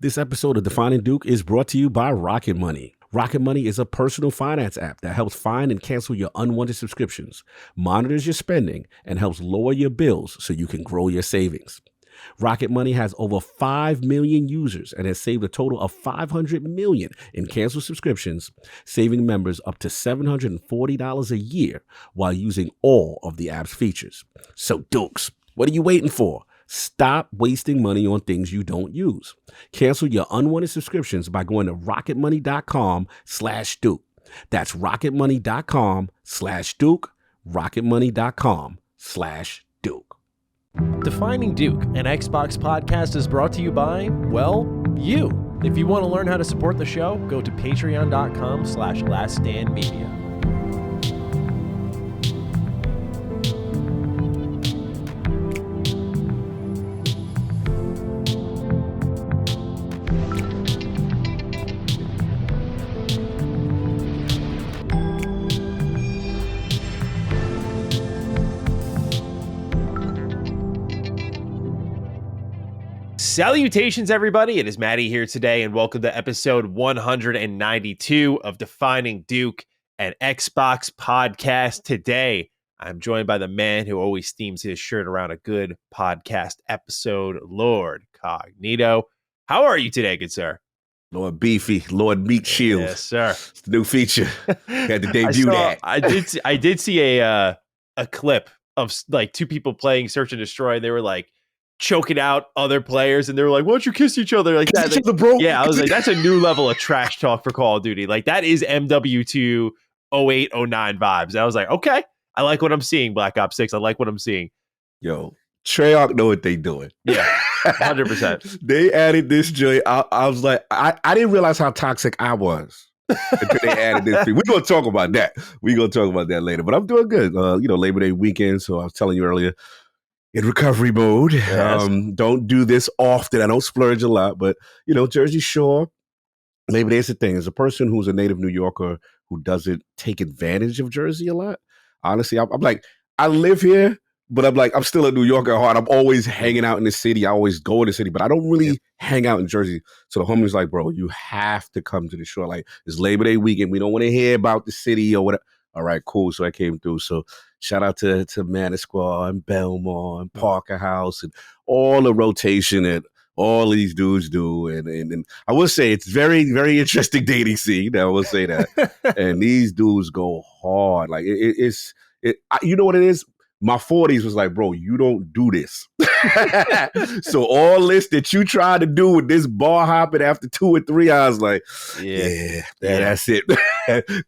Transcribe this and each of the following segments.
This episode of Defining Duke is brought to you by Rocket Money. Rocket Money is a personal finance app that helps find and cancel your unwanted subscriptions, monitors your spending, and helps lower your bills so you can grow your savings. Rocket Money has over 5 million users and has saved a total of $500 million in canceled subscriptions, saving members up to $740 a year while using all of the app's features. So, Dukes, what are you waiting for? Stop wasting money on things you don't use. Cancel your unwanted subscriptions by going to rocketmoney.com/Duke. That's rocketmoney.com/Duke, rocketmoney.com/Duke. Defining Duke, an Xbox podcast, is brought to you by, well, you. If you want to learn how to support the show, go to patreon.com/laststandmedia. Salutations, everybody. It is Matty here today, and welcome to episode 192 of Defining Duke, an Xbox podcast. Today, I'm joined by the man who always steams his shirt around a good podcast episode, Lord Cognito. How are you today, good sir? Lord Beefy, Lord Meat Shield. Yes, sir. It's the new feature. Had to debut that. I did see a clip of like two people playing Search and Destroy. They were like choking out other players, and they were like, "Why don't you kiss each other like that?" Like, bro. Yeah, I was like, that's a new level of trash talk for Call of Duty. Like, that is MW2 08, 09 vibes. I was like, okay, I like what I'm seeing, Black Ops 6. I like what I'm seeing. Yo, Treyarch know what they doing. Yeah, 100%. They added this joint. I was like, I didn't realize how toxic I was until they added this thing. We're going to talk about that. We're going to talk about that later. But I'm doing good. Labor Day weekend, so I was telling you earlier, in recovery mode. Yes. Don't do this often. I don't splurge a lot, but Jersey Shore, Labor Day is the thing. As a person who's a native New Yorker who doesn't take advantage of Jersey a lot, honestly, I'm like, I live here, but I'm still a New Yorker at heart. I'm always hanging out in the city. I always go in the city, but I don't really hang out in Jersey. So the homie's like, bro, you have to come to the shore. Like, it's Labor Day weekend. We don't want to hear about the city or whatever. All right, cool. So I came through. So shout out to Manasquaw and Belmore and Parker House and all the rotation that all of these dudes do. And I will say it's very, very interesting dating scene. I will say that. And these dudes go hard. Like you know what it is? My 40s was like, bro, you don't do this. So all this that you try to do with this bar hopping after 2 or 3 hours, like, that's it.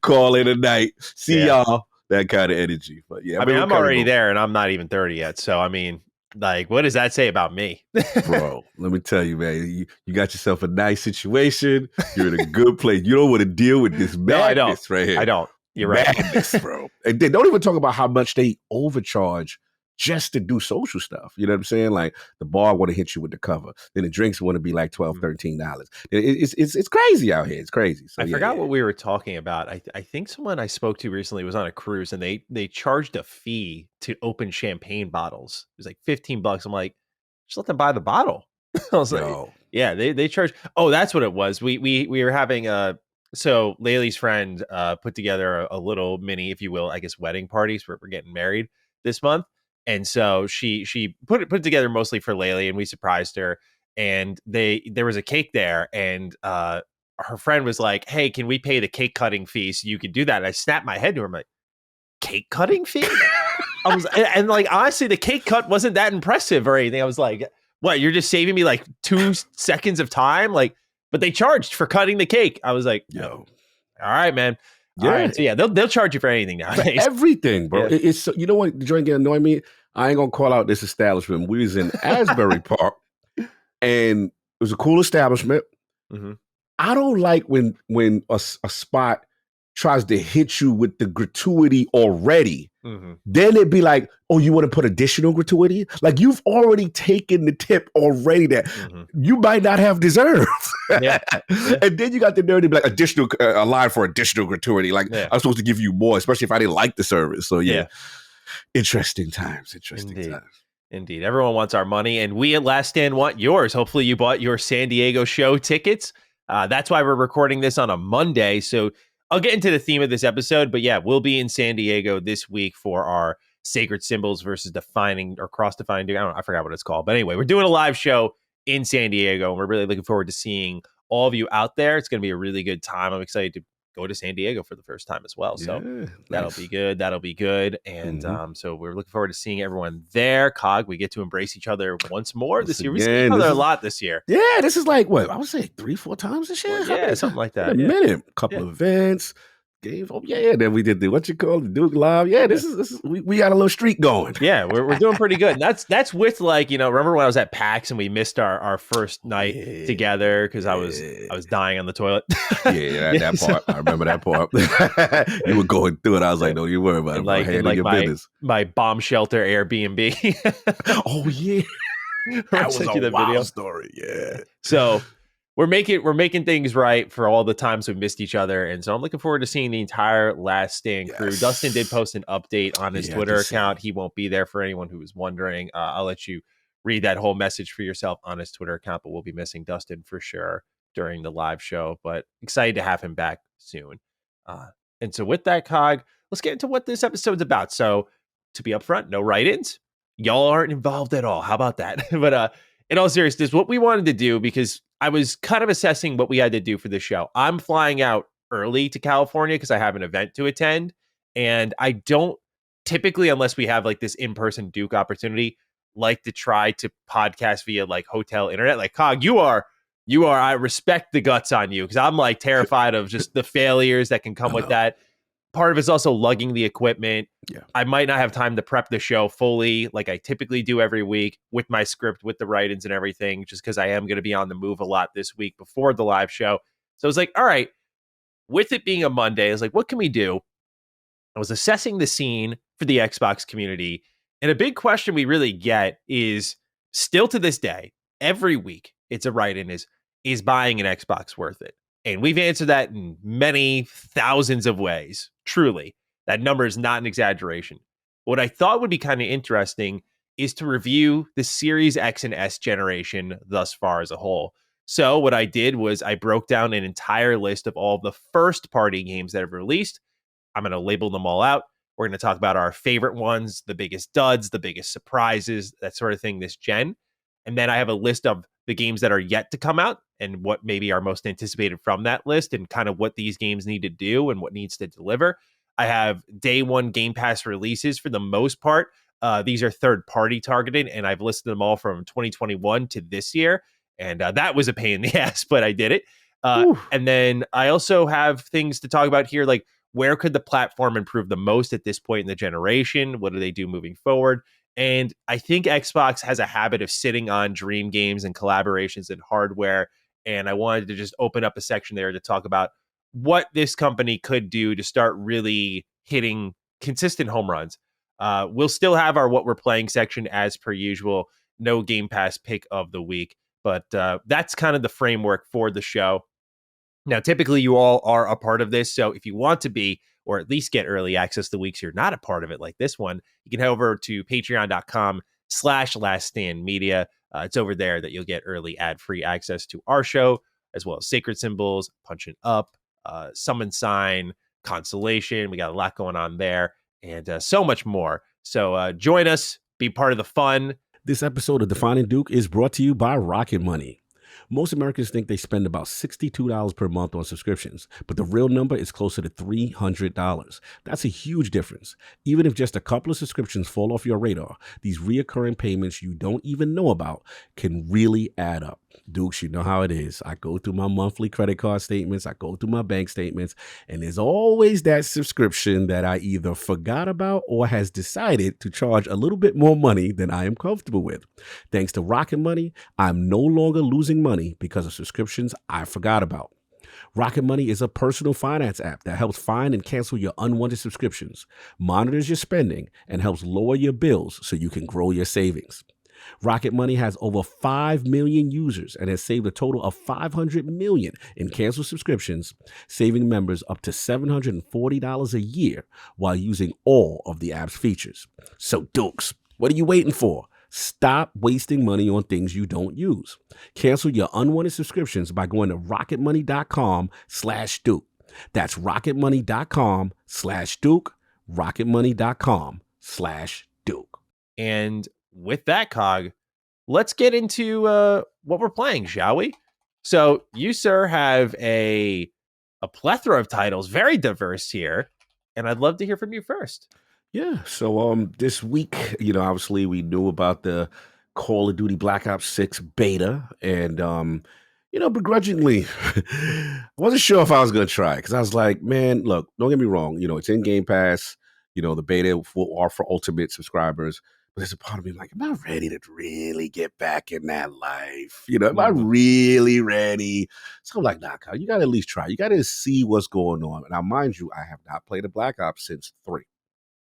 Call it a night. See y'all. That kind of energy. But yeah, I'm already there, and I'm not even 30 yet. So I mean, like, what does that say about me? Bro, let me tell you, man. You got yourself a nice situation. You're in a good place. You don't want to deal with this madness right here. I don't. You're right. Madness, bro. And they don't even talk about how much they overcharge just to do social stuff. You know what I'm saying? Like, the bar want to hit you with the cover. Then the drinks want to be like $12, $13. It's crazy out here. It's crazy. So, I forgot what we were talking about. I think someone I spoke to recently was on a cruise, and they charged a fee to open champagne bottles. It was like $15. I'm like, just let them buy the bottle. I was like, yeah, they charge. Oh, that's what it was. We were having so Laylee's friend put together a little mini, if you will, I guess, wedding parties for we're getting married this month. And so she put it together mostly for Laylee, and we surprised her. And there was a cake there, and her friend was like, "Hey, can we pay the cake cutting fee so you could do that?" And I snapped my head to her. I'm like, "Cake cutting fee?" and like, honestly, the cake cut wasn't that impressive or anything. I was like, "What? You're just saving me like 2 seconds of time?" Like, but they charged for cutting the cake. I was like, "Yo, all right, man." Yeah. All right. So yeah, they'll charge you for anything nowadays. For everything, bro. Yeah. It's you know what? The joint get annoying me. I ain't gonna call out this establishment. We was in Asbury Park, and it was a cool establishment. Mm-hmm. I don't like when a spot tries to hit you with the gratuity already. Mm-hmm. Then it'd be like, oh, you want to put additional gratuity? Like, you've already taken the tip already that you might not have deserved. Yeah. And then you got the nerve to be like, additional, a line for additional gratuity. Like, I'm supposed to give you more, especially if I didn't like the service. So, yeah. Interesting times. Interesting times. Indeed. Everyone wants our money, and we at Last Stand want yours. Hopefully you bought your San Diego show tickets. That's why we're recording this on a Monday. So I'll get into the theme of this episode, but yeah, we'll be in San Diego this week for our Sacred Symbols versus Defining or Cross-Defining. I forgot what it's called. But anyway, we're doing a live show in San Diego, and we're really looking forward to seeing all of you out there. It's going to be a really good time. I'm excited to go to San Diego for the first time as well. So that'll be good. That'll be good. And so we're looking forward to seeing everyone there. Cog, we get to embrace each other once more this year. We see each other a lot this year. Yeah, this is like, what, I would say 3-4 times this year? Well, yeah, something like that. A minute. Couple of events. Games. Oh, yeah. Then we did the Duke Live. Yeah, this is we got a little streak going. Yeah, we're doing pretty good. And that's with, like, remember when I was at PAX and we missed our first night together because I was dying on the toilet. That part. I remember that part. You were going through it. I was like, no, you weren't about my bomb shelter Airbnb. Oh yeah. That was a wild story. Yeah. So we're making things right for all the times we missed each other. And so I'm looking forward to seeing the entire Last Stand crew. Dustin did post an update on his Twitter account. He won't be there for anyone who was wondering. I'll let you read that whole message for yourself on his Twitter account, but we'll be missing Dustin for sure during the live show, but excited to have him back soon. And so with that, Cog, let's get into what this episode's about. So to be upfront, no write-ins. Y'all aren't involved at all. How about that? But in all seriousness, what we wanted to do, because I was kind of assessing what we had to do for the show. I'm flying out early to California because I have an event to attend. And I don't typically, unless we have like this in-person Duke opportunity, like to try to podcast via like hotel internet. Like, Cog, you are, I respect the guts on you because I'm like terrified of just the failures that can come with that. Part of it's also lugging the equipment. Yeah. I might not have time to prep the show fully like I typically do every week with my script, with the write-ins and everything, just because I am going to be on the move a lot this week before the live show. So I was like, all right, with it being a Monday, I was like, what can we do? I was assessing the scene for the Xbox community. And a big question we really get is still to this day, every week, it's a write-in is buying an Xbox worth it? And we've answered that in many thousands of ways. Truly, that number is not an exaggeration. What I thought would be kind of interesting is to review the Series X and S generation thus far as a whole. So what I did was I broke down an entire list of all of the first-party games that have released. I'm going to label them all out. We're going to talk about our favorite ones, the biggest duds, the biggest surprises, that sort of thing this gen. And then I have a list of the games that are yet to come out and what maybe are most anticipated from that list and kind of what these games need to do and what needs to deliver. I have day one Game Pass releases for the most part. These are third party targeted, and I've listed them all from 2021 to this year. And that was a pain in the ass, but I did it. And then I also have things to talk about here, like where could the platform improve the most at this point in the generation? What do they do moving forward? And I think Xbox has a habit of sitting on dream games and collaborations and hardware. And I wanted to just open up a section there to talk about what this company could do to start really hitting consistent home runs. We'll still have our what we're playing section as per usual. No Game Pass pick of the week. But that's kind of the framework for the show. Now, typically you all are a part of this. So if you want to be, or at least get early access the weeks you're not a part of it like this one, you can head over to patreon.com/laststandmedia. It's over there that you'll get early ad-free access to our show, as well as Sacred Symbols, Punching Up, Summon Sign, Constellation. We got a lot going on there and so much more. So join us, be part of the fun. This episode of Defining Duke is brought to you by Rocket Money. Most Americans think they spend about $62 per month on subscriptions, but the real number is closer to $300. That's a huge difference. Even if just a couple of subscriptions fall off your radar, these reoccurring payments you don't even know about can really add up. Dukes, you know how it is. I go through my monthly credit card statements, I go through my bank statements, and there's always that subscription that I either forgot about or has decided to charge a little bit more money than I am comfortable with. Thanks to Rocket Money, I'm no longer losing money because of subscriptions I forgot about. Rocket Money is a personal finance app that helps find and cancel your unwanted subscriptions, monitors your spending, and helps lower your bills so you can grow your savings. Rocket Money has over 5 million users and has saved a total of $500 million in canceled subscriptions, saving members up to $740 a year while using all of the app's features. So, Dukes, what are you waiting for? Stop wasting money on things you don't use. Cancel your unwanted subscriptions by going to rocketmoney.com/Duke. That's rocketmoney.com/Duke, rocketmoney.com/Duke. And with that, Cog, let's get into what we're playing, shall we? So you, sir, have a plethora of titles, very diverse here, and I'd love to hear from you first. Yeah. So this week, obviously we knew about the Call of Duty Black Ops 6 beta, and begrudgingly, I wasn't sure if I was gonna try it because I was like, man, look, don't get me wrong, it's in Game Pass, the beta are for Ultimate subscribers. But there's a part of me like, am I ready to really get back in that life? Am I really ready? So I'm like, nah, Kyle, you gotta at least try. You gotta see what's going on. Now, mind you, I have not played a Black Ops since 3.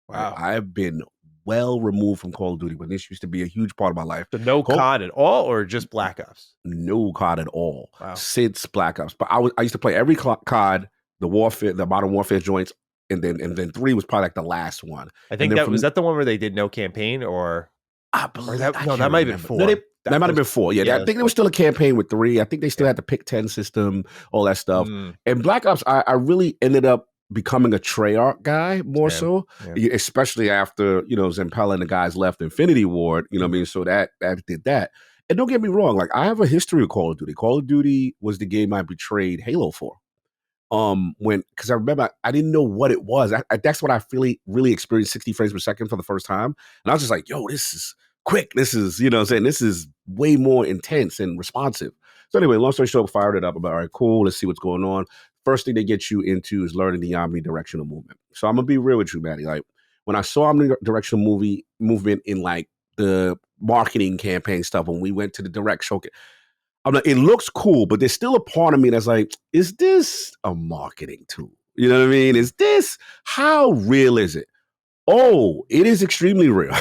Wow. I've been well removed from Call of Duty, but this used to be a huge part of my life. So no COD at all, or just Black Ops? No COD at all. Wow. Since Black Ops. But I used to play every COD, the Modern Warfare joints, and then 3 was probably like the last one. I think was that the one where they did no campaign, or I believe that might have been 4. That might have been 4. Yeah, I think there was still a campaign with 3. I think they still had the pick 10 system, all that stuff. And Black Ops, I really ended up becoming a Treyarch guy more so, especially after, Zampella and the guys left Infinity Ward, what I mean? So that did that. And don't get me wrong, like I have a history of Call of Duty. Call of Duty was the game I betrayed Halo for. Because I remember I didn't know what it was. That's when I really experienced 60 frames per second for the first time. And I was just like, yo, this is quick. This is, this is way more intense and responsive. So anyway, long story short, fired it up. I'm like, all right, cool. Let's see what's going on. First thing they get you into is learning the omnidirectional movement. So I'm gonna be real with you, Matty. Like when I saw omnidirectional movement in like the marketing campaign stuff, when we went to the direct showcase, I'm like, it looks cool, but there's still a part of me that's like, is this a marketing tool? You know what I mean? How real is it? Oh, it is extremely real.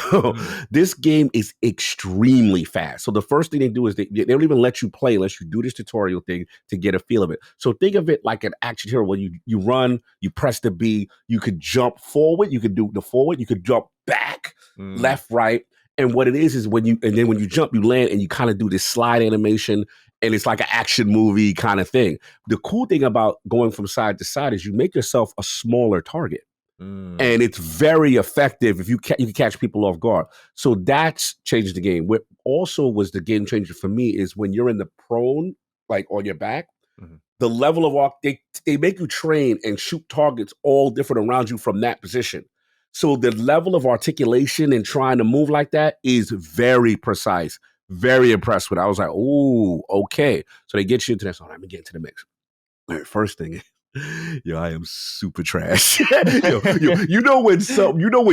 This game is extremely fast. So the first thing they do is they don't even let you play unless you do this tutorial thing to get a feel of it. So think of it like an action hero where you run, you press the B, you could jump forward, you could do the forward, you could jump back, left, right. And what it is when you jump, you land and you kind of do this slide animation, and it's like an action movie kind of thing. The cool thing about going from side to side is you make yourself a smaller target. And it's very effective if you can catch people off guard. So that's changed the game. What also was the game changer for me is when you're in the prone, like on your back, the level of they make you train and shoot targets all different around you from that position. So the level of articulation and trying to move like that is very precise. Very impressed with it. I was like, oh, okay. So they get you into that. So let me get into the mix. All right, first thing, yo, I am super trash. When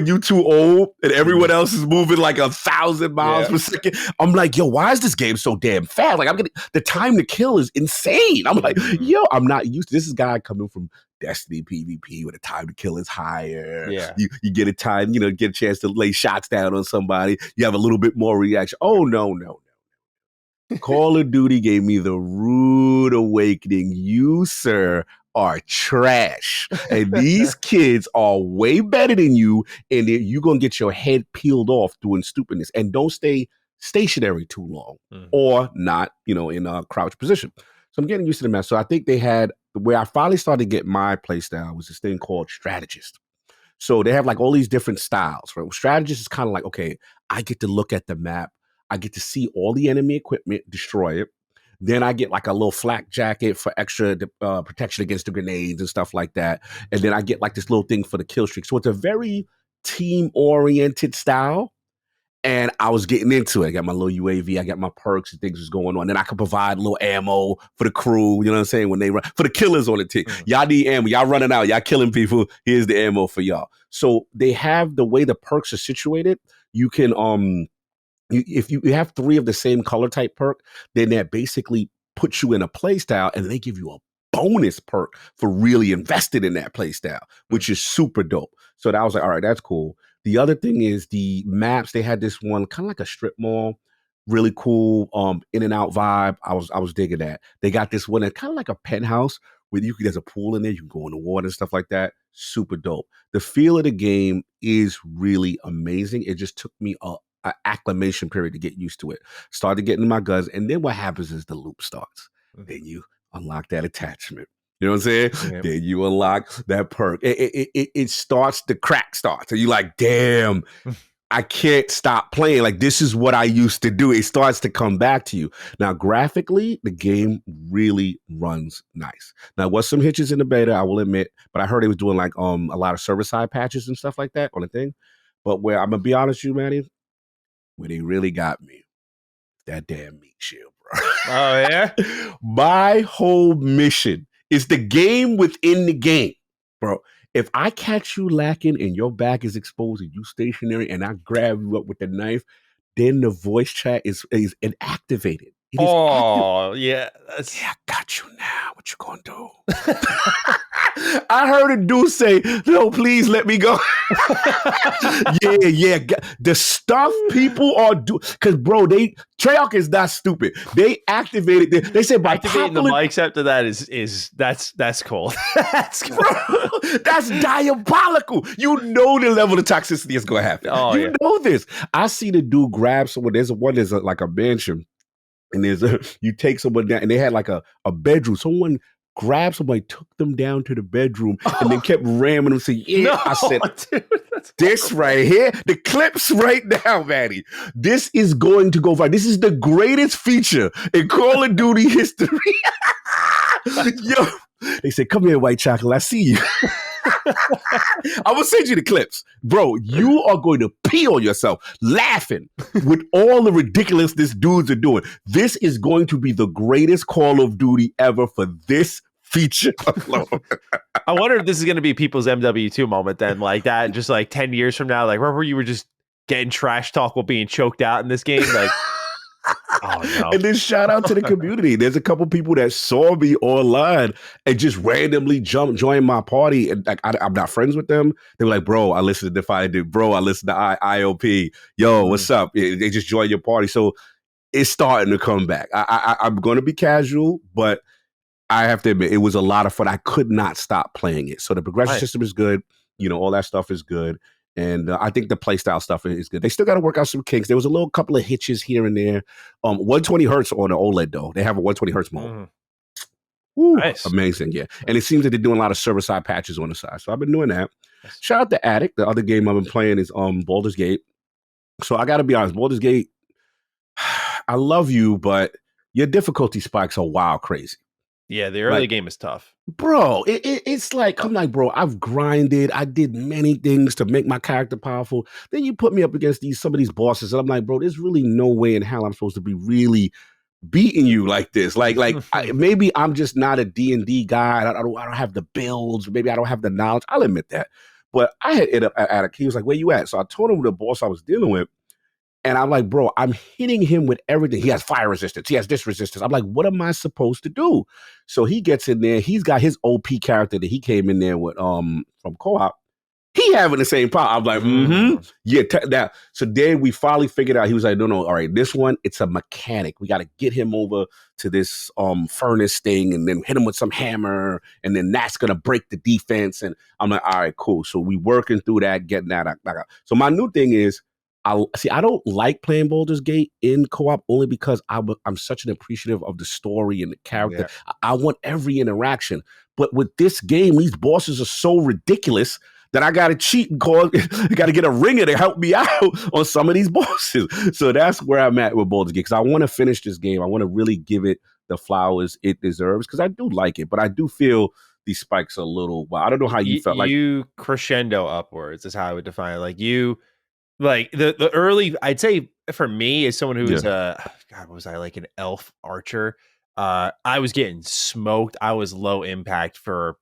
you too old and everyone else is moving like 1,000 miles per second. I'm like, yo, why is this game so damn fast? Like, the time to kill is insane. I'm like, yo, I'm not used to this. Is guy coming from Destiny PvP where the time to kill is higher. Yeah. You get a time, get a chance to lay shots down on somebody. You have a little bit more reaction. Oh, no. Call of Duty gave me the rude awakening. You, sir, are trash. And these kids are way better than you, and you're going to get your head peeled off doing stupidness. And don't stay stationary too long or not, in a crouch position. So I'm getting used to the mess. So I think they had, where I finally started to get my play style was this thing called Strategist. So they have like all these different styles, right? Strategist is kind of like, okay, I get to look at the map. I get to see all the enemy equipment, destroy it. Then I get like a little flak jacket for extra protection against the grenades and stuff like that. And then I get like this little thing for the kill streak. So it's a very team-oriented style. And I was getting into it. I got my little UAV. I got my perks and things was going on. Then I could provide a little ammo for the crew. You know what I'm saying? When they run, for the killers on the team. Y'all need ammo. Y'all running out. Y'all killing people. Here's the ammo for y'all. So they have the way the perks are situated. You can, if you have 3 of the same color type perk, then that basically puts you in a play style and they give you a bonus perk for really invested in that play style, which is super dope. So that was like, all right, that's cool. The other thing is the maps. They had this one kind of like a strip mall, really cool, in and out vibe. I was digging that. They got this one that's kind of like a penthouse where there's a pool in there. You can go in the water and stuff like that. Super dope. The feel of the game is really amazing. It just took me a an acclimation period to get used to it. Started getting my guns, and then what happens is the loop starts. Then you unlock that attachment. You know what I'm saying? Yep. Then you unlock that perk. It starts, the crack starts. And you're like, damn, I can't stop playing. Like, this is what I used to do. It starts to come back to you. Now, graphically, the game really runs nice. Now, was some hitches in the beta, I will admit, but I heard it was doing like a lot of server side patches and stuff like that on the thing. But where I'm gonna be honest with you, Matty, where they really got me, that damn meat shield, bro. Oh yeah. My whole mission is the game within the game, bro. If I catch you lacking and your back is exposed and you stationary and I grab you up with the knife, then the voice chat is inactivated. It is Oh yeah. yeah, I got you now. What you gonna do? I heard a dude say, "No, please let me go." yeah. The stuff people are doing, because bro, Treyarch is not stupid. They activated. They said by activating the mics after that is that's cool. That's cool. Bro, that's diabolical. You know the level of toxicity is going to happen. Oh, you know this. I see the dude grab someone. There's like a mansion. And you take someone down, and they had like a bedroom. Someone grabbed somebody, took them down to the bedroom, and then kept ramming them. Saying, "Yeah," No, I said, dude, "This right here, the clips right now, Matty. This is going to go viral. This is the greatest feature in Call of Duty history." Yo, they said, "Come here, white chocolate. I see you." I will send you the clips. Bro, you are going to pee on yourself laughing with all the ridiculousness dudes are doing. This is going to be the greatest Call of Duty ever for this feature alone. I wonder if this is going to be people's MW2 moment then, like that, just like 10 years from now. Like, remember you were just getting trash talk while being choked out in this game? Like, oh no. And then shout out to the community. There's a couple people that saw me online and just randomly joined my party. And like, I'm not friends with them. They were like, "Bro, I listened to Defy Dude. Bro, I listened to IOP. Yo, what's up?" They just joined your party. So it's starting to come back. I'm going to be casual, but I have to admit, it was a lot of fun. I could not stop playing it. So the progression system is good. You know, all that stuff is good. And I think the playstyle stuff is good. They still got to work out some kinks. There was a couple of hitches here and there. 120 hertz on the OLED, though. They have a 120 hertz mode. Woo, nice. Amazing, yeah. And it seems that they're doing a lot of server-side patches on the side. So I've been doing that. Nice. Shout out to Addict. The other game I've been playing is Baldur's Gate. So I got to be honest, Baldur's Gate, I love you, but your difficulty spikes are wild crazy. Yeah, the early game is tough. Bro, it's like, I'm like, bro, I've grinded. I did many things to make my character powerful. Then you put me up against some of these bosses, and I'm like, bro, there's really no way in hell I'm supposed to be really beating you like this. Like maybe I'm just not a D&D guy. I don't have the builds. Maybe I don't have the knowledge. I'll admit that. But I had it up at a, he was like, "Where you at?" So I told him the boss I was dealing with. And I'm like, bro, I'm hitting him with everything. He has fire resistance. He has this resistance. I'm like, what am I supposed to do? So he gets in there. He's got his OP character that he came in there with from co-op. He having the same power. I'm like, yeah. Now, so then we finally figured out. He was like, no, all right, this one, it's a mechanic. We got to get him over to this furnace thing and then hit him with some hammer. And then that's going to break the defense. And I'm like, all right, cool. So we working through that, getting that. So my new thing is, I don't like playing Baldur's Gate in co-op only because I'm such an appreciative of the story and the character. Yeah. I want every interaction. But with this game, these bosses are so ridiculous that I got to cheat and got to get a ringer to help me out on some of these bosses. So that's where I'm at with Baldur's Gate, because I want to finish this game. I want to really give it the flowers it deserves, because I do like it, but I do feel these spikes are a little, well, I don't know how you felt. You crescendo upwards is how I would define it. Like the early, I'd say for me, as someone who is God, was I like an elf archer? I was getting smoked. I was low impact for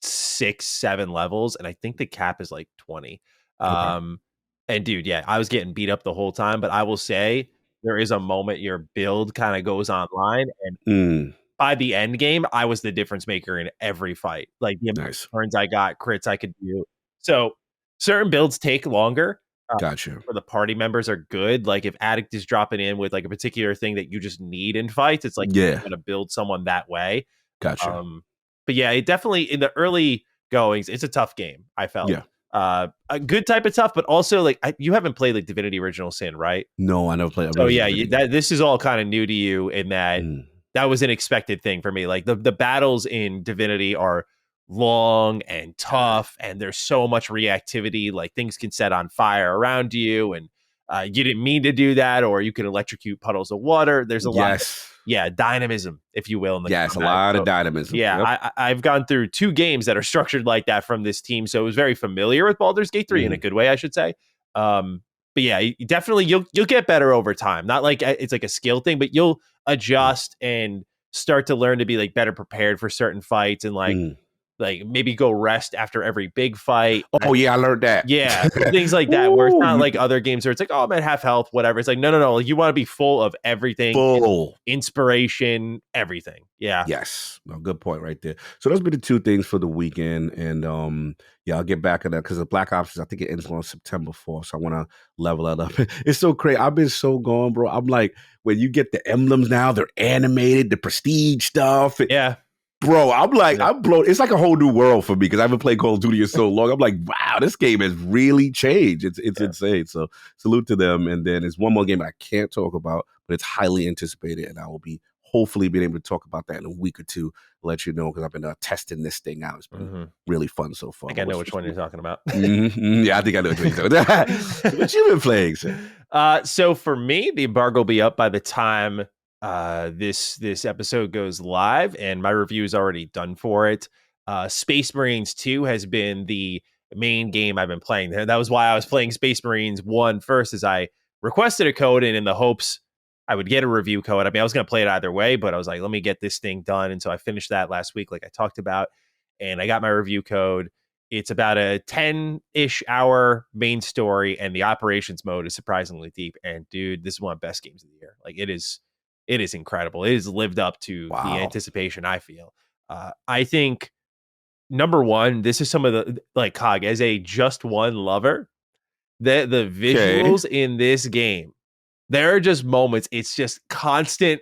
6-7 levels, and I think the cap is like 20. And dude, yeah, I was getting beat up the whole time. But I will say there is a moment your build kind of goes online, and by the end game, I was the difference maker in every fight. Like the amount of turns I got, crits I could do. So certain builds take longer. Gotcha. For the party members are good. Like if Addict is dropping in with like a particular thing that you just need in fights, it's like you're going to build someone that way. Gotcha. But yeah, it definitely in the early goings, it's a tough game. I felt. Yeah. A good type of tough, but also like you haven't played like Divinity Original Sin, right? No, I never played. So yeah, this is all kind of new to you in that Mm. that was an expected thing for me. Like the battles in Divinity are long and tough, and there's so much reactivity. Like things can set on fire around you, and you didn't mean to do that, or you can electrocute puddles of water. There's a lot of dynamism, if you will, in the a combat. lot of dynamism. Yeah, I've gone through 2 games that are structured like that from this team, so it was very familiar with Baldur's Gate 3 in a good way, I should say. But yeah, definitely you'll get better over time. Not like it's like a skill thing, but you'll adjust and start to learn to be like better prepared for certain fights and like maybe go rest after every big fight. Oh yeah, I learned that. Yeah, things like that where it's not like other games where it's like, oh, I'm at half health, whatever. It's like, no. You want to be full of everything. Full. Inspiration, everything. Yeah. Yes. No, good point right there. So those be the 2 things for the weekend. And yeah, I'll get back on that because the Black Ops, I think it ends on September 4th. So I want to level that up. It's so crazy. I've been so gone, bro. I'm like, when you get the emblems now, they're animated, the prestige stuff. Yeah. Bro, I'm like, I'm blown. It's like a whole new world for me because I haven't played Call of Duty in so long. I'm like, wow, this game has really changed. It's insane. So salute to them. And then there's one more game I can't talk about, but it's highly anticipated, and I will be hopefully being able to talk about that in a week or two. Let you know because I've been testing this thing out. It's been really fun so far. I think I know which one you're talking about. Yeah, I think I know which one you're talking about. What you been playing, sir? So for me, the embargo will be up by the time this episode goes live, and my review is already done for it. Space Marines 2 has been the main game I've been playing. That was why I was playing Space Marines 1 first, as I requested a code and in the hopes I would get a review code. I mean, I was going to play it either way, but I was like, let me get this thing done. And so I finished that last week, like I talked about, and I got my review code. It's about a 10-ish hour main story, and the operations mode is surprisingly deep. And dude, this is one of the best games of the year. Like it is incredible. It has lived up to the anticipation, I feel. I think number one, this is some of the, like, Cog, as a just one lover, the visuals in this game, there are just moments. It's just constant,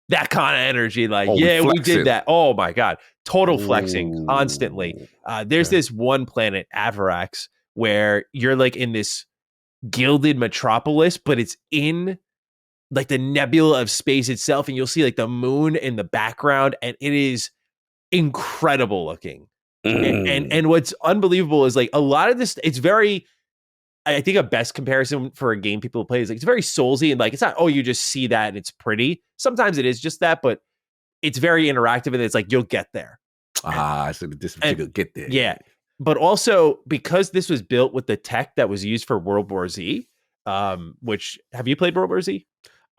that kind of energy. Like, we did that. Oh my God. Total flexing constantly. There's this one planet, Avarax, where you're like in this gilded metropolis, but it's in like the nebula of space itself, and you'll see like the moon in the background, and it is incredible looking. And what's unbelievable is like a lot of this, it's very, I think a best comparison for a game people play is like, it's very soulsy, and like, it's not, oh, you just see that and it's pretty. Sometimes it is just that, but it's very interactive, and it's like, you'll get there. So you'll get there. Yeah. But also because this was built with the tech that was used for World War Z, which, have you played World War Z?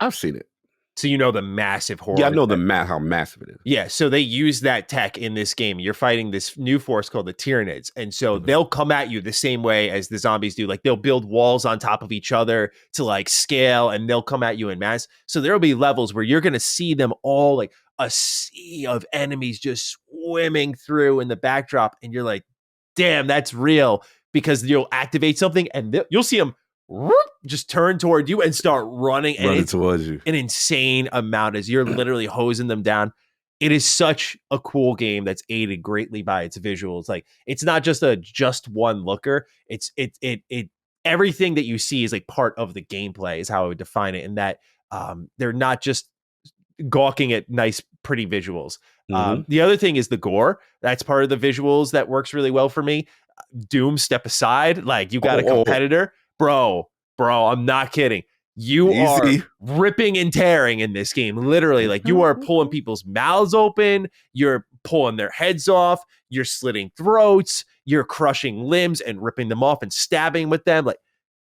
I've seen it. So you know the massive horror. Yeah, I know how massive it is. Yeah, so they use that tech in this game. You're fighting this new force called the Tyranids. And so they'll come at you the same way as the zombies do. Like they'll build walls on top of each other to like scale, and they'll come at you in mass. So there'll be levels where you're going to see them all, like a sea of enemies just swimming through in the backdrop. And you're like, damn, that's real, because you'll activate something and you'll see them just turn toward you and start running towards you. An insane amount as you're literally hosing them down. It is such a cool game that's aided greatly by its visuals. Like it's not just a one looker. It's everything that you see is like part of the gameplay is how I would define it. And that they're not just gawking at nice, pretty visuals. The other thing is the gore. That's part of the visuals that works really well for me. Doom, step aside. Like you got a competitor. Bro, I'm not kidding. You are ripping and tearing in this game. Literally, like you are pulling people's mouths open. You're pulling their heads off. You're slitting throats. You're crushing limbs and ripping them off and stabbing with them. Like,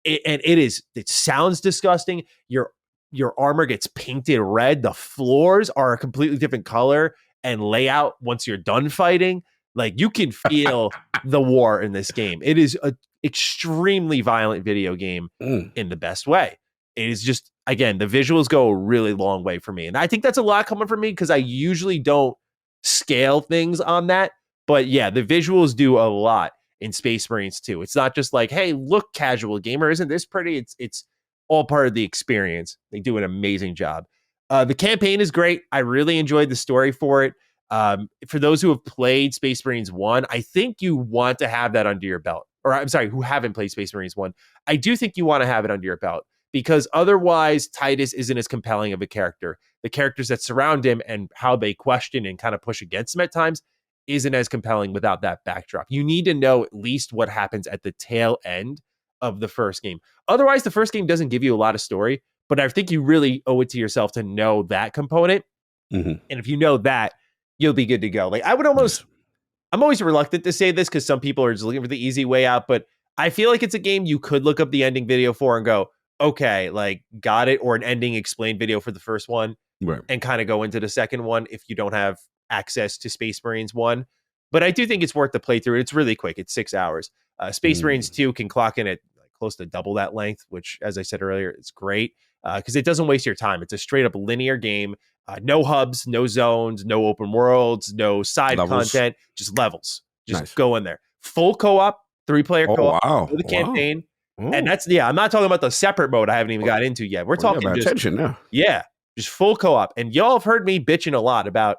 it sounds disgusting. Your armor gets painted red. The floors are a completely different color and layout once you're done fighting. Like you can feel the war in this game. It is a extremely violent video game in the best way. It is just, again, the visuals go a really long way for me. And I think that's a lot coming from me because I usually don't scale things on that. But yeah, the visuals do a lot in Space Marines 2. It's not just like, hey, look, casual gamer, isn't this pretty? It's all part of the experience. They do an amazing job. The campaign is great. I really enjoyed the story for it. For those who have played Space Marines 1, I think you want to have that under your belt, or I'm sorry, who haven't played Space Marines 1, I do think you want to have it under your belt, because otherwise Titus isn't as compelling of a character. The characters that surround him and how they question and kind of push against him at times isn't as compelling without that backdrop. You need to know at least what happens at the tail end of the first game. Otherwise, the first game doesn't give you a lot of story, but I think you really owe it to yourself to know that component. And if you know that, you'll be good to go. Like, I'm always reluctant to say this because some people are just looking for the easy way out, but I feel like it's a game you could look up the ending video for and go, okay, like, got it, or an ending explained video for the first one, right, and kind of go into the second one if you don't have access to Space Marines 1. But I do think it's worth the playthrough. It's really quick. It's 6 hours. Space Marines 2 can clock in at close to double that length, which, as I said earlier, is great because it doesn't waste your time. It's a straight up linear game. No hubs, no zones, no open worlds, no side content, just levels. Just go in there. Full co-op, 3-player co-op for the campaign. And that's, I'm not talking about the separate mode I haven't even got into yet. We're talking just attention now. Yeah, just full co-op. And y'all have heard me bitching a lot about,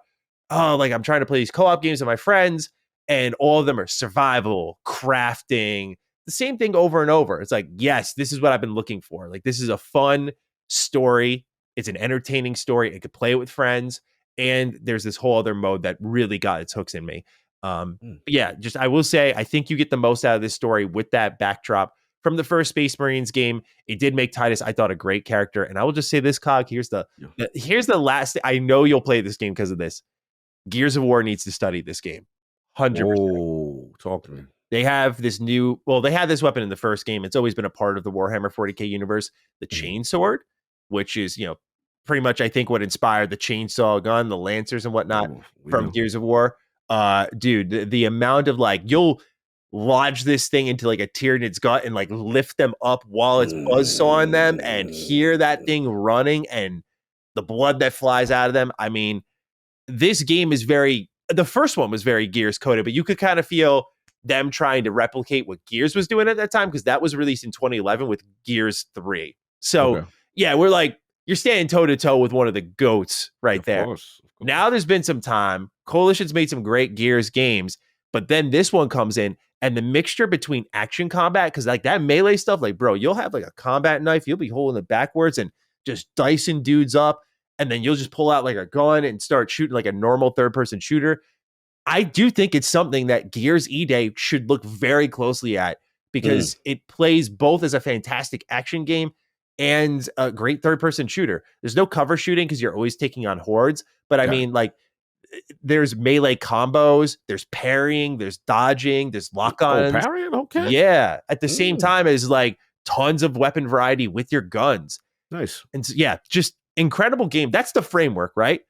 like, I'm trying to play these co-op games with my friends, and all of them are survival, crafting, the same thing over and over. It's like, yes, this is what I've been looking for. Like, this is a fun story. It's an entertaining story. I could play it with friends. And there's this whole other mode that really got its hooks in me. Yeah, just, I will say, I think you get the most out of this story with that backdrop from the first Space Marines game. It did make Titus, I thought, a great character. And I will just say this, Cog, here's the last, I know you'll play this game because of this. Gears of War needs to study this game. 100%. Oh, talk to me. They have this they had this weapon in the first game. It's always been a part of the Warhammer 40K universe, the chainsword, which is, pretty much, I think, what inspired the chainsaw gun, the lancers and whatnot from Gears of War. Dude, the amount of, like, you'll lodge this thing into like a Tyranid's gut and like lift them up while it's buzzsawing them and hear that thing running and the blood that flies out of them. I mean, this game is the first one was very Gears coded, but you could kind of feel them trying to replicate what Gears was doing at that time, because that was released in 2011 with Gears 3. So yeah, we're like, you're standing toe to toe with one of the GOATs right there. Of course. Now there's been some time. Coalition's made some great Gears games, but then this one comes in, and the mixture between action combat, because like that melee stuff, like, bro, you'll have like a combat knife, you'll be holding it backwards and just dicing dudes up, and then you'll just pull out like a gun and start shooting like a normal third-person shooter. I do think it's something that Gears E-Day should look very closely at, because it plays both as a fantastic action game and a great third-person shooter. There's no cover shooting because you're always taking on hordes, but I mean, like, there's melee combos, there's parrying, there's dodging, there's lock-ons. Oh, parrying? Okay. Yeah, at the same time as like tons of weapon variety with your guns. Nice. And so, yeah, just incredible game. That's the framework, right?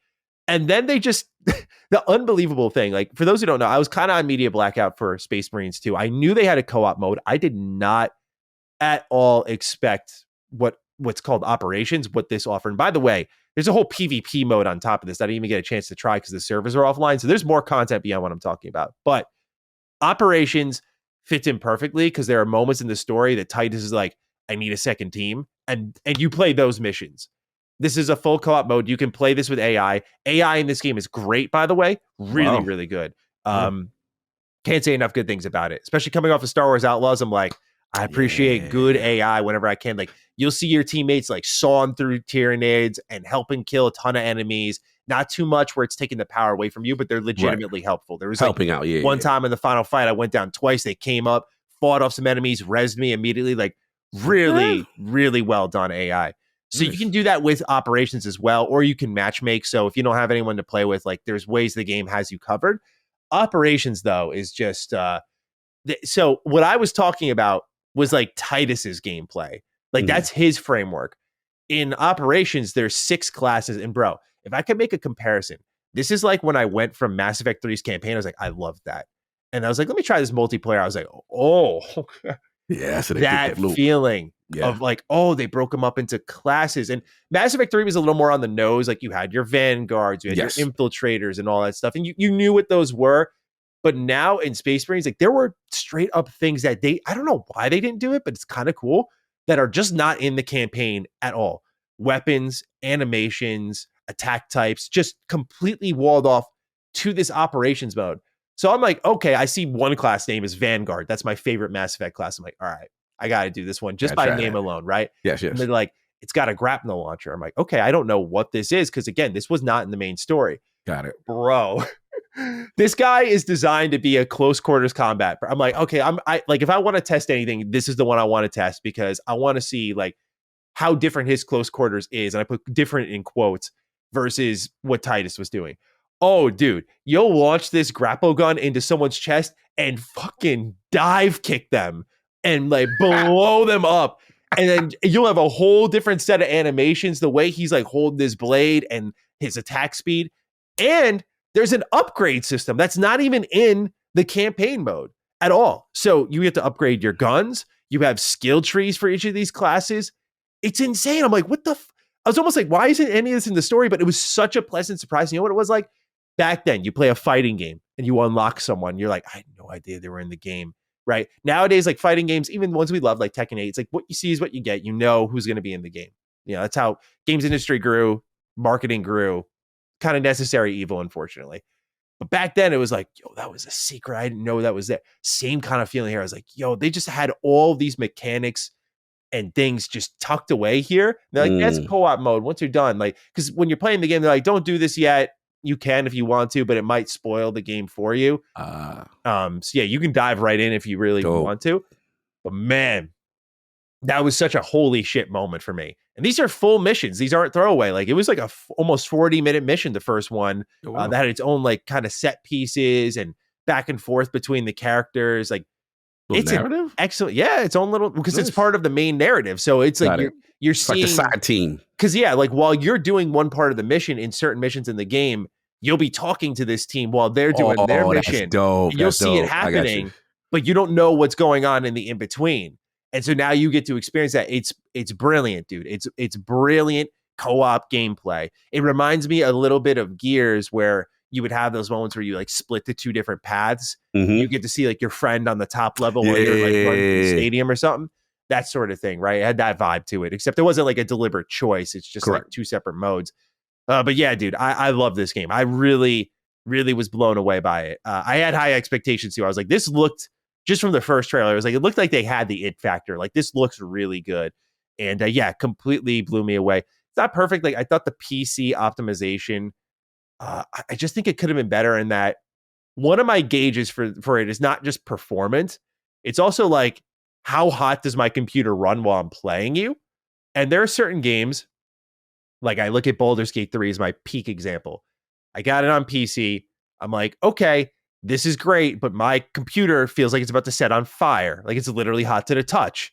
And then they just, the unbelievable thing, like, for those who don't know, I was kind of on media blackout for Space Marines 2. I knew they had a co-op mode. I did not at all expect what's called Operations, what this offered. And by the way, there's a whole PvP mode on top of this that I didn't even get a chance to try because the servers are offline. So there's more content beyond what I'm talking about. But Operations fits in perfectly because there are moments in the story that Titus is like, I need a second team. And you play those missions. This is a full co-op mode. You can play this with AI. AI in this game is great, by the way. Really, really good. Can't say enough good things about it. Especially coming off of Star Wars Outlaws, I'm like, I appreciate good AI whenever I can. Like, you'll see your teammates like sawing through Tyranids and helping kill a ton of enemies. Not too much where it's taking the power away from you, but they're legitimately helpful. There was helping out. One time in the final fight, I went down twice. They came up, fought off some enemies, rezzed me immediately. Like, really, really well done AI. So you can do that with Operations as well, or you can matchmake. So if you don't have anyone to play with, like, there's ways the game has you covered. Operations, though, is just so what I was talking about was like Titus's gameplay. Like, that's his framework. In Operations, there's 6 classes. And bro, if I could make a comparison, this is like when I went from Mass Effect 3's campaign, I was like, I love that. And I was like, let me try this multiplayer. I was like, oh, yeah, so that feeling of like, oh, they broke them up into classes. And Mass Effect 3 was a little more on the nose. Like, you had your Vanguards, you had your Infiltrators and all that stuff. And you knew what those were. But now in Space Marines, like, there were straight up things that I don't know why they didn't do it, but it's kind of cool, that are just not in the campaign at all. Weapons, animations, attack types, just completely walled off to this Operations mode. So I'm like, okay, I see one class name is Vanguard. That's my favorite Mass Effect class. I'm like, all right, I got to do this one just by name alone, right? Yes. And they're like, it's got a grapnel launcher. I'm like, okay, I don't know what this is because again, this was not in the main story. Got it, bro. This guy is designed to be a close quarters combat. I'm like, okay, I like if I want to test anything, this is the one I want to test because I want to see like how different his close quarters is, and I put different in quotes versus what Titus was doing. Oh, dude, you'll launch this grapple gun into someone's chest and fucking dive kick them and like blow them up. And then you'll have a whole different set of animations, the way he's like holding this blade and his attack speed. And there's an upgrade system that's not even in the campaign mode at all. So you have to upgrade your guns. You have skill trees for each of these classes. It's insane. I'm like, what the? I was almost like, why isn't any of this in the story? But it was such a pleasant surprise. You know what it was like? Back then, you play a fighting game and you unlock someone. You're like, I had no idea they were in the game. Right? Nowadays, like fighting games, even ones we love, like Tekken 8, it's like what you see is what you get. You know who's going to be in the game. You know, that's how games industry grew, marketing grew. Kind of necessary evil, unfortunately. But back then, it was like, yo, that was a secret. I didn't know that was there. Same kind of feeling here. I was like, yo, they just had all these mechanics and things just tucked away here. They're like, that's co-op mode. Once you're done, like, because when you're playing the game, they're like, don't do this yet. You can if you want to, but it might spoil the game for you. So yeah, you can dive right in if you really want to. But man, that was such a holy shit moment for me. And these are full missions. These aren't throwaway. Like it was like a almost 40-minute mission, the first one, that had its own like kind of set pieces and back and forth between the characters. Like it's narrative? Excellent. Yeah, its own little, because it's part of the main narrative. So it's like you're seeing like the side team. Because yeah, like while you're doing one part of the mission in certain missions in the game, you'll be talking to this team while they're doing their mission. Dope. You'll see it happening, but you don't know what's going on in the in-between. And so now you get to experience that. It's brilliant, dude. It's brilliant co-op gameplay. It reminds me a little bit of Gears, where you would have those moments where you like split the two different paths. You get to see like your friend on the top level while you're like running the stadium or something. That sort of thing, right? It had that vibe to it, except it wasn't like a deliberate choice. It's just like two separate modes. But yeah, dude, I love this game. I really, really was blown away by it. I had high expectations too. I was like, this looked, just from the first trailer, it was like, it looked like they had the it factor. Like this looks really good. And yeah, completely blew me away. It's not perfect. Like I thought the PC optimization, I just think it could have been better in that one of my gauges for it is not just performance. It's also like, how hot does my computer run while I'm playing you? And there are certain games, like I look at Baldur's Gate 3 as my peak example. I got it on PC. I'm like, okay, this is great, but my computer feels like it's about to set on fire. Like it's literally hot to the touch.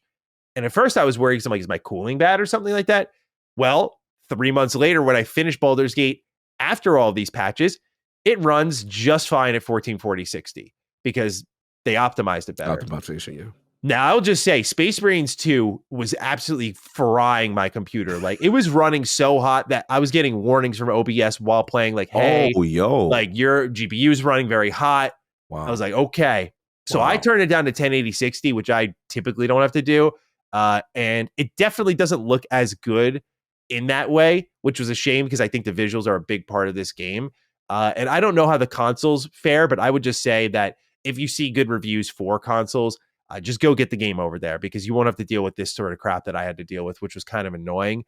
And at first I was worried because I'm like, is my cooling bad or something like that? Well, 3 months later, when I finished Baldur's Gate, after all these patches, it runs just fine at 1440 60 because they optimized it better. Optimization, yeah. Now, I'll just say Space Marines 2 was absolutely frying my computer. Like, it was running so hot that I was getting warnings from OBS while playing, like, hey, like, your GPU is running very hot. Wow. I was like, okay. So I turned it down to 1080 60, which I typically don't have to do. And it definitely doesn't look as good in that way, which was a shame because I think the visuals are a big part of this game. And I don't know how the consoles fare, but I would just say that if you see good reviews for consoles, just go get the game over there because you won't have to deal with this sort of crap that I had to deal with, which was kind of annoying.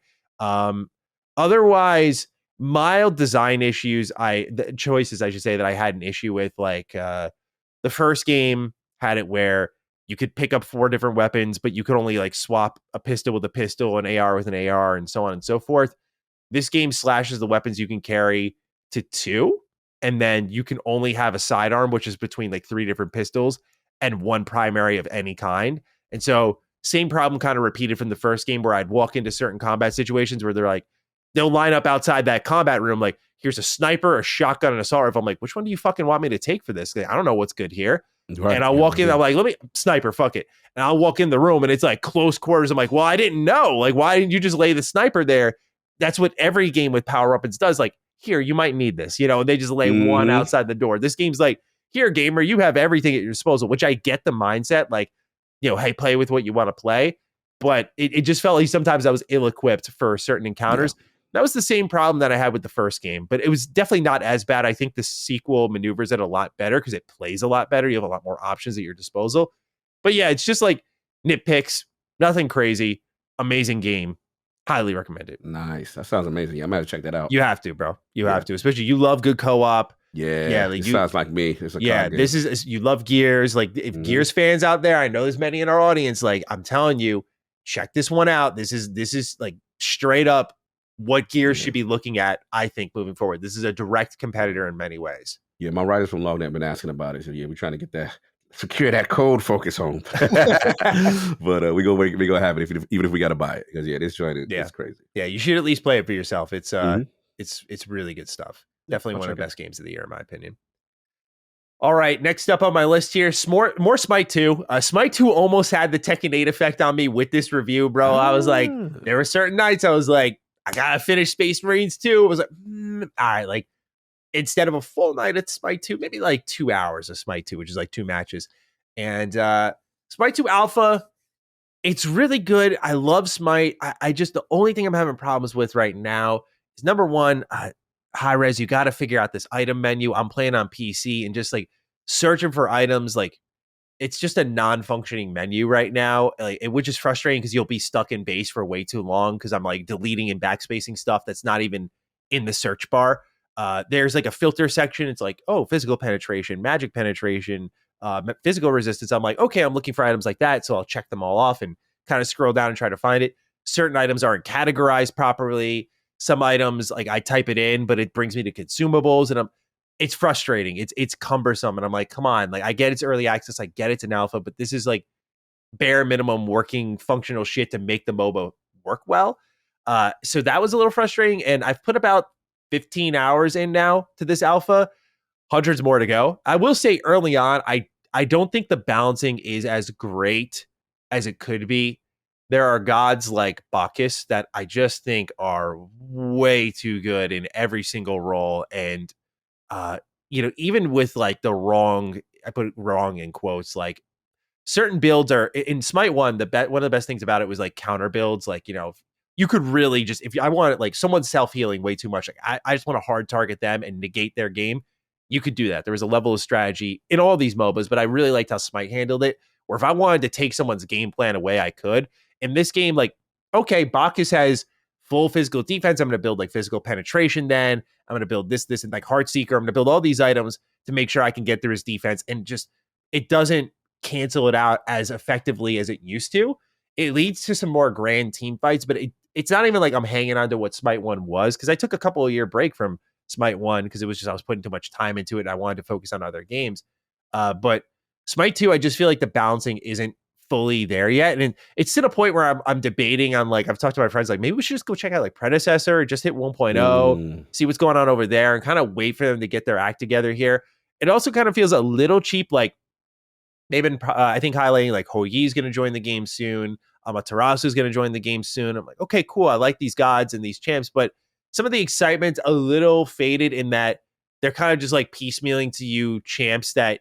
Otherwise, mild design issues, choices, I should say, that I had an issue with. Like the first game had it where you could pick up 4 different weapons, but you could only like swap a pistol with a pistol, an AR with an AR, and so on and so forth. This game slashes the weapons you can carry to 2, and then you can only have a sidearm, which is between like 3 different pistols and 1 primary of any kind. And so same problem kind of repeated from the first game, where I'd walk into certain combat situations where they're like, they'll line up outside that combat room, like, here's a sniper, a shotgun, and a assault rifle. I'm like, which one do you fucking want me to take for this? Like, I don't know what's good here. Right. And I'll walk in, I'm like, let me sniper, fuck it. And I'll walk in the room and it's like close quarters. I'm like, well, I didn't know. Like, why didn't you just lay the sniper there? That's what every game with power weapons does. Like, here, you might need this, you know, and they just lay one outside the door. This game's like, here, gamer, you have everything at your disposal, which I get the mindset, like, you know, hey, play with what you want to play. But it just felt like sometimes I was ill-equipped for certain encounters. Yeah. That was the same problem that I had with the first game, but it was definitely not as bad. I think the sequel maneuvers it a lot better because it plays a lot better. You have a lot more options at your disposal. But yeah, it's just like nitpicks, nothing crazy. Amazing game. Highly recommend it. Nice. That sounds amazing. I might have to check that out. You have to, bro. You have to, especially you love good co-op. Yeah, like it sounds like me. It's a card game. This is you love Gears. Like if Gears fans out there, I know there's many in our audience. Like I'm telling you, check this one out. This is like straight up what Gears should be looking at. I think moving forward, this is a direct competitor in many ways. Yeah, my writers from Long have been asking about it. So yeah, we're trying to get that secure that code focus home. But we gonna have it even if we got to buy it because this joint is crazy. Yeah, you should at least play it for yourself. It's it's really good stuff. Definitely one of the best games of the year, in my opinion. All right, next up on my list here, more Smite 2. Smite 2 almost had the Tekken 8 effect on me with this review, bro. I was like, there were certain nights I was like, I gotta finish Space Marines 2. I was like, all right, like instead of a full night at Smite 2, maybe like 2 hours of Smite 2, which is like 2 matches. And Smite 2 Alpha, it's really good. I love Smite. I just, the only thing I'm having problems with right now is number one, high res, you got to figure out this item menu. I'm playing on PC and just like searching for items, like it's just a non-functioning menu right now, which is frustrating because you'll be stuck in base for way too long because I'm like deleting and backspacing stuff that's not even in the search bar. There's like a filter section. It's like, oh, physical penetration, magic penetration, physical resistance. I'm like, okay, I'm looking for items like that. So I'll check them all off and kind of scroll down and try to find it. Certain items aren't categorized properly. Some items, like I type it in, but it brings me to consumables and it's frustrating. It's cumbersome. And I'm like, come on, like I get it's early access. I get it's an alpha, but this is like bare minimum working functional shit to make the MOBA work well. So that was a little frustrating. And I've put about 15 hours in now to this alpha, hundreds more to go. I will say early on, I don't think the balancing is as great as it could be. There are gods like Bacchus that I just think are way too good in every single role. And, even with like the wrong, I put wrong in quotes, like certain builds are in Smite 1, one of the best things about it was like counter builds. Like, you could really just, I want like someone's self-healing way too much. Like I just want to hard target them and negate their game. You could do that. There was a level of strategy in all these MOBAs, but I really liked how Smite handled it. Or if I wanted to take someone's game plan away, I could. In this game, like, okay, Bacchus has full physical defense. I'm going to build like physical penetration then. I'm going to build this, and like Heartseeker. I'm going to build all these items to make sure I can get through his defense. And just, it doesn't cancel it out as effectively as it used to. It leads to some more grand team fights, but it's not even like I'm hanging on to what Smite 1 was, because I took a couple of year break from Smite 1 because it was just I was putting too much time into it and I wanted to focus on other games. But Smite 2, I just feel like the balancing isn't fully there yet. And it's to the point where I'm debating on, like, I've talked to my friends, like, maybe we should just go check out like Predecessor, just hit 1.0, see what's going on over there and kind of wait for them to get their act together here. It also kind of feels a little cheap. Like they've been, I think, highlighting like Hoyi's going to join the game soon. Amaterasu is going to join the game soon. I'm like, okay, cool. I like these gods and these champs, but some of the excitement's a little faded in that they're kind of just like piecemealing to you champs that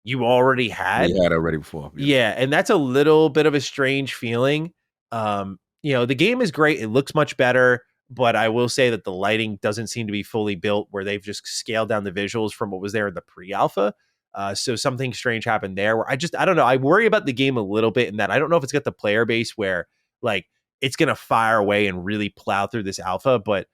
you already had. You had already before. Yeah, and that's a little bit of a strange feeling. The game is great. It looks much better, but I will say that the lighting doesn't seem to be fully built where they've just scaled down the visuals from what was there in the pre-alpha. So something strange happened there where I don't know. I worry about the game a little bit in that I don't know if it's got the player base where like it's going to fire away and really plow through this alpha. But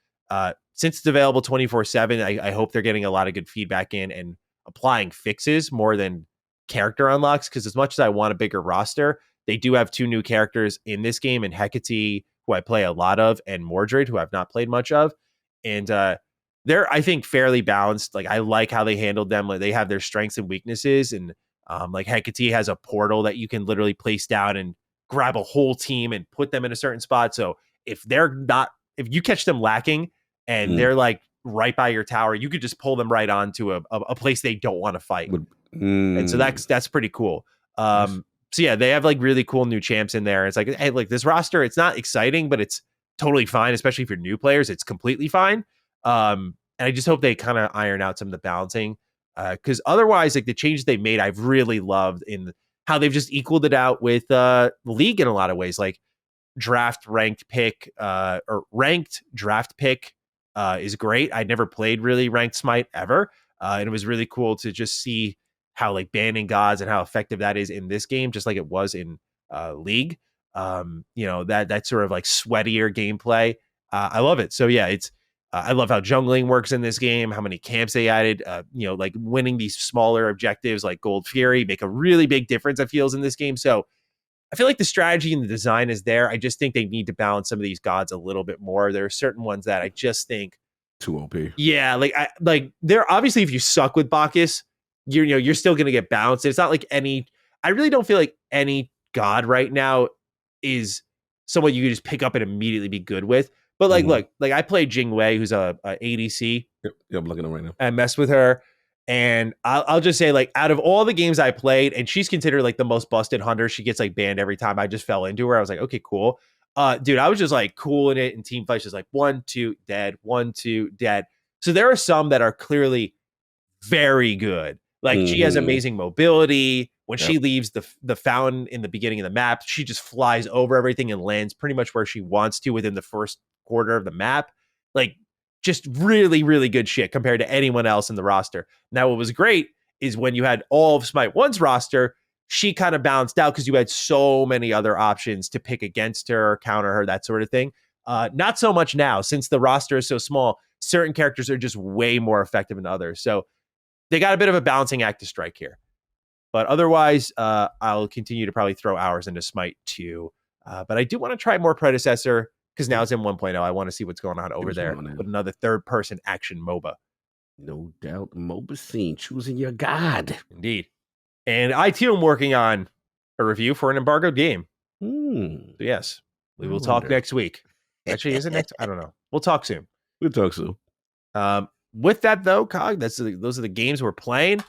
since it's available 24/7, I hope they're getting a lot of good feedback in and applying fixes more than character unlocks. Because as much as I want a bigger roster, they do have 2 new characters in this game, and Hecate, who I play a lot of, and Mordred, who I've not played much of. And they're, I think, fairly balanced. Like I like how they handled them. Like they have their strengths and weaknesses, and like Hecate has a portal that you can literally place down and grab a whole team and put them in a certain spot. So if you catch them lacking and they're like right by your tower, you could just pull them right onto a place they don't want to fight. And so that's pretty cool. So yeah, they have like really cool new champs in there. It's like, hey, like this roster, it's not exciting, but it's totally fine, especially if you're new players. It's completely fine. And I just hope they kind of iron out some of the balancing, because otherwise, like the changes they've made, I've really loved in how they've just equaled it out with League in a lot of ways. Like draft ranked pick or ranked draft pick is great. I'd never played really ranked Smite ever. And it was really cool to just see how like banning gods and how effective that is in this game, just like it was in League. That sort of like sweatier gameplay. I love it. So yeah, it's I love how jungling works in this game, how many camps they added, like winning these smaller objectives like Gold Fury make a really big difference, I feels, in this game. So I feel like the strategy and the design is there. I just think they need to balance some of these gods a little bit more. There are certain ones that I just think too OP. Yeah, they're obviously, if you suck with Bacchus, you're still gonna get bounced. It's not like I really don't feel like any god right now is someone you can just pick up and immediately be good with. But look, I played Jing Wei, who's a ADC. Yep, I'm looking at her right now. I messed with her. And I'll just say, like, out of all the games I played, and she's considered like the most busted hunter, she gets like banned every time. I just fell into her. I was like, okay, cool. Dude, I was just like cool in it, and team fights just like 1, 2, dead, 1, 2, dead. So there are some that are clearly very good. Like she has amazing mobility. When she leaves the fountain in the beginning of the map, she just flies over everything and lands pretty much where she wants to within the first quarter of the map. Like just really, really good shit compared to anyone else in the roster. Now, what was great is when you had all of Smite 1's roster, she kind of balanced out because you had so many other options to pick against her, counter her, that sort of thing. Not so much now, since the roster is so small. Certain characters are just way more effective than others. So they got a bit of a balancing act to strike here. But otherwise, I'll continue to probably throw hours into Smite 2. But I do want to try more Predecessor because now it's in 1.0. I want to see what's going on over there with another third-person action MOBA. No doubt, MOBA scene, choosing your god. Indeed. And I, too, am working on a review for an embargoed game. So yes, we will talk next week. Actually, is it next? I don't know. We'll talk soon. We'll talk soon. With that, though, Cog, those are the games we're playing.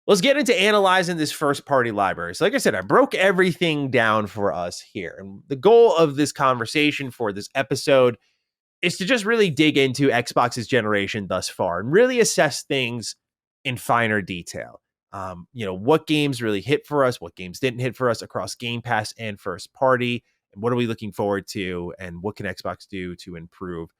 Let's get into analyzing this first-party library. So like I said, I broke everything down for us here. And the goal of this conversation for this episode is to just really dig into Xbox's generation thus far and really assess things in finer detail. What games really hit for us, what games didn't hit for us across Game Pass and first party, and what are we looking forward to, and what can Xbox do to improve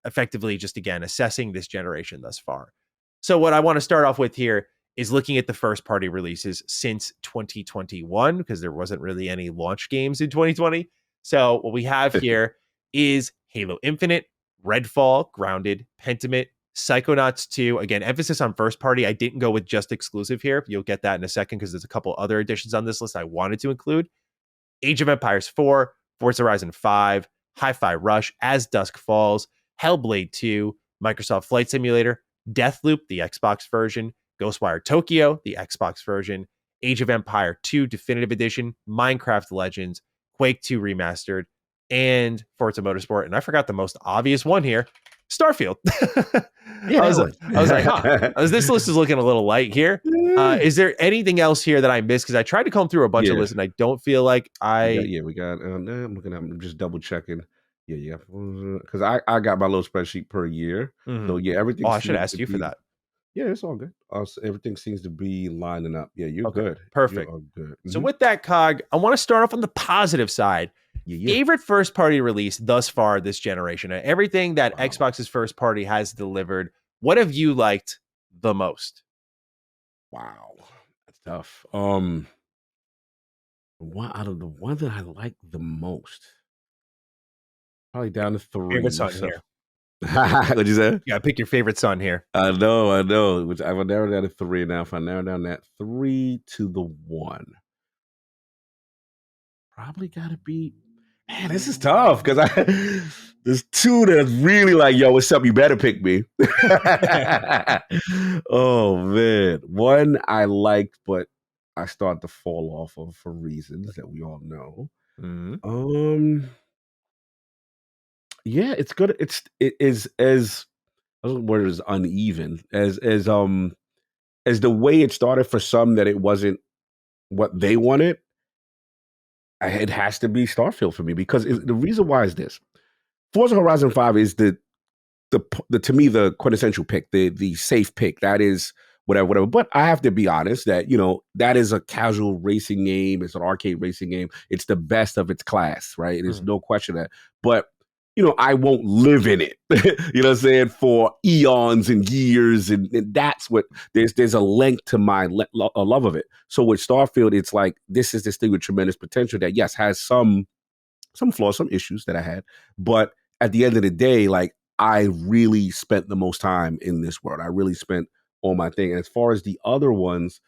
effectively, just again, assessing this generation thus far. So what I want to start off with here is looking at the first party releases since 2021, because there wasn't really any launch games in 2020. So what we have here is Halo Infinite, Redfall, Grounded, Pentiment, Psychonauts 2. Again, emphasis on first party. I didn't go with just exclusive here. You'll get that in a second because there's a couple other additions on this list I wanted to include. Age of Empires 4, Forza Horizon 5, Hi-Fi Rush, As Dusk Falls, Hellblade 2, Microsoft Flight Simulator, Deathloop, the Xbox version, Ghostwire Tokyo, the Xbox version, Age of Empire 2 Definitive Edition, Minecraft Legends, Quake 2 Remastered, and Forza Motorsport. And I forgot the most obvious one here, Starfield. Yeah, I was like, huh, this list is looking a little light here. Is there anything else here that I missed? Because I tried to comb through a bunch of lists and I don't feel like we got, I'm looking at, I'm just double checking. Yeah. Because I got my little spreadsheet per year. So yeah, everything. Oh, I should ask you for that. Yeah, it's all good. Everything seems to be lining up. Yeah, you're good. Perfect. You are good. So with that, Cog, I want to start off on the positive side. Favorite first party release thus far this generation? Everything that Xbox's first party has delivered, what have you liked the most? Wow, that's tough. One out of the one that I like the most, probably down to 3. Favorite son here. What'd you say? Yeah, pick your favorite son here. I know. Which I will narrow down to 3 now. If I narrow down that 3 to the 1, probably gotta be. Man, this is tough because there's 2 that's really like, yo, what's up? You better pick me. Oh man, 1 I liked, but I started to fall off of for reasons that we all know. Yeah, it's good. It is as word is uneven as the way it started for some that it wasn't what they wanted. It has to be Starfield for me because the reason why is this: Forza Horizon 5 is the to me the quintessential pick, the safe pick. That is whatever, whatever. But I have to be honest that, that is a casual racing game. It's an arcade racing game. It's the best of its class, right? There's no question of that. But, I won't live in it, you know what I'm saying, for eons and years. And that's what, there's a length to my love of it. So with Starfield, it's like, this is this thing with tremendous potential that, yes, has some flaws, some issues that I had. But at the end of the day, like, I really spent the most time in this world. I really spent all my thing. And as far as the other ones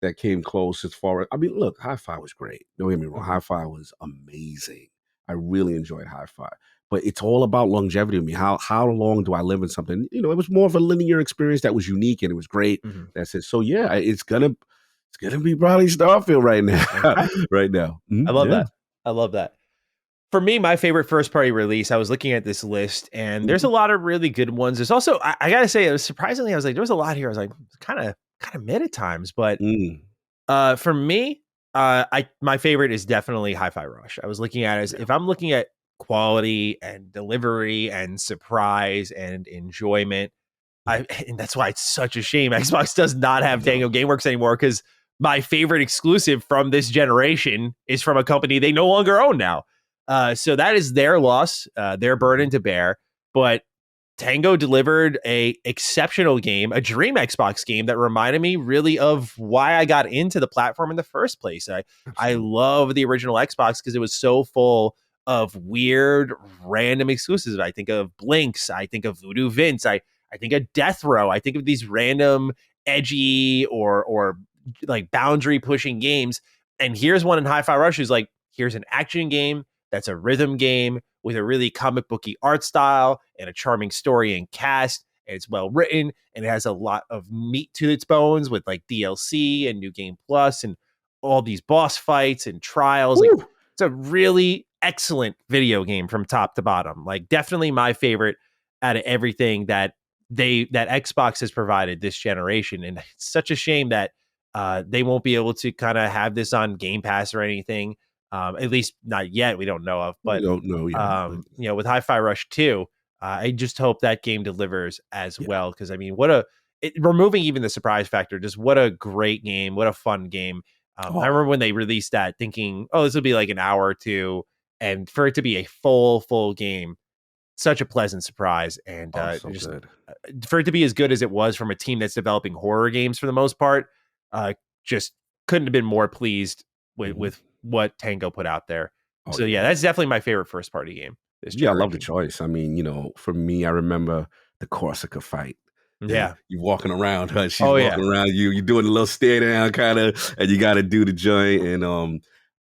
that came close, look, Hi-Fi was great. Don't get me wrong. Hi-Fi was amazing. I really enjoyed Hi-Fi. But it's all about longevity to me. How long do I live in something? It was more of a linear experience that was unique and it was great. That's it. So yeah, it's gonna be probably Starfield right now. Right now. I love that. I love that. For me, my favorite first party release, I was looking at this list and there's a lot of really good ones. There's also, I gotta say, it was surprisingly, I was like, there was a lot here. I was like, kind of mid at times, but for me, my favorite is definitely Hi-Fi Rush. I was looking at it as if I'm looking at quality and delivery and surprise and enjoyment. And that's why it's such a shame Xbox does not have Tango Gameworks anymore, because my favorite exclusive from this generation is from a company they no longer own now. So that is their loss, their burden to bear. But Tango delivered a exceptional game, a dream Xbox game that reminded me really of why I got into the platform in the first place. I love the original Xbox because it was so full of weird, random exclusives. I think of Blinks. I think of Voodoo Vince. I think of Death Row. I think of these random, edgy or like boundary pushing games. And here's one in Hi-Fi Rush who's like, here's an action game that's a rhythm game with a really comic booky art style and a charming story and cast. And it's well written and it has a lot of meat to its bones with like DLC and New Game Plus and all these boss fights and trials. Like, it's a really excellent video game from top to bottom. Like, definitely my favorite out of everything that Xbox has provided this generation. And it's such a shame that they won't be able to kind of have this on Game Pass or anything. At least not yet. We don't know of, but we don't know yet. with Hi-Fi Rush 2, I just hope that game delivers as well. Cause I mean, removing even the surprise factor, just what a great game. What a fun game. I remember when they released that thinking, this will be like an hour or two, and for it to be a full game, such a pleasant surprise. And for it to be as good as it was from a team that's developing horror games for the most part, just couldn't have been more pleased with what Tango put out there. That's definitely my favorite first party game. I love the choice. I mean, for me, I remember the Corsica fight. Yeah. You're walking around her. She's walking around you. You're doing a little stare down kind of, and you got to do the joint. And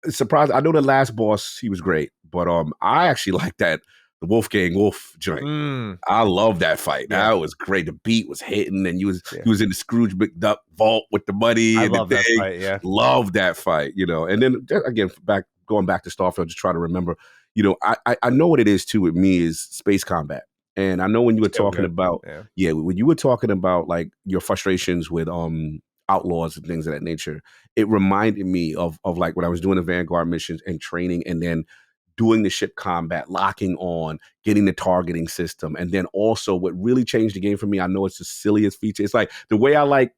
surprise, I know the last boss, he was great, but I actually like the Wolfgang Wolf joint. I love that fight. That was great. The beat was hitting, and he was in the Scrooge McDuck vault with the money. I and love the that thing. fight. Yeah, love that fight. And then again, going back to Starfield, just try to remember. I know what it is too with me is space combat. And I know when you were talking about, when you were talking about like your frustrations with Outlaws and things of that nature, it reminded me of like when I was doing the Vanguard missions and training, and then doing the ship combat, locking on, getting the targeting system, and then also what really changed the game for me. I know it's the silliest feature. It's like the way I like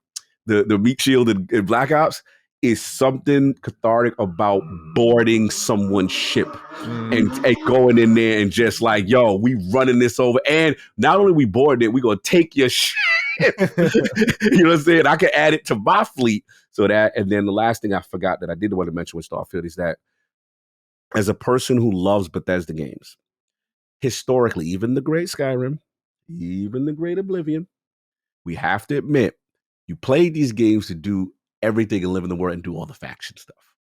the meat shield in Black Ops is something cathartic about boarding someone's ship and going in there and just like, yo, we running this over. And not only we board it, we gonna take your ship. You know what I'm saying? I can add it to my fleet. So that, and then the last thing I forgot that I did want to mention with Starfield is that as a person who loves Bethesda games, historically, even the great Skyrim, even the great Oblivion, we have to admit, you played these games to do everything and live in the world and do all the faction stuff.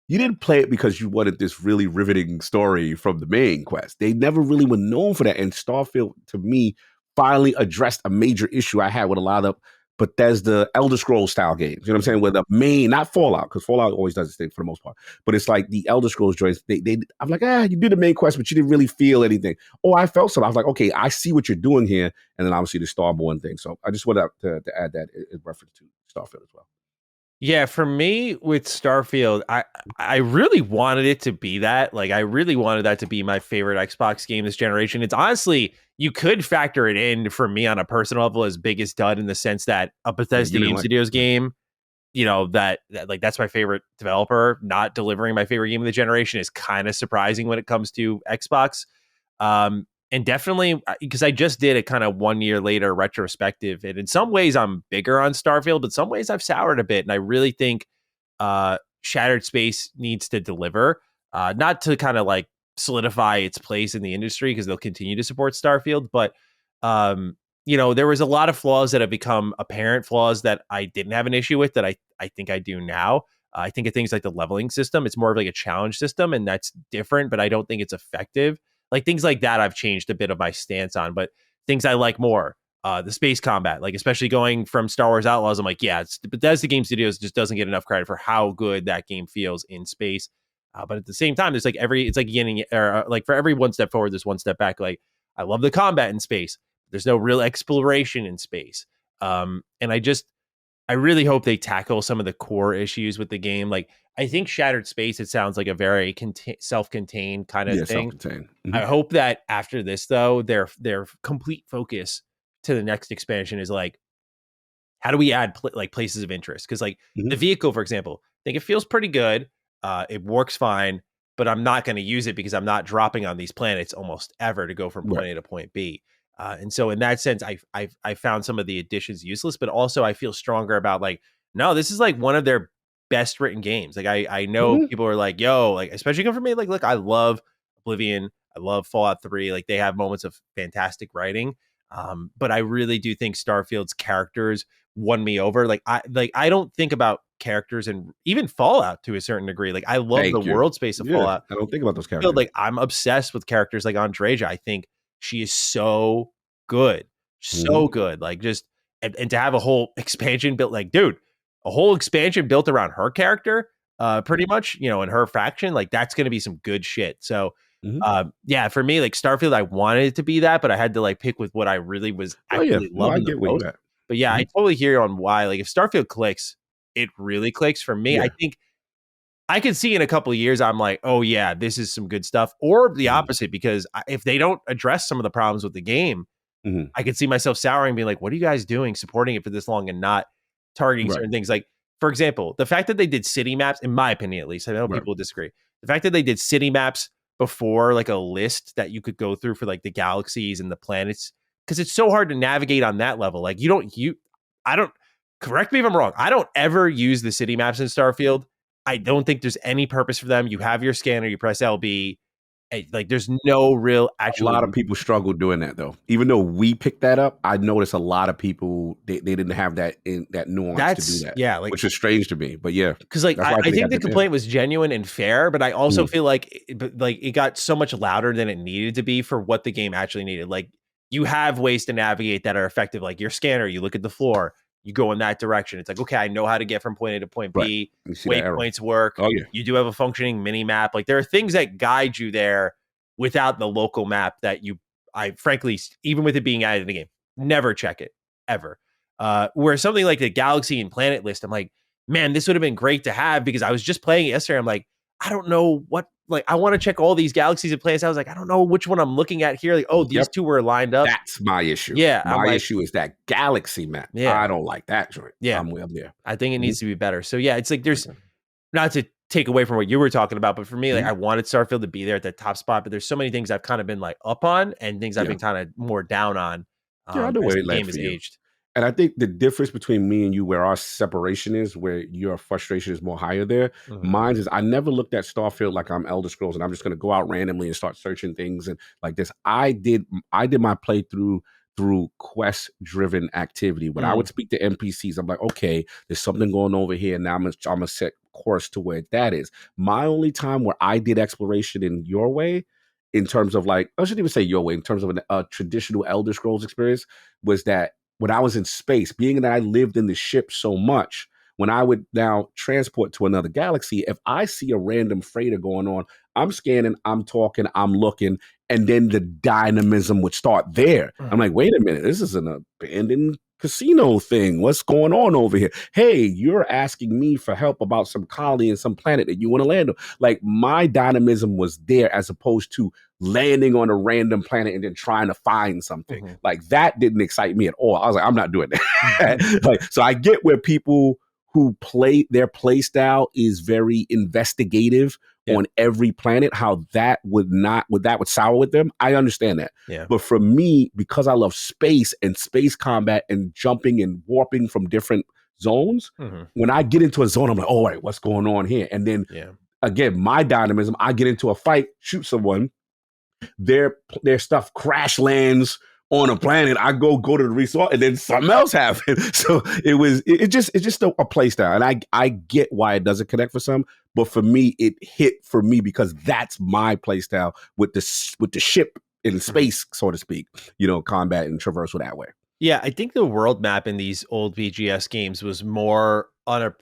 You didn't play it because you wanted this really riveting story from the main quest. They never really were known for that. And Starfield, to me, finally addressed a major issue I had with a lot of Bethesda Elder Scrolls style games. You know what I'm saying? With the main, not Fallout, because Fallout always does this thing for the most part. But it's like the Elder Scrolls joints, I'm like, you did the main quest, but you didn't really feel anything. Oh, I felt something. I was like, okay, I see what you're doing here. And then obviously the Starborn thing. So I just wanted to add that in reference to Starfield as well. Yeah, for me with Starfield, I really wanted it to be that. Like, I really wanted that to be my favorite Xbox game this generation. It's honestly, you could factor it in for me on a personal level as big as dud in the sense that a Yeah, Bethesda you didn't Game like Studios it. game, that like that's my favorite developer. Not delivering my favorite game of the generation is kind of surprising when it comes to Xbox. And definitely because I just did a kind of 1 year later retrospective, and in some ways I'm bigger on Starfield, but some ways I've soured a bit, and I really think Shattered Space needs to deliver, not to kind of like solidify its place in the industry because they'll continue to support Starfield, but um, there was a lot of flaws that have become apparent flaws that I didn't have an issue with that I think I do now. I think of things like the leveling system. It's more of like a challenge system, and that's different, but I don't think it's effective. Like things like that, I've changed a bit of my stance on, but things I like more, the space combat, like especially going from Star Wars Outlaws, I'm like, yeah, Bethesda Game Studios just doesn't get enough credit for how good that game feels in space. But at the same time, there's like it's like getting, or like for every one step forward, there's one step back. Like I love the combat in space. There's no real exploration in space. And I really hope they tackle some of the core issues with the game. Like I think Shattered Space, it sounds like a very self-contained kind of Yeah, thing. self-contained. I hope that after this, though, their complete focus to the next expansion is like, how do we add like places of interest? Because like the Hmm. vehicle, for example, I think it feels pretty good. It works fine, but I'm not going to use it because I'm not dropping on these planets almost ever to go from Right. point A to point B. And so in that sense, I found some of the additions useless, but also I feel stronger about like, no, this is like one of their best written games. Like I know Hmm. people are like, yo, like especially coming from me, like, look, I love Oblivion, I love Fallout 3. Like they have moments of fantastic writing. But I really do think Starfield's characters won me over. Like I don't think about characters and even Fallout to a certain degree. Like I love the Thank you. world space of Yeah, Fallout. I don't think about those Feel characters. like I'm obsessed with characters like Andreja. I think she is so good, Hmm. so good. Like just and to have a whole expansion built, like dude, a whole expansion built around her character, pretty much, in her faction. Like that's going to be some good shit. So Hmm. yeah, for me, like Starfield, I wanted it to be that, but I had to like pick with what I really was Oh yeah, actually no, I loving the get where most. you at. But yeah, Hmm. I totally hear you on why. Like, if Starfield clicks, it really clicks for me. I Yeah. think I could see in a couple of years, I'm like, oh yeah, this is some good stuff. Or the Hmm. opposite, because if they don't address some of the problems with the game, Hmm. I could see myself souring, being like, what are you guys doing, supporting it for this long and not targeting Right. certain things? Like, for example, the fact that they did city maps, in my opinion at least, I know Right. people disagree. The fact that they did city maps before like a list that you could go through for like the galaxies and the planets, because it's so hard to navigate on that level. Like I don't, correct me if I'm wrong. I don't ever use the city maps in Starfield. I don't think there's any purpose for them. You have your scanner, you press LB, like there's no real A actual. lot of people struggle doing that though. Even though we picked that up, I noticed a lot of people they didn't have that nuance to do That's that, yeah, like which is strange to me. But yeah, because like that's I, why I I think they think got the that in. complaint was genuine and fair, but I also Mhm. feel like it got so much louder than it needed to be for what the game actually needed. Like you have ways to navigate that are effective, like your scanner, you look at the floor, you go in that direction. It's like, okay, I know how to get from point A to point Right. B. You see that arrow? Waypoints work. Oh yeah. You do have a functioning mini map. Like there are things that guide you there without the local map that I frankly, even with it being added in the game, never check it ever. Where something like the galaxy and planet list, I'm like, man, this would have been great to have because I was just playing it yesterday. I'm like, I don't know what, like, I want to check all these galaxies and planets. I was like, I don't know which one I'm looking at here. Like, oh, these Yep. two were lined up. That's my issue. Yeah. I'm My like, issue is that galaxy map. yeah, I don't like that joint. yeah. I'm way up there. I think it Mhm. needs to be better. So, yeah, it's like there's Okay. not to take away from what you were talking about, but for me, like, Mhm. I wanted Starfield to be there at the top spot, but there's so many things I've kind of been like up on and things I've Yeah. been kind of more down on Yeah, I know as where it the led game for has you. aged. And I think the difference between me and you, where our separation is, where your frustration is more higher there, Mhm. mine is I never looked at Starfield like I'm Elder Scrolls and I'm just going to go out randomly and start searching things and like this. I did my playthrough through quest driven activity. When I Mm. would speak to NPCs, I'm like, okay, there's something going over here. Now I'm gonna set course to where that is. My only time where I did exploration in your way, in terms of like, I shouldn't even say your way, in terms of a traditional Elder Scrolls experience, was that when I was in space, being that I lived in the ship so much, when I would now transport to another galaxy, if I see a random freighter going on, I'm scanning, I'm talking, I'm looking, and then the dynamism would start there. I'm Mhm. like, wait a minute, this is an abandoned casino thing. What's going on over here? Hey, you're asking me for help about some colony and some planet that you want to land on. Like my dynamism was there as opposed to landing on a random planet and then trying to find something. Mm-hmm. Like that didn't excite me at all. I was like, I'm not doing that. Like, so I get where people who their play style is very investigative on every planet, how that would sour with them. I understand that. Yeah. But for me, because I love space and space combat and jumping and warping from different zones, when I get into a zone, I'm like, oh, wait, what's going on here? And then again, my dynamism, I get into a fight, shoot someone, their stuff crash lands on a planet. I go to the resort, and then something else happened. So it's just a play style, and I get why it doesn't connect for some, but for me, it hit for me because that's my play style with the ship in space, so to speak. Combat and traversal that way. Yeah, I think the world map in these old VGS games was more on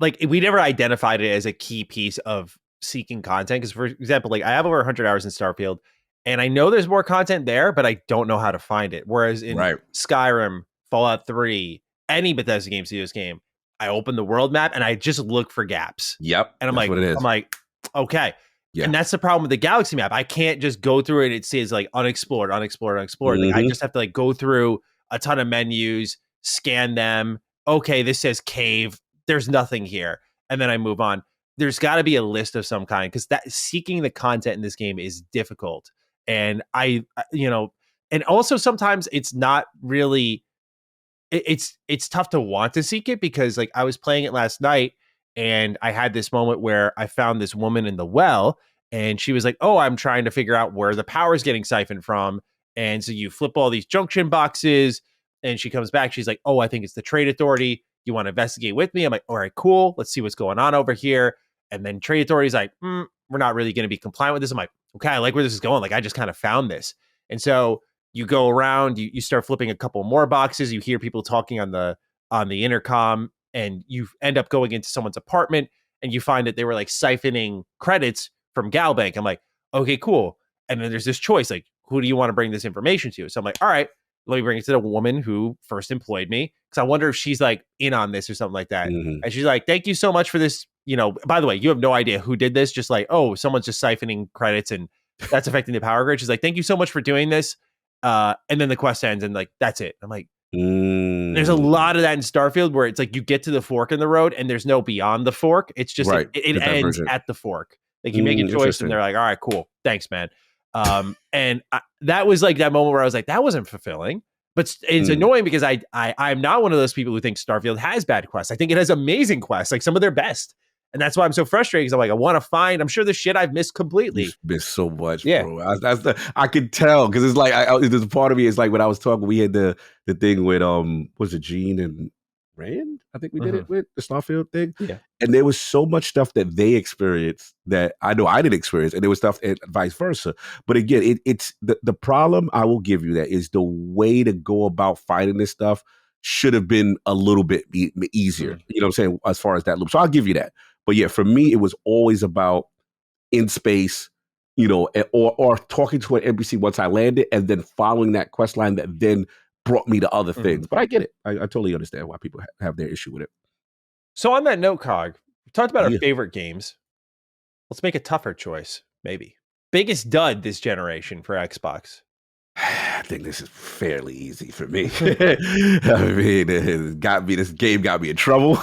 like we never identified it as a key piece of seeking content. Because, for example, like I have over 100 hours in Starfield, and I know there's more content there, but I don't know how to find it. Whereas in Skyrim, Fallout 3, any Bethesda Game Studios game, I open the world map and I just look for gaps. Yep, and I'm like, okay. Yeah. And that's the problem with the Galaxy map. I can't just go through it. It says like unexplored. Like I just have to like go through a ton of menus, scan them. Okay, this says cave. There's nothing here. And then I move on. There's got to be a list of some kind, because that seeking the content in this game is difficult. And and also sometimes it's not really, it's tough to want to seek it, because like I was playing it last night and I had this moment where I found this woman in the well, and she was like, oh, I'm trying to figure out where the power is getting siphoned from. And so you flip all these junction boxes, and she comes back. She's like, oh, I think it's the Trade Authority. You want to investigate with me? I'm like, all right, cool. Let's see what's going on over here. And then Trade Authority's like, we're not really going to be compliant with this. I'm like, okay, I like where this is going. Like, I just kind of found this. And so you go around, you start flipping a couple more boxes. You hear people talking on the intercom, and you end up going into someone's apartment, and you find that they were like siphoning credits from Galbank. I'm like, okay, cool. And then there's this choice, like, who do you want to bring this information to? So I'm like, all right, let me bring it to the woman who first employed me, because I wonder if she's like in on this or something like that. And she's like, thank you so much for this. By the way, you have no idea who did this. Just like, oh, someone's just siphoning credits and that's affecting the power grid. She's like, thank you so much for doing this. And then the quest ends, and like, that's it. I'm like, there's a lot of that in Starfield where it's like you get to the fork in the road and there's no beyond the fork. It's just, it ends at the fork. Like you make a choice and they're like, all right, cool. Thanks, man. And that was like that moment where I was like, that wasn't fulfilling. But it's annoying because I'm not one of those people who think Starfield has bad quests. I think it has amazing quests, like some of their best. And that's why I'm so frustrated, because I'm like, I want to find, I'm sure the shit I've missed completely. You've missed so much, bro. I could tell, because it's like, there's a part of me, it's like when I was talking, we had the thing with, was it Gene and Rand? I think we did it with the Starfield thing. Yeah. And there was so much stuff that they experienced that I know I didn't experience, and there was stuff and vice versa. But again, it's the problem, I will give you that, is the way to go about fighting this stuff should have been a little bit easier. You know what I'm saying? As far as that loop. So I'll give you that. But yeah, for me, it was always about in space, or talking to an NPC once I landed, and then following that quest line that then brought me to other things. But I get it. I totally understand why people have their issue with it. So on that note, Cog, we talked about our favorite games. Let's make a tougher choice, maybe. Biggest dud this generation for Xbox. I think this is fairly easy for me. I mean, this game got me in trouble.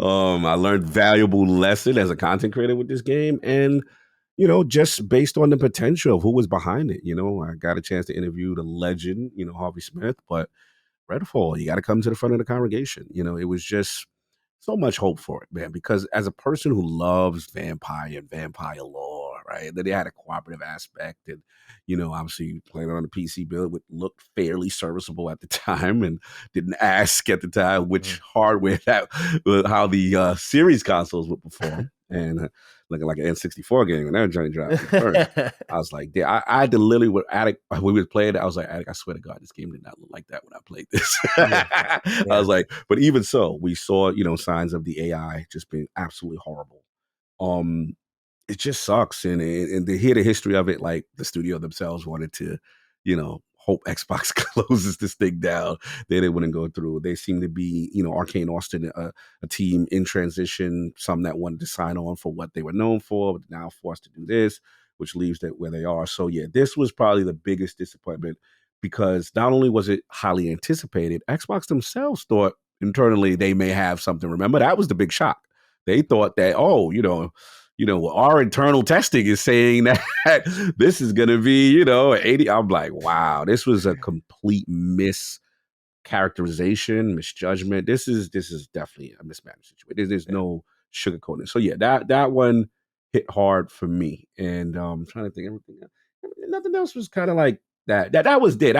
I learned valuable lesson as a content creator with this game, and just based on the potential of who was behind it. I got a chance to interview the legend, Harvey Smith, but Redfall, you got to come to the front of the congregation. It was just so much hope for it, man, because as a person who loves vampire and vampire lore, right? Then they had a cooperative aspect, and obviously playing on the PC build looked fairly serviceable at the time, and didn't ask at the time which hardware how the series consoles would perform, and looking like an N64 game when that journey dropped first. I was like, yeah, I had to literally with Attic when we were playing it. I was like, Attic, I swear to God, this game did not look like that when I played this. I was like, but even so, we saw signs of the AI just being absolutely horrible. It just sucks, and to hear the history of it, like the studio themselves wanted to, hope Xbox closes this thing down. They wouldn't go through. They seem to be, Arcane Austin, a team in transition, some that wanted to sign on for what they were known for, but now forced to do this, which leaves them where they are. So yeah, this was probably the biggest disappointment because not only was it highly anticipated, Xbox themselves thought internally they may have something. Remember, that was the big shock. They thought that, our internal testing is saying that this is going to be, 80. I'm like, wow, this was a complete mischaracterization, misjudgment. This is definitely a mismanaged situation. There's no sugarcoating. So yeah, that one hit hard for me. And I'm trying to think nothing else was kind of like that was dead.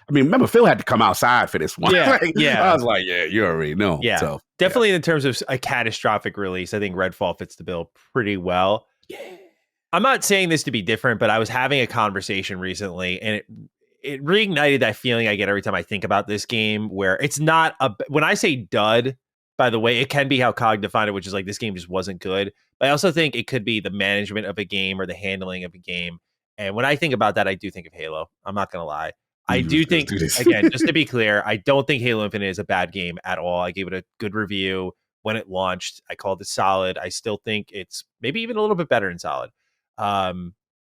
Remember Phil had to come outside for this one. Yeah, I was like, yeah, you already know. Yeah, so, definitely in terms of a catastrophic release, I think Redfall fits the bill pretty well. Yeah. I'm not saying this to be different, but I was having a conversation recently, and it reignited that feeling I get every time I think about this game, where it's not when I say dud, by the way, it can be how Cog defined it, which is like this game just wasn't good. But I also think it could be the management of a game or the handling of a game. And when I think about that, I do think of Halo. I'm not going to lie. I do think, again, just to be clear, I don't think Halo Infinite is a bad game at all. I gave it a good review when it launched. I called it solid. I still think it's maybe even a little bit better than solid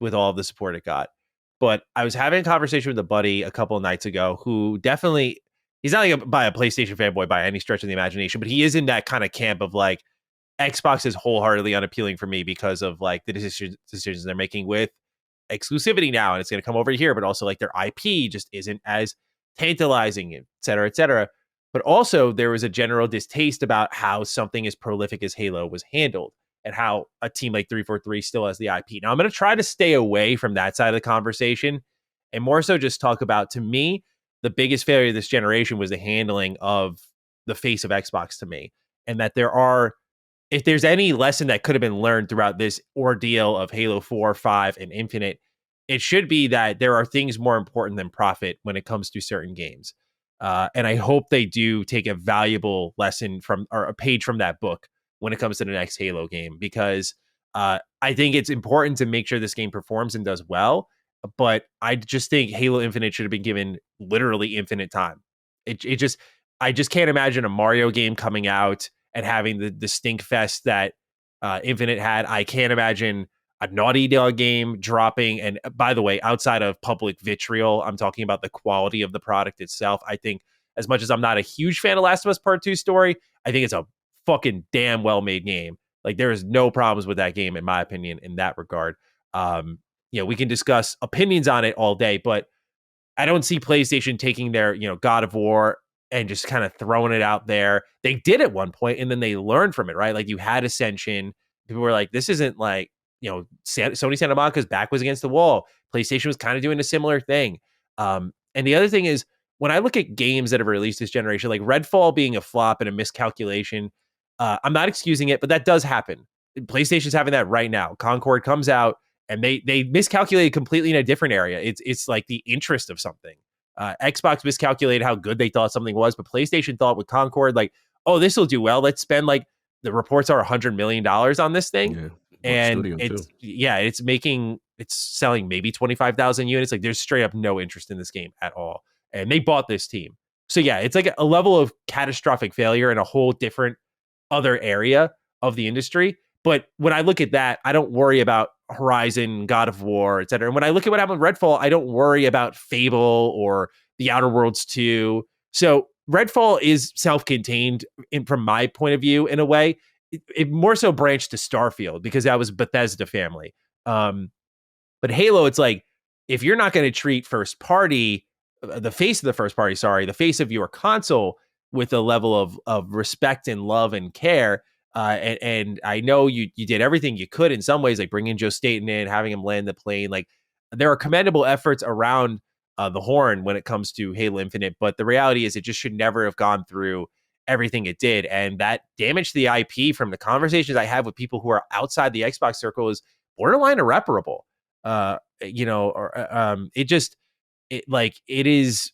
with all of the support it got. But I was having a conversation with a buddy a couple of nights ago who definitely, he's not like a PlayStation fanboy by any stretch of the imagination, but he is in that kind of camp of like, Xbox is wholeheartedly unappealing for me because of like the decisions they're making with exclusivity now, and it's going to come over here, but also like their IP just isn't as tantalizing, et cetera, et cetera. But also there was a general distaste about how something as prolific as Halo was handled and how a team like 343 still has the IP. Now I'm going to try to stay away from that side of the conversation and more so just talk about, to me, the biggest failure of this generation was the handling of the face of Xbox to me. And that if there's any lesson that could have been learned throughout this ordeal of Halo 4, 5, and Infinite, it should be that there are things more important than profit when it comes to certain games. And I hope they do take a valuable lesson from, or a page from that book when it comes to the next Halo game, because I think it's important to make sure this game performs and does well. But I just think Halo Infinite should have been given literally infinite time. I just can't imagine a Mario game coming out and having the stink fest that Infinite had. I can't imagine a Naughty Dog game dropping. And by the way, outside of public vitriol, I'm talking about the quality of the product itself. I think as much as I'm not a huge fan of Last of Us Part 2 story, I think it's a fucking damn well-made game. Like there is no problems with that game, in my opinion, in that regard. We can discuss opinions on it all day, but I don't see PlayStation taking their, God of War and just kind of throwing it out there. They did at one point, and then they learned from it, right? Like you had Ascension. People were like, this isn't like, Sony Santa Monica's back was against the wall. PlayStation was kind of doing a similar thing. And the other thing is, when I look at games that have released this generation, like Redfall being a flop and a miscalculation, I'm not excusing it, but that does happen. PlayStation's having that right now. Concord comes out, and they miscalculated completely in a different area. It's like the interest of something. Xbox miscalculated how good they thought something was, but PlayStation thought with Concord, like, oh, this will do well. Let's spend like the reports are $100 million on this thing. Yeah, and it's selling maybe 25,000 units. Like there's straight up no interest in this game at all. And they bought this team. So yeah, it's like a level of catastrophic failure in a whole different other area of the industry. But when I look at that, I don't worry about Horizon, God of War, etc. And when I look at what happened with Redfall, I don't worry about Fable or The Outer Worlds 2. So Redfall is self-contained from my point of view in a way. It more so branched to Starfield because that was Bethesda family. But Halo, it's like, if you're not going to treat first party, the face of your console with a level of respect and love and care, and I know you did everything you could in some ways, like bringing Joe Staten in, having him land the plane. Like there are commendable efforts around the horn when it comes to Halo Infinite, but the reality is it just should never have gone through everything it did, and that damaged the IP. From the conversations I have with people who are outside the Xbox circle, is borderline irreparable. It is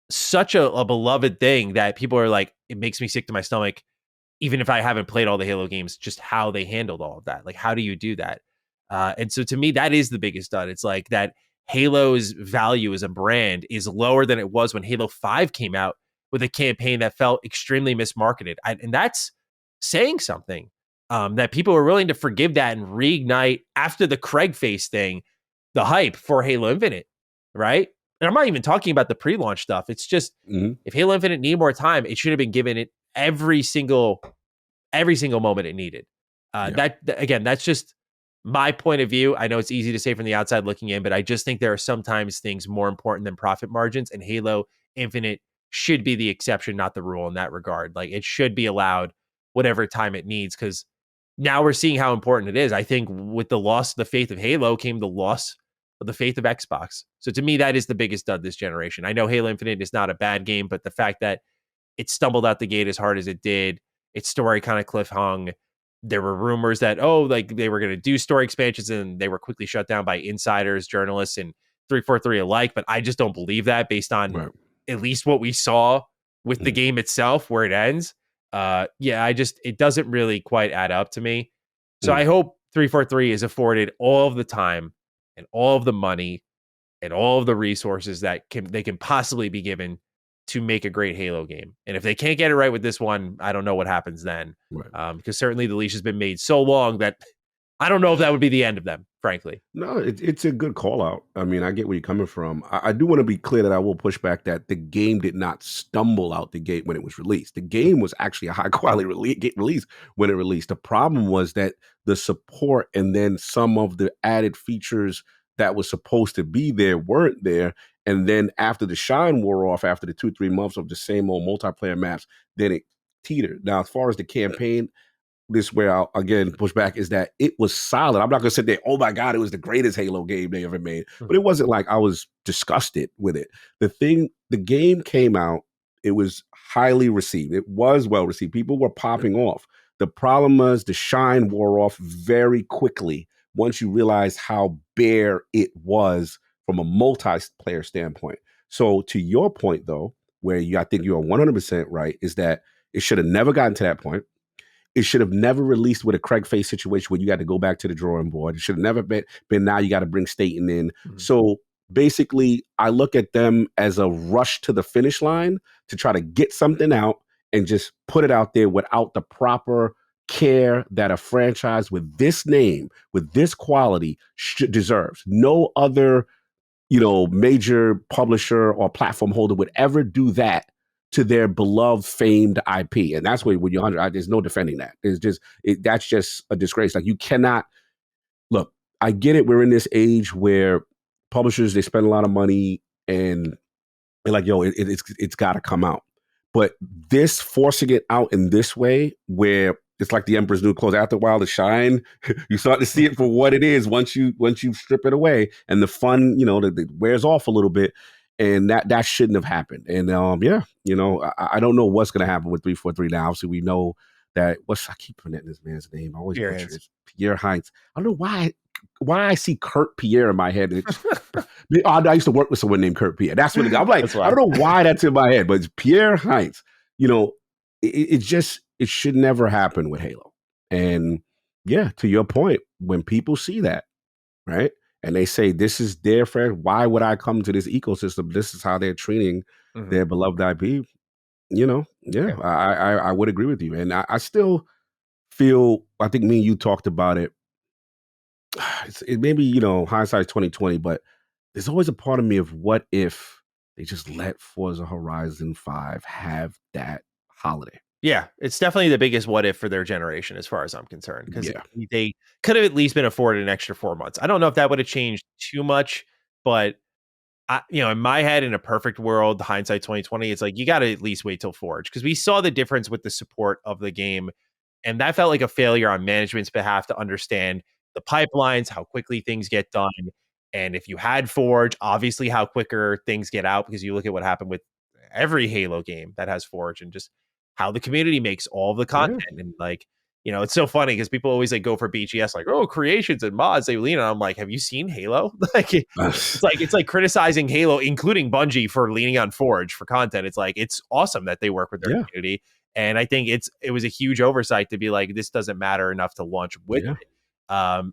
such a beloved thing that people are like, it makes me sick to my stomach. Even if I haven't played all the Halo games, just how they handled all of that. Like, how do you do that? And so to me, that is the biggest dud. It's like that Halo's value as a brand is lower than it was when Halo 5 came out with a campaign that felt extremely mismarketed. And that's saying something, that people were willing to forgive that and reignite after the Craig face thing, the hype for Halo Infinite, right? And I'm not even talking about the pre-launch stuff. It's just, if Halo Infinite needed more time, it should have been given it every single moment it needed. That again, that's just my point of view. I know it's easy to say from the outside looking in, but I just think there are sometimes things more important than profit margins, and Halo Infinite should be the exception, not the rule in that regard. Like, it should be allowed whatever time it needs, because now we're seeing how important it is. I think with the loss of the faith of Halo came the loss of the faith of Xbox. So to me, that is the biggest dud this generation. I know Halo Infinite is not a bad game, but the fact that it stumbled out the gate as hard as it did, its story kind of cliff hung. There were rumors that, like they were going to do story expansions, and they were quickly shut down by insiders, journalists, and 343 alike. But I just don't believe that based on at least what we saw with the game itself, where it ends. It doesn't really quite add up to me. So I hope 343 is afforded all of the time and all of the money and all of the resources that they can possibly be given to make a great Halo game. And if they can't get it right with this one, I don't know what happens then. Because certainly the leash has been made so long that I don't know if that would be the end of them, frankly. No, it's a good call out. I mean, I get where you're coming from. I do want to be clear that I will push back that the game did not stumble out the gate when it was released. The game was actually a high quality release when it released. The problem was that the support and then some of the added features that was supposed to be there weren't there. And then after the shine wore off, after the 2-3 months of the same old multiplayer maps, then it teetered. Now, as far as the campaign, this where I'll again push back is that it was solid. I'm not gonna sit there, oh my God, it was the greatest Halo game they ever made. But it wasn't like I was disgusted with it. The game came out, it was highly received. It was well received. People were popping off. The problem was the shine wore off very quickly once you realize how bare it was from a multiplayer standpoint. So to your point though, where I think you're 100% right, is that it should have never gotten to that point. It should have never released with a Craig face situation where you got to go back to the drawing board. It should have never been now you got to bring Staten in. So basically, I look at them as a rush to the finish line to try to get something out and just put it out there without the proper care that a franchise with this name, with this quality deserves. No other, major publisher or platform holder would ever do that to their beloved, famed IP. And that's where when you're 100, there's no defending that. That's just a disgrace. Like, you cannot, look, I get it. We're in this age where publishers, they spend a lot of money and they're like, yo, it's got to come out. But this forcing it out in this way, where it's like the Emperor's New Clothes. After a while, the shine, you start to see it for what it is once you strip it away, and the fun, that wears off a little bit. And that shouldn't have happened. And I don't know what's going to happen with 343 now. Obviously, we know that I keep forgetting this man's name. I always butcher it. Pierre Heinz. I don't know why I see Kurt Pierre in my head. I used to work with someone named Kurt Pierre. That's what I'm like. I don't know why that's in my head, but it's Pierre Heinz. It should never happen with Halo. And yeah, to your point, when people see that, right? And they say, this is their friend. Why would I come to this ecosystem? This is how they're treating their beloved IP. I would agree with you. And I still feel, I think me and you talked about it. It maybe, hindsight's 2020, but there's always a part of me of what if they just let Forza Horizon 5 have that holiday. Yeah, it's definitely the biggest what if for their generation, as far as I'm concerned, because they could have at least been afforded an extra 4 months. I don't know if that would have changed too much, but in my head, in a perfect world, the hindsight 2020, it's like you got to at least wait till Forge, because we saw the difference with the support of the game, and that felt like a failure on management's behalf to understand the pipelines, how quickly things get done, and if you had Forge, obviously how quicker things get out, because you look at what happened with every Halo game that has Forge, and just how the community makes all the content. And it's so funny because people always go for BGS, like, oh, creations and mods they lean on. I'm like, have you seen Halo? It's like criticizing Halo, including Bungie, for leaning on Forge for content. It's like, it's awesome that they work with their community. And I think it was a huge oversight to be like, this doesn't matter enough to launch with it.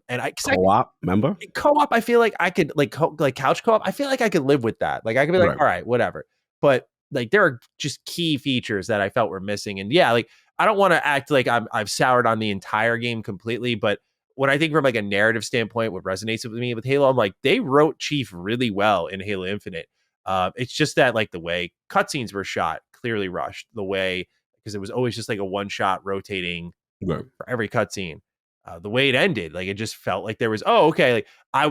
And I Co-op, remember? co-op, I feel like I could like couch co-op. I feel like I could live with that. Like I could be like, Right. all right, whatever. But like there are just key features that I felt were missing. And yeah, like I don't want to act like I've soured on the entire game completely, but when I think from like a narrative standpoint, what resonates with me with Halo, I'm like they wrote Chief really well in Halo Infinite. It's just that like the way cutscenes were shot, clearly rushed. The way because it was always just like a one shot rotating Right. for every cutscene. The way it ended, like it just felt like there was, oh, okay, like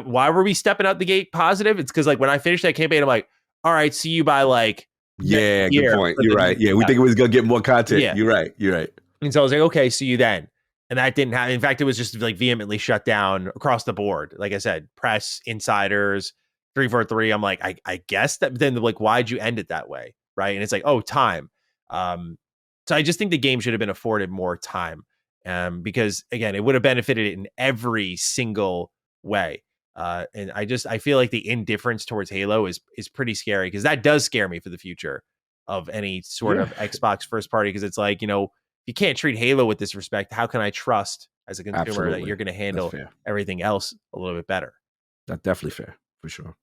why were we stepping out the gate positive? It's because like when I finished that campaign, I'm like, all right, see you by like Yeah, good year point. You're right. Yeah, we think it was gonna get more content. yeah. You're right. You're right. And so I was like, okay, see you then. And that didn't happen. In fact, it was just like vehemently shut down across the board. Like I said, press, insiders, 343. I'm like, I guess that then like, why'd you end it that way? Right. And it's like, oh, time. So I just think the game should have been afforded more time. Because again, it would have benefited it in every single way. And I feel like the indifference towards Halo is pretty scary because that does scare me for the future of any sort of Xbox first party. Because it's like, you can't treat Halo with this respect. How can I trust as a consumer Absolutely. that you're going to handle everything else a little bit better? That's definitely fair for sure.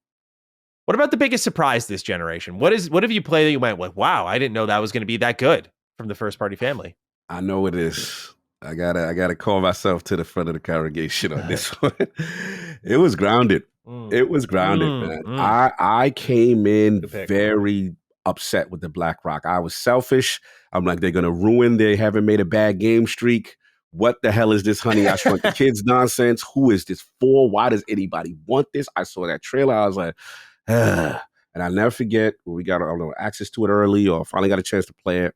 What about the biggest surprise this generation? What have you played that you went like, wow, I didn't know that was going to be that good from the first party family? I know it is. I gotta call myself to the front of the congregation on this one. It was grounded. It was grounded, man. I came in very upset with the Black Rock. I was selfish. I'm like, they're gonna ruin. They haven't made a bad game streak. What the hell is this Honey I Shrunk the Kids nonsense? Who is this for? Why does anybody want this? I saw that trailer. I was like, and I'll never forget when we got access to it early or finally got a chance to play it.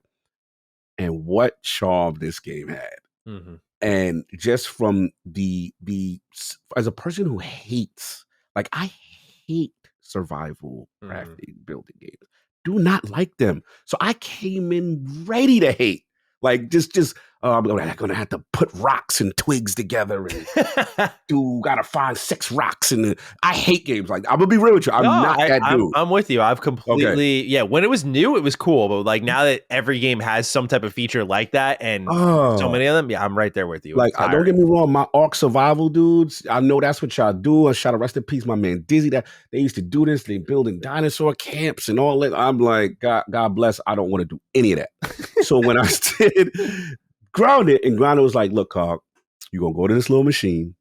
And what charm this game had. Mm-hmm. And just from the as a person who hates, like I hate survival crafting building games. Do not like them. So I came in ready to hate. Like just I'm gonna have to put rocks and twigs together and gotta find 6 rocks and I hate games like that. I'm gonna be real with you. I'm not that dude. I'm with you. I've completely when it was new, it was cool, but like now that every game has some type of feature like that and so many of them, I'm right there with you. Like don't get me wrong, my Ark survival dudes, I know that's what y'all do. I shout out rest in peace, my man Dizzy. That they used to do this, they building dinosaur camps and all that. I'm like, God bless, I don't want to do any of that. So when I did Grounded, and Grounded was like, look, Cog, you're going to go to this little machine.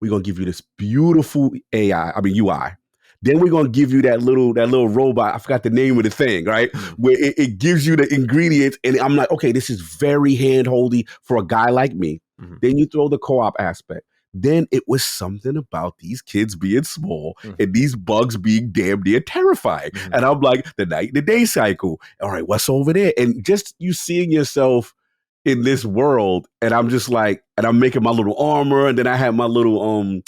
We're going to give you this beautiful UI. Then we're going to give you that little robot. I forgot the name of the thing, right? Where it gives you the ingredients. And I'm like, okay, this is very hand-holdy for a guy like me. Then you throw the co-op aspect. Then it was something about these kids being small and these bugs being damn near terrifying. And I'm like, the night and the day cycle. All right, what's over there? And just you seeing yourself in this world, and I'm just like, and I'm making my little armor, and then I have my little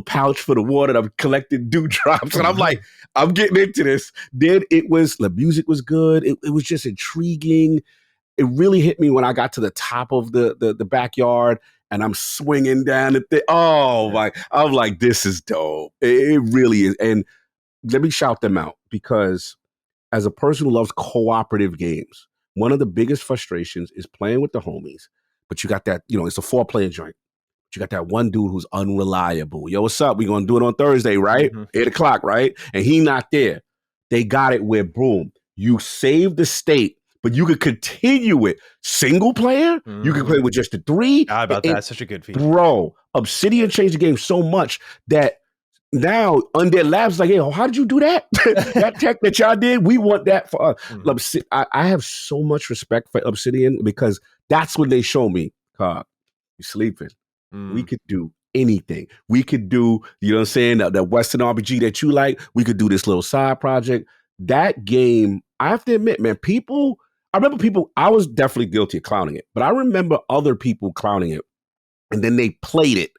pouch for the water, and I'm collecting dewdrops, and I'm like, I'm getting into this. Then the music was good. It was just intriguing. It really hit me when I got to the top of the backyard, and I'm swinging down the thing. Oh my! I'm like, this is dope. It really is. And let me shout them out because as a person who loves cooperative games, one of the biggest frustrations is playing with the homies, but you got that, it's a 4-player joint. But you got that one dude who's unreliable. Yo, what's up? We're going to do it on Thursday, right? 8 o'clock, right? And he not there. They got it where, boom, you save the state, but you could continue it. Single player, you can play with just the 3. How about that? Such a good feature. Bro, Obsidian changed the game so much that now Undead Labs like, hey, how did you do that? That tech that y'all did, we want that for us. I have so much respect for Obsidian because that's when they show me, Cog, you sleeping. We could do anything. We could do, you know what I'm saying, that Western RPG that you like. We could do this little side project. That game, I have to admit, man, I was definitely guilty of clowning it, but I remember other people clowning it, and then they played it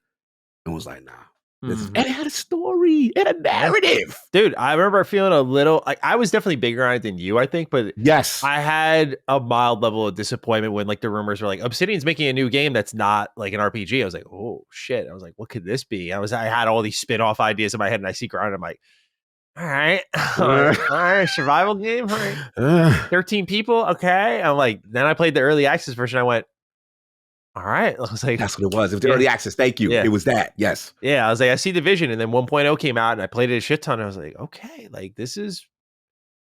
and was like, nah. And it had a story and a narrative. Dude, I remember feeling a little like I was definitely bigger on it than you, I think, but yes, I had a mild level of disappointment when like the rumors were like Obsidian's making a new game that's not like an RPG. I was like, oh shit. I was like, what could this be? I had all these spin-off ideas in my head and I see Grounded. I'm like, all right, survival game. All right. 13 people. Okay. I'm like, then I played the early access version. I went, all right. I was like, That's what it was. It was the yeah, early access. Thank you. yeah. It was that. Yes. Yeah, I was like, I see the vision, and then 1.0 came out, and I played it a shit ton. I was like, okay, like this is.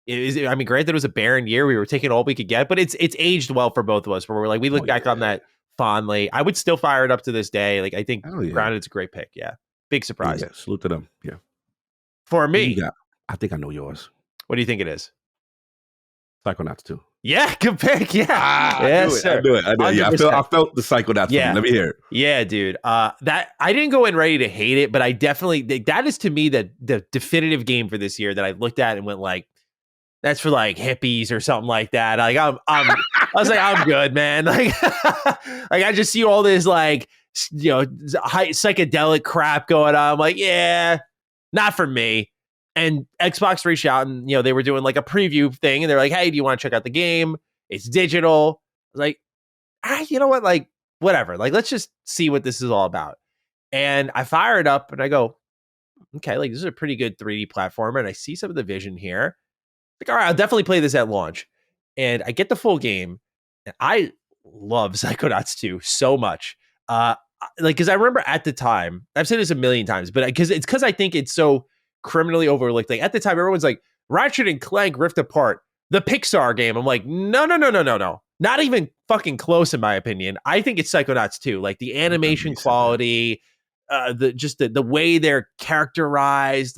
I mean, granted, it was a barren year. We were taking all we could get, but it's aged well for both of us. Where we're like, we look back on that fondly. I would still fire it up to this day. Like, I think Grounded's a great pick. Yeah, big surprise. Yeah, salute to them. Yeah. For me, I think I know yours. What do you think it is? Psychonauts 2. Yeah, good pick. Yeah, yes, sir. I do it. Yeah, I felt the Psychonauts. Yeah, let me hear it. Yeah, dude. That I didn't go in ready to hate it, but I definitely that is to me the definitive game for this year that I looked at and went like, that's for like hippies or something like that. Like I was like, I'm good, man. Like, like I just see all this like psychedelic crap going on. I'm like, yeah, not for me. And Xbox reached out and they were doing like a preview thing, and they're like, hey, do you want to check out the game? It's digital. I was like, you know what? Like, whatever. Like, let's just see what this is all about. And I fire it up and I go, okay, like this is a pretty good 3D platformer, and I see some of the vision here. Like, all right, I'll definitely play this at launch. And I get the full game, and I love Psychonauts 2 so much. Because I remember at the time, I've said this a million times, but because I think it's so criminally overlooked. Like at the time, everyone's like, Ratchet and Clank Rift Apart, the Pixar game. I'm like, no. Not even fucking close, in my opinion. I think it's Psychonauts 2. Like the animation quality, the way they're characterized,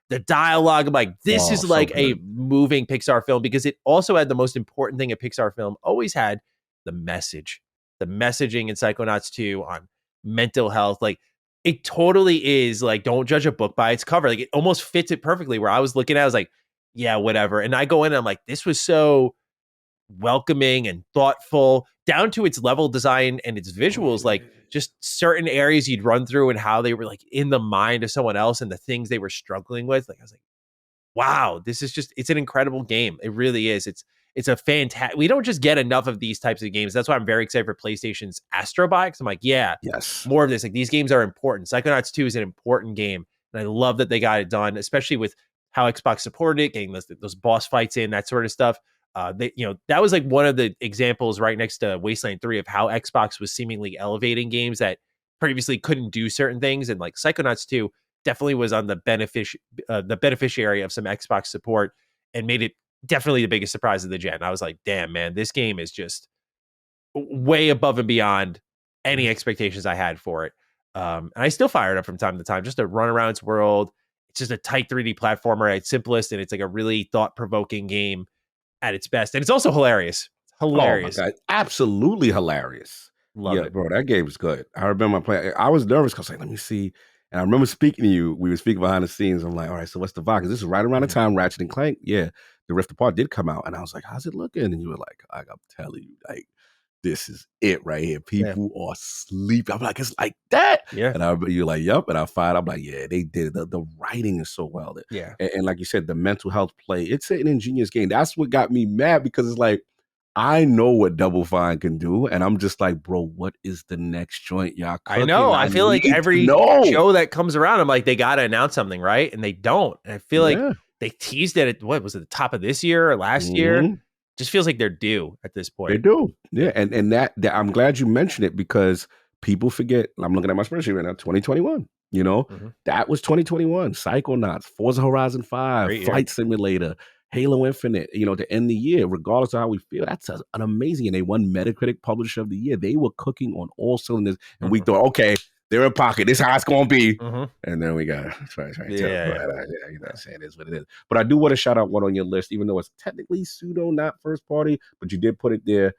the dialogue. I'm like, this is like a moving Pixar film, because it also had the most important thing a Pixar film always had: the message. The messaging in Psychonauts 2 on mental health. Like, it totally is like, don't judge a book by its cover. Like, it almost fits it perfectly. Where I was looking at it, I was like, yeah, whatever. And I go in and I'm like, this was so welcoming and thoughtful, down to its level design and its visuals. Like, just certain areas you'd run through and how they were like in the mind of someone else and the things they were struggling with. Like, I was like, wow, this is just, it's an incredible game. It really is. It's a fantastic, we don't just get enough of these types of games. That's why I'm very excited for PlayStation's Astro Bike. I'm like, yes, more of this. Like, these games are important. Psychonauts 2 is an important game. And I love that they got it done, especially with how Xbox supported it, getting those boss fights in, that sort of stuff. That was like one of the examples right next to Wasteland 3 of how Xbox was seemingly elevating games that previously couldn't do certain things. And like Psychonauts 2 definitely was on the beneficiary of some Xbox support and made it definitely the biggest surprise of the gen. I was like, damn, man, this game is just way above and beyond any expectations I had for it. And I still fire it up from time to time just to run around its world. It's just a tight 3D platformer at its simplest, and it's like a really thought-provoking game at its best. And it's also hilarious. Hilarious. Oh my God. Absolutely hilarious. Love it. Bro, that game was good. I remember playing. I was nervous because like, let me see. And I remember speaking to you. We were speaking behind the scenes. I'm like, all right, so what's the vibe? Because this is right around the time Ratchet and Clank, the Rift Apart did come out. And I was like, how's it looking? And you were like, I'm telling you, like, this is it right here. People are sleeping. I'm like, it's like that. Yeah. And you're like, yep. And I fired. I'm like, yeah, they did. The writing is so well. Yeah. And like you said, the mental health play, it's an ingenious game. That's what got me mad, because it's like, I know what Double Fine can do, and I'm just like, bro, what is the next joint y'all cooking? I know. I feel like every show that comes around, I'm like, they got to announce something, right? And they don't. And I feel like they teased it at, what was it, the top of this year or last year? Just feels like they're due at this point. They do. Yeah. And that I'm glad you mentioned it, because people forget. I'm looking at my spreadsheet right now, 2021. That was 2021. Psychonauts, Forza Horizon 5, Flight Simulator, Halo Infinite, to end the year, regardless of how we feel. That's an amazing. And they won Metacritic Publisher of the Year. They were cooking on all cylinders. And we thought, okay, they're in pocket. This is how it's going to be. And then we got try. It is what it is. But I do want to shout out one on your list, even though it's technically pseudo, not first party, but you did put it there.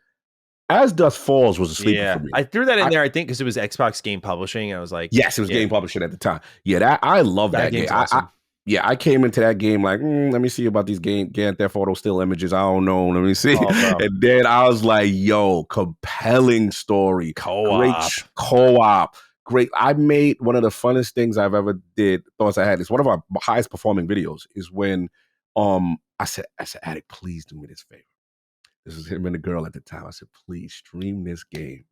As Dusk Falls was a sleeper for me. I threw that in there, I think, because it was Xbox Game Publishing. I was like, yes, it was Game Publishing at the time. Yeah, I love that game. Awesome. I came into that game like, let me see about these Grand Theft Auto still images. I don't know. Let me see. And then I was like, yo, compelling story. Great co-op. Great. I made one of the funnest things I've ever did. Thoughts I had. It's one of our highest performing videos is when I said, Addict, please do me this favor. This was him and the girl at the time. I said, please stream this game.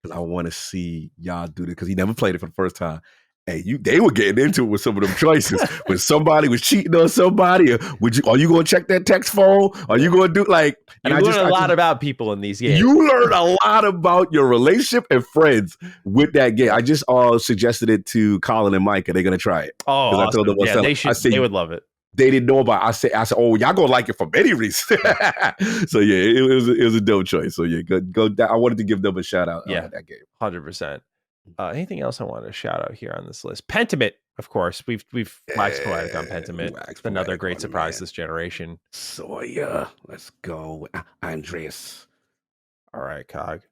Because I want to see y'all do this. Because he never played it for the first time. Hey, they were getting into it with some of them choices. When somebody was cheating on somebody, are you going to check that text phone? Are you going to do like? And you learn a lot about people in these games. You learn a lot about your relationship and friends with that game. I just suggested it to Colin and Mike, and they're going to try it. Oh, awesome. I told them, they should. They would love it. They didn't know about it. I said, oh, y'all gonna like it for many reasons. So yeah, it was a dope choice. So yeah, go. I wanted to give them a shout out. Yeah, that game. 100%. Anything else I want to shout out here on this list? Pentiment, of course. We've waxed poetic on Pentiment. Another great surprise this generation. So yeah, let's go, Andreas. All right, Cog.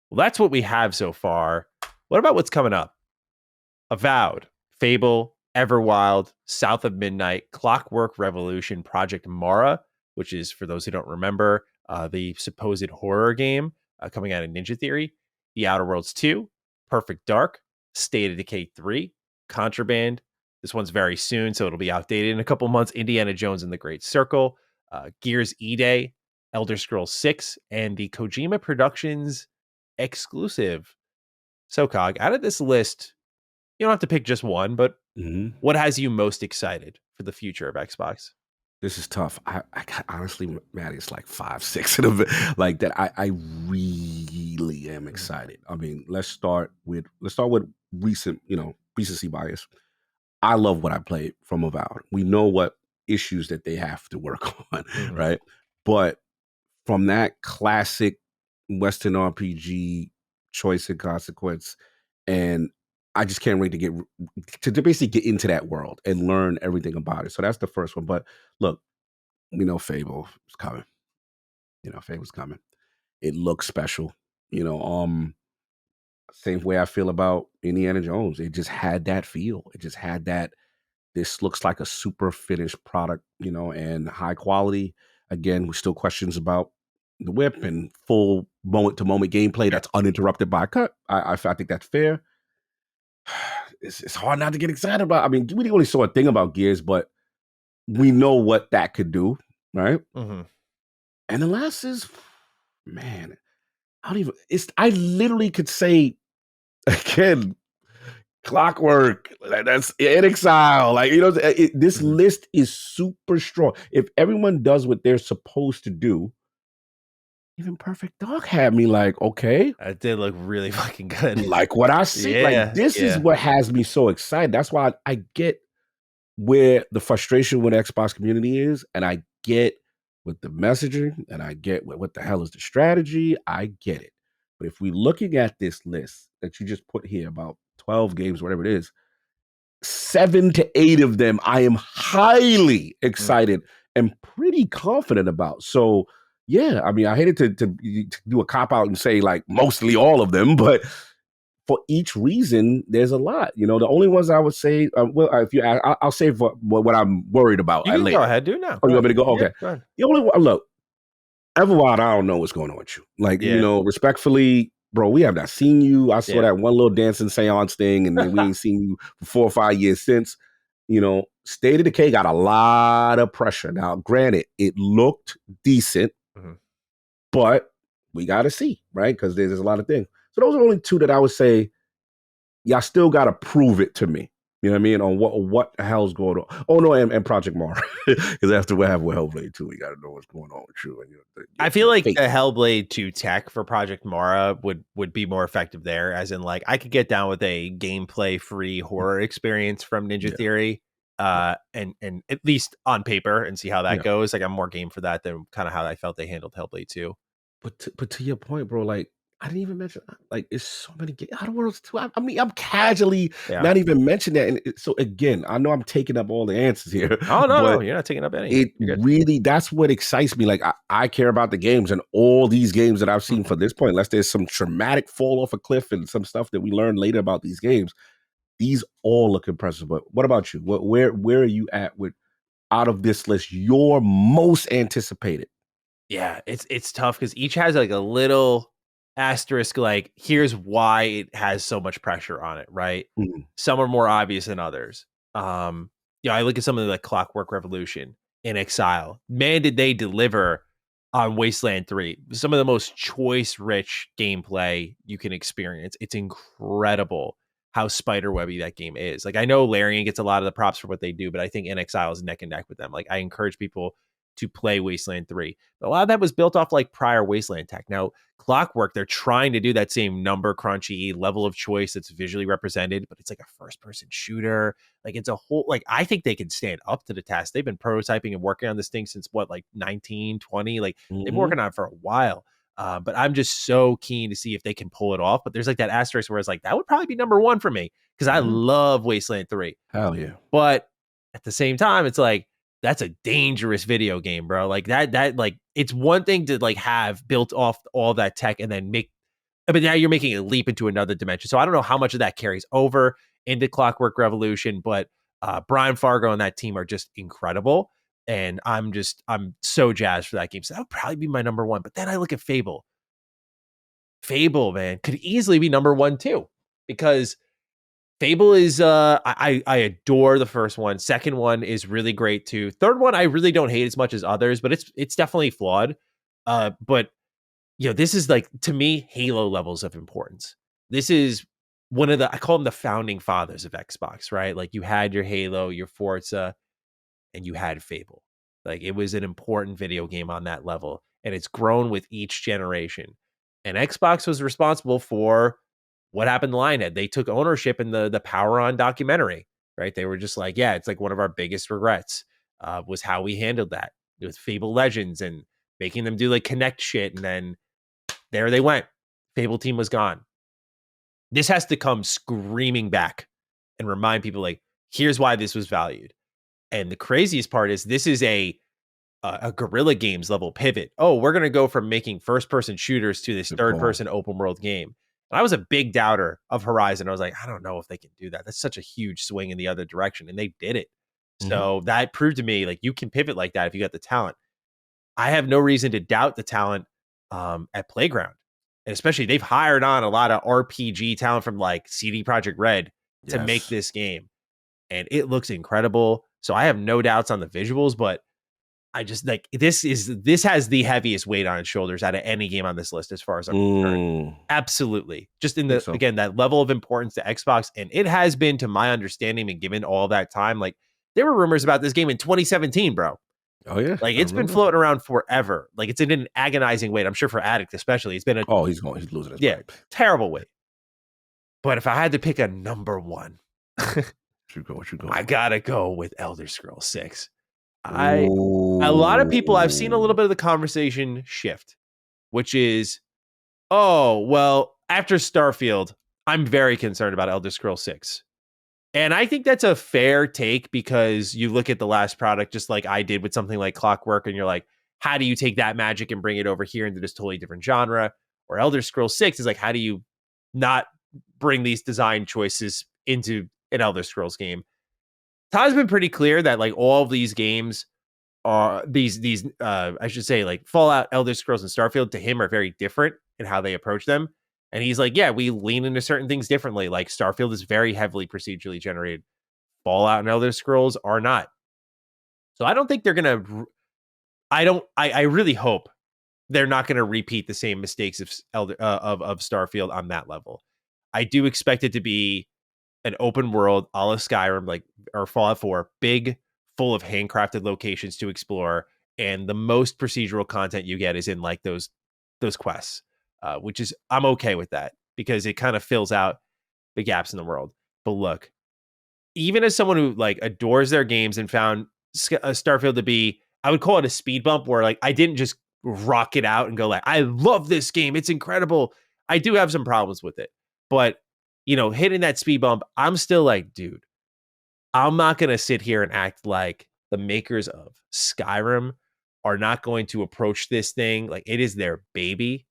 Well, that's what we have so far. What about what's coming up? Avowed, Fable, Everwild, South of Midnight, Clockwork Revolution, Project Mara, which is, for those who don't remember, the supposed horror game coming out of Ninja Theory, The Outer Worlds 2, Perfect Dark, State of Decay 3, Contraband. This one's very soon, so it'll be outdated in a couple months. Indiana Jones and the Great Circle, Gears E-Day, Elder Scrolls 6, and the Kojima Productions exclusive. So, Cog, out of this list, you don't have to pick just one, but what has you most excited for the future of Xbox? This is tough. I honestly, Matty, it's like 5, 6 of it like that. I really am excited. I mean, let's start with recent, recency bias. I love what I played from Avowed. We know what issues that they have to work on, right? But from that classic Western RPG choice and consequence, and I just can't wait to basically get into that world and learn everything about it. So that's the first one. But look, we know Fable is coming. Fable's coming. It looks special. Same way I feel about Indiana Jones. It just had that feel. It just had that. This looks like a super finished product, and high quality. Again, we still questions about the whip and full moment to moment gameplay that's uninterrupted by a cut. I think that's fair. It's hard not to get excited about. I mean, we only saw a thing about Gears, but we know what that could do, right? And the last is, man, I literally could say again, Clockwork. That's in Exile. This list is super strong. If everyone does what they're supposed to do, even Perfect Dark had me like, okay. That did look really fucking good. Like what I see. This is what has me so excited. That's why I get where the frustration with the Xbox community is, and I get with the messaging, and I get what the hell is the strategy. I get it. But if we're looking at this list that you just put here, about 12 games, whatever it is, 7 to 8 of them I am highly excited and pretty confident about. So yeah, I mean, I hated to do a cop out and say like mostly all of them, but for each reason, there's a lot. The only ones I would say, if you ask, I'll say for what I'm worried about. You can go ahead, do now. Oh, you want me to go? Okay. Yeah, go ahead. The only one, look, Everwild, I don't know what's going on with you. Respectfully, bro, we have not seen you. I saw that one little dancing seance thing, and then we ain't seen you for 4 or 5 years since. State of Decay got a lot of pressure. Now, granted, it looked decent, but we got to see, right? Because there's a lot of things. So those are only 2 that I would say, y'all still got to prove it to me. You know what I mean? On what the hell's going on? Oh, no, and Project Mara. Because after we have Hellblade 2, we got to know what's going on with you. And, I feel like the Hellblade 2 tech for Project Mara would be more effective there, as in, like, I could get down with a gameplay-free horror experience from Ninja Theory, and at least on paper, and see how that goes. Like, I'm more game for that than kind of how I felt they handled Hellblade 2. But to your point, bro, like, I didn't even mention, like, it's so many games. Outer Worlds 2. I mean, I'm casually not even mentioning that. And so again, I know I'm taking up all the answers here. Oh, no, you're not taking up any. It really, that's what excites me. Like, I care about the games, and all these games that I've seen for this point, unless there's some traumatic fall off a cliff and some stuff that we learn later about these games, these all look impressive. But what about you? Where are you at with, out of this list, your most anticipated? Yeah, it's tough because each has like a little asterisk, like, here's why it has so much pressure on it, right? Some are more obvious than others. I look at something like Clockwork Revolution, in Exile. Man, did they deliver on Wasteland 3. Some of the most choice-rich gameplay you can experience. It's incredible. how spiderwebby that game is. Like I know Larian gets a lot of the props for what they do, but I think NXile is neck and neck with them. Like I encourage people to play Wasteland 3. But a lot of that was built off like prior Wasteland tech. Now, Clockwork, they're trying to do that same number crunchy level of choice that's visually represented, but it's like a first person shooter. Like it's a whole, like I think they can stand up to the task. They've been prototyping and working on this thing since what, like 1920? Like they've been working on it for a while. But I'm just so keen to see if they can pull it off. But there's like that asterisk where it's like, that would probably be number one for me because I love Wasteland 3. Hell yeah. But at the same time, it's like, that's a dangerous video game, bro. Like that, like it's one thing to like have built off all that tech and then but now you're making a leap into another dimension. So I don't know how much of that carries over into Clockwork Revolution, but Brian Fargo and that team are just incredible. And I'm so jazzed for that game. So that would probably be my number one. But then I look at Fable. Fable, man, could easily be number one too, because Fable is I adore the first one. Second one is really great too. Third one I really don't hate as much as others, but it's definitely flawed. But this is like, to me, Halo levels of importance. This is one of I call them the founding fathers of Xbox, right? Like you had your Halo, your Forza, and you had Fable. Like it was an important video game on that level, and it's grown with each generation. And Xbox was responsible for what happened to Lionhead. They took ownership in the Power On documentary, right? They were just like, yeah, it's like one of our biggest regrets was how we handled that with Fable Legends and making them do like Connect shit. And then there they went. Fable team was gone. This has to come screaming back and remind people like, here's why this was valued. And the craziest part is this is a Guerrilla Games level pivot. Oh, we're going to go from making first person shooters to this third person open world game. And I was a big doubter of Horizon. I was like, I don't know if they can do that. That's such a huge swing in the other direction. And they did it. So that proved to me like you can pivot like that if you got the talent. I have no reason to doubt the talent at Playground. And especially they've hired on a lot of RPG talent from like CD Projekt Red to make this game. And it looks incredible. So I have no doubts on the visuals, but I just like this has the heaviest weight on its shoulders out of any game on this list as far as I'm concerned. Absolutely. Just in the again, that level of importance to Xbox. And it has been, to my understanding, and given all that time, like there were rumors about this game in 2017, bro. Oh yeah. Like it's been floating around forever. Like it's in an agonizing weight. I'm sure for Addict especially. It's been he's losing his mind. Terrible weight. But if I had to pick a number one, what you go? I gotta go with Elder Scrolls 6. A lot of people, I've seen a little bit of the conversation shift, which is, oh, well, after Starfield, I'm very concerned about Elder Scrolls 6. And I think that's a fair take because you look at the last product, just like I did with something like Clockwork, and you're like, how do you take that magic and bring it over here into this totally different genre? Or Elder Scrolls 6 is like, how do you not bring these design choices into an Elder Scrolls game? Todd's been pretty clear that like all of these games are these I should say like Fallout, Elder Scrolls, and Starfield to him are very different in how they approach them. And he's like, yeah, we lean into certain things differently. Like Starfield is very heavily procedurally generated. Fallout and Elder Scrolls are not. So I don't think they're gonna. I really hope they're not going to repeat the same mistakes of Starfield on that level. I do expect it to be an open world, a la Skyrim, like or Fallout 4, big, full of handcrafted locations to explore, and the most procedural content you get is in like those quests, which is I'm okay with that because it kind of fills out the gaps in the world. But look, even as someone who like adores their games and found Starfield to be, I would call it a speed bump where like I didn't just rock it out and go like, I love this game, it's incredible. I do have some problems with it, but hitting that speed bump, I'm still like, dude, I'm not going to sit here and act like the makers of Skyrim are not going to approach this thing like it is their baby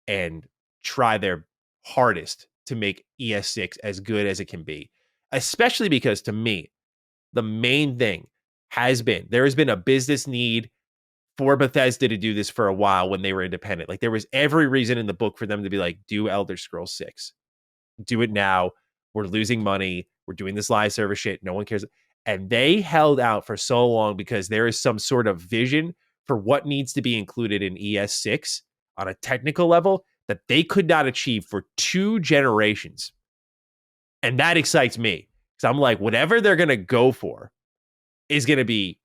and try their hardest to make ES6 as good as it can be. Especially because to me, the main thing there has been a business need for Bethesda to do this for a while when they were independent. Like there was every reason in the book for them to be like, do Elder Scrolls 6. Do it now. We're losing money. We're doing this live service shit. No one cares. And they held out for so long because there is some sort of vision for what needs to be included in ES6 on a technical level that they could not achieve for 2 generations. And that excites me. Because I'm like, whatever they're going to go for is going to be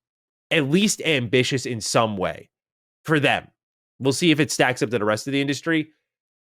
at least ambitious in some way for them. We'll see if it stacks up to the rest of the industry.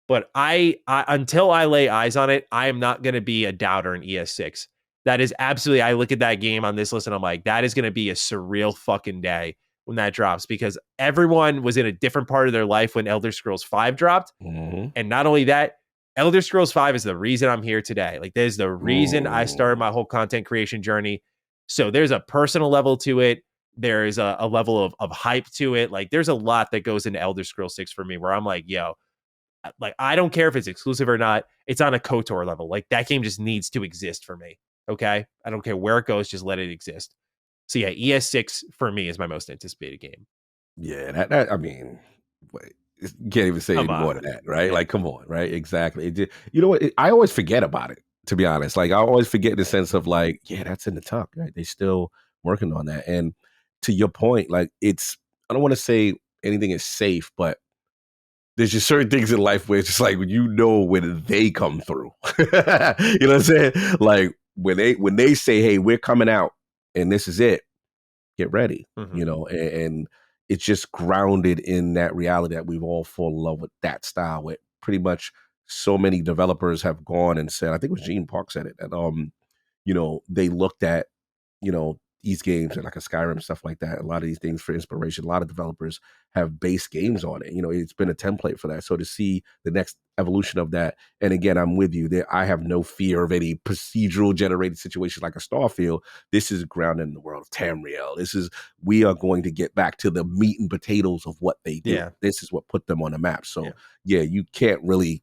But I until I lay eyes on it, I am not going to be a doubter in ES6. That is absolutely, I look at that game on this list and I'm like, that is going to be a surreal fucking day when that drops, because everyone was in a different part of their life when Elder Scrolls 5 dropped. Mm-hmm. And not only that, Elder Scrolls 5 is the reason I'm here today. Like, there's the reason I started my whole content creation journey. So there's a personal level to it. There's a level of hype to it. Like, there's a lot that goes into Elder Scrolls 6 for me where I'm like, yo, like, I don't care if it's exclusive or not. It's on a KOTOR level. Like, that game just needs to exist for me. Okay? I don't care where it goes. Just let it exist. So yeah, ES6 for me is my most anticipated game. Yeah, that I mean, wait, you can't even say any more than that, right? Yeah. Like, come on, right? Exactly. You know what? I always forget about it, to be honest. Like, I always forget in the sense of like, yeah, that's in the tuck, right? They still working on that. And to your point, like, it's, I don't want to say anything is safe, but there's just certain things in life where it's just like, you know, when they come through, you know what I'm saying? Like, when they say, hey, we're coming out and this is it, get ready, you know, and it's just grounded in that reality that we've all fallen in love with that style, where pretty much so many developers have gone and said, I think it was Gene Park said it, and you know, they looked at, you know, these games and like a Skyrim, stuff like that. A lot of these things for inspiration, a lot of developers have base games on it. You know, it's been a template for that. So to see the next evolution of that, and again, I'm with you there. I have no fear of any procedural generated situation like a Starfield. This is grounded in the world of Tamriel. We are going to get back to the meat and potatoes of what they do. Yeah. This is what put them on the map. So yeah, you can't really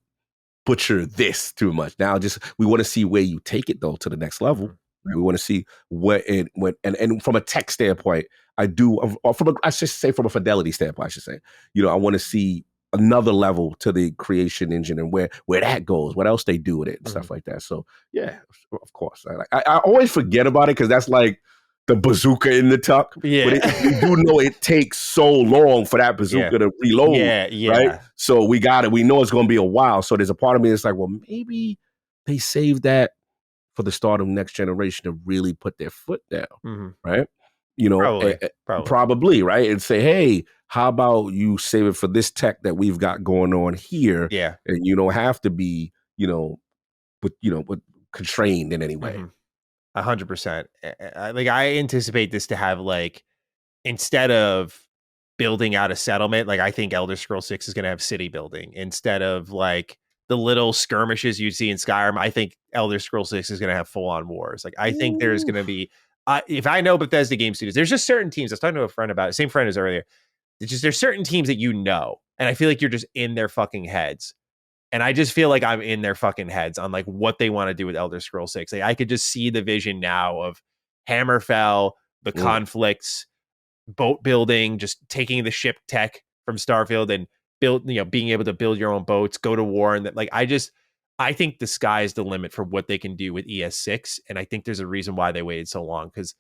butcher this too much. Now, just we want to see where you take it though to the next level. Right? We want to see and from a tech standpoint, I do, or I should say from a fidelity standpoint, I should say, you know, I want to see another level to the creation engine and where that goes, what else they do with it and stuff like that. So yeah, of course, I always forget about it because that's like the bazooka in the tuck. Yeah. But you do know it takes so long for that bazooka to reload. Right. So we know it's going to be a while. So there's a part of me that's like, well, maybe they saved that for the start of next generation to really put their foot down. Right. You know, probably. Right. And say, hey, how about you save it for this tech that we've got going on here? Yeah. And you don't have to be, with constrained in any way. 100%. Like, I anticipate this to have, like, instead of building out a settlement, like, I think Elder Scrolls 6 is going to have city building instead of like the little skirmishes you see in Skyrim. I think Elder Scrolls 6 is going to have full on wars. Like, I think there's going to be, if I know Bethesda game studios, there's just certain teams. I was talking to a friend about it, same friend as earlier. There's certain teams that, you know, and I feel like you're just in their fucking heads. And I just feel like I'm in their fucking heads on like what they want to do with Elder Scrolls 6. Like, I could just see the vision now of Hammerfell, the conflicts, boat building, just taking the ship tech from Starfield and being able to build your own boats, go to war. And that, like, I think the sky is the limit for what they can do with ES6. And I think there's a reason why they waited so long. Because,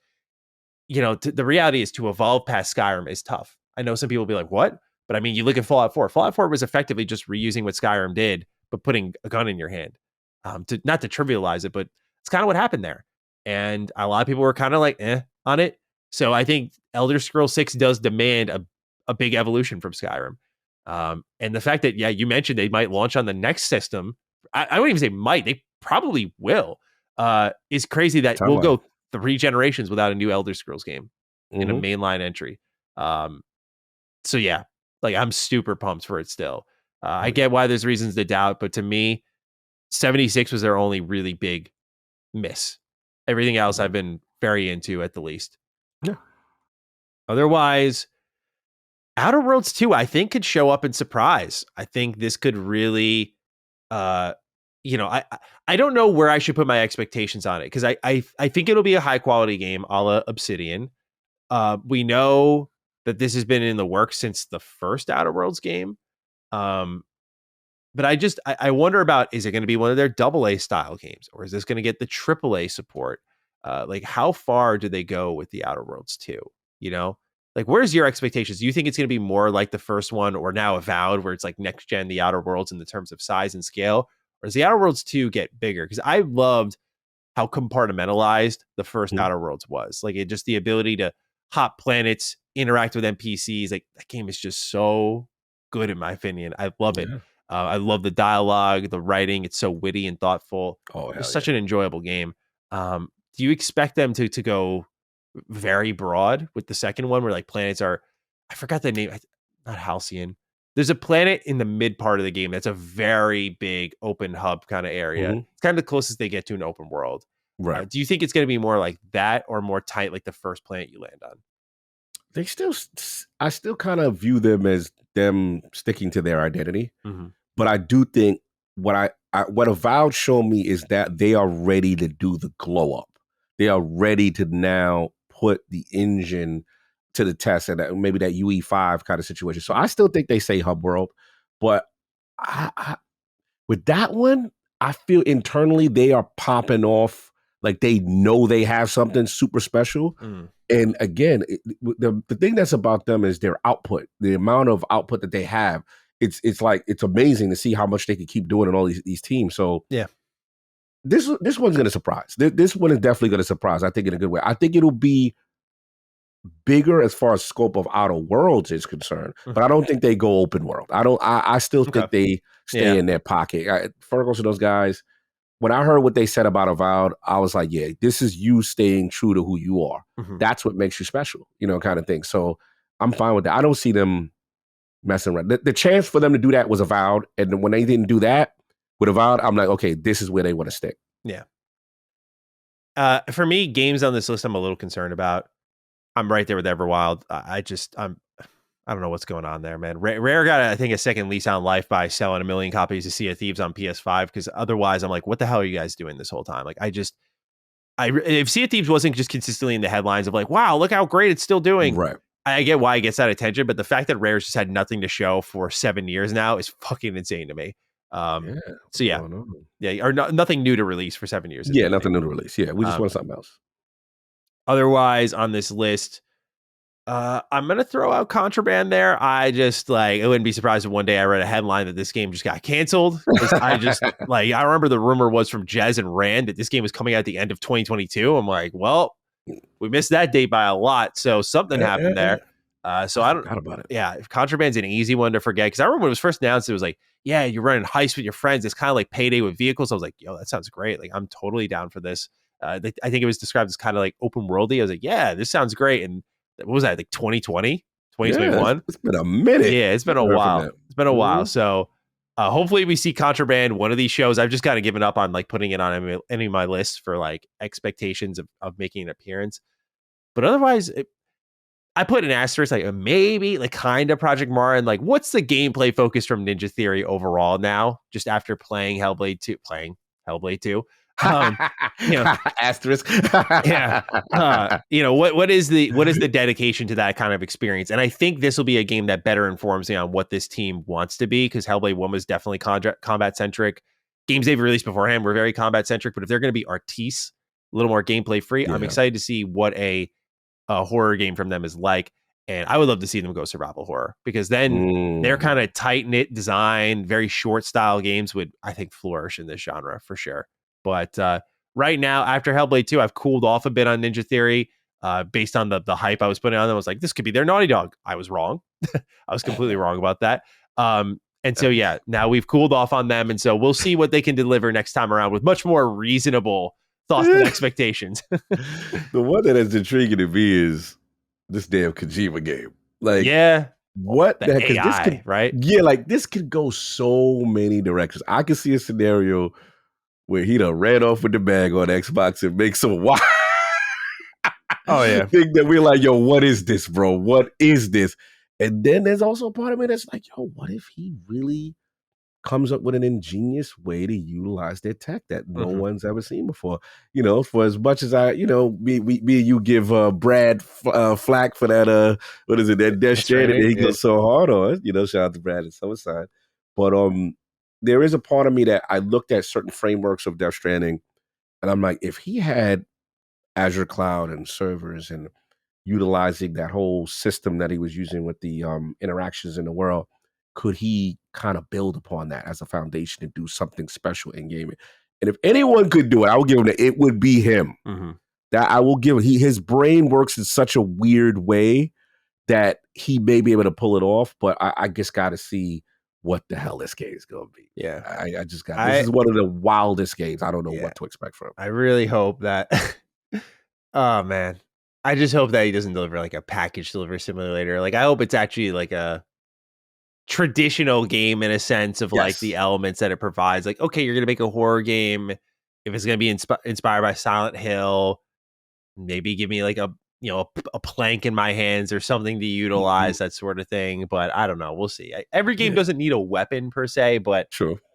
you know, the reality is, to evolve past Skyrim is tough. I know some people will be like, what? But I mean, you look at Fallout 4. Fallout 4 was effectively just reusing what Skyrim did, but putting a gun in your hand. Not to trivialize it, but it's kind of what happened there. And a lot of people were kind of like, on it. So I think Elder Scrolls 6 does demand a big evolution from Skyrim. And the fact that, you mentioned they might launch on the next system. I don't even say might. They probably will. Is crazy that we'll go 3 generations without a new Elder Scrolls game in a mainline entry. So yeah, like, I'm super pumped for it still. I get why there's reasons to doubt, but to me, 76 was their only really big miss. Everything else I've been very into, at the least. Yeah. Otherwise, Outer Worlds 2, I think, could show up and surprise. I think this could really, I don't know where I should put my expectations on it, because I think it'll be a high quality game, a la Obsidian. We know that this has been in the works since the first Outer Worlds game. But I wonder about, is it going to be one of their AA style games, or is this going to get the AAA support? Like, how far do they go with the Outer Worlds 2? You know, like, where's your expectations? Do you think it's going to be more like the first one, or now Avowed, where it's like next gen, the Outer Worlds in the terms of size and scale? Or does the Outer Worlds 2 get bigger? Because I loved how compartmentalized the first Mhm. Outer Worlds was. Like it just the ability to hop planets, interact with NPCs. Like that game is just so good in my opinion. I love it. Yeah. I love the dialogue, the writing. It's so witty and thoughtful. Oh, It's hell such yeah. an enjoyable game. Do you expect them to go very broad with the second one, where like planets are? I forgot the name. Not Halcyon. There's a planet in the mid part of the game that's a very big open hub kind of area. Mhm. It's kind of the closest they get to an open world. Right. Do you think it's going to be more like that or more tight, like the first planet you land on? They still, I still kind of view them as them sticking to their identity. Mm-hmm. But I do think what Avowed showed me is that they are ready to do the glow up. They are ready to now put the engine to the test, and maybe that UE5 kind of situation. So I still think they say hub world, but I with that one, I feel internally they are popping off like they know they have something super special. Mm. And again, the thing that's about them is their output, the amount of output that they have. It's like it's amazing to see how much they can keep doing in all these teams. So Yeah. this one's going to surprise. This one is definitely going to surprise. I think in a good way. I think it'll be bigger as far as scope of Outer Worlds is concerned, but I don't think they go open world. I still Okay. think they stay Yeah. in their pocket. Fergus and those guys. When I heard what they said about Avowed, I was like, yeah, this is you staying true to who you are. Mm-hmm. That's what makes you special, kind of thing. So I'm fine with that. I don't see them messing around. The chance for them to do that was Avowed. And when they didn't do that with Avowed, I'm like, okay, this is where they want to stick. Yeah. For me, games on this list I'm a little concerned about. I'm right there with Everwild. I don't know what's going on there, man. Rare got, I think, a second lease on life by selling 1 million copies of Sea of Thieves on PS5, because otherwise I'm like, what the hell are you guys doing this whole time? Like, if Sea of Thieves wasn't just consistently in the headlines of like, wow, look how great it's still doing. Right. I get why it gets that attention, but the fact that Rare's just had nothing to show for 7 years now is fucking insane to me. So yeah, or nothing new to release for 7 years. Yeah, nothing new to release. Yeah, we just want something else. Otherwise, on this list, I'm gonna throw out Contraband there. I just like, I wouldn't be surprised if one day I read a headline that this game just got canceled. I just like, I remember the rumor was from Jez and Rand that this game was coming out at the end of 2022. I'm like, well, we missed that date by a lot, so something happened there. So I don't forgot about it. Yeah, Contraband's an easy one to forget, because I remember when it was first announced, it was like, yeah, you're running heists with your friends. It's kind of like Payday with vehicles. I was like, yo, that sounds great. Like, I'm totally down for this. I think it was described as kind of like open worldy. I was like, yeah, this sounds great. And what was that, like 2020, 2021? Yeah, it's been a minute. Yeah, it's been a while. It's been a while. So hopefully we see Contraband one of these shows. I've just kind of given up on like putting it on any of my lists for like expectations of making an appearance. But otherwise, I put an asterisk, like maybe like kind of Project Mara, and like what's the gameplay focus from Ninja Theory overall now, just after playing Hellblade 2. Asterisk. Yeah. What is the dedication to that kind of experience? And I think this will be a game that better informs me on what this team wants to be, because Hellblade 1 was definitely combat centric. Games they've released beforehand were very combat centric, but if they're going to be artiste, a little more gameplay free, I'm excited to see what a horror game from them is like. And I would love to see them go survival horror, because then their kind of tight knit design, very short style games would, I think, flourish in this genre for sure. But right now, after Hellblade 2, I've cooled off a bit on Ninja Theory based on the hype I was putting on them. I was like, this could be their Naughty Dog. I was wrong. I was completely wrong about that. And so, yeah, now we've cooled off on them. And so we'll see what they can deliver next time around with much more reasonable thoughts and expectations. The one that is intriguing to me is this damn Kojima game. Like, yeah. What the AI, this could, right? Yeah, like this could go so many directions. I could see a scenario where he done ran off with the bag on Xbox and make some wild thing that we're like, yo, what is this, bro? What is this? And then there's also a part of me that's like, yo, what if he really comes up with an ingenious way to utilize their tech that no one's ever seen before? For as much as me and you give Brad flack for that, what is it, that Death Stranding that he goes so hard on, shout out to Brad and Summerside. But there is a part of me that I looked at certain frameworks of Death Stranding, and I'm like, if he had Azure Cloud and servers and utilizing that whole system that he was using with the interactions in the world, could he kind of build upon that as a foundation to do something special in gaming? And if anyone could do it, I would give him that. It would be him. Mm-hmm. That I will give him. His brain works in such a weird way that he may be able to pull it off, but I just got to see what the hell this game is going to be. Yeah. I just got, this is one of the wildest games. I don't know what to expect from him. I really hope that, oh man, I just hope that he doesn't deliver like a package delivery simulator. Like I hope it's actually like a traditional game in a sense of like the elements that it provides. Like, okay, you're going to make a horror game. If it's going to be inspired by Silent Hill, maybe give me like a plank in my hands or something to utilize, that sort of thing. But I don't know. We'll see. Every game doesn't need a weapon per se, but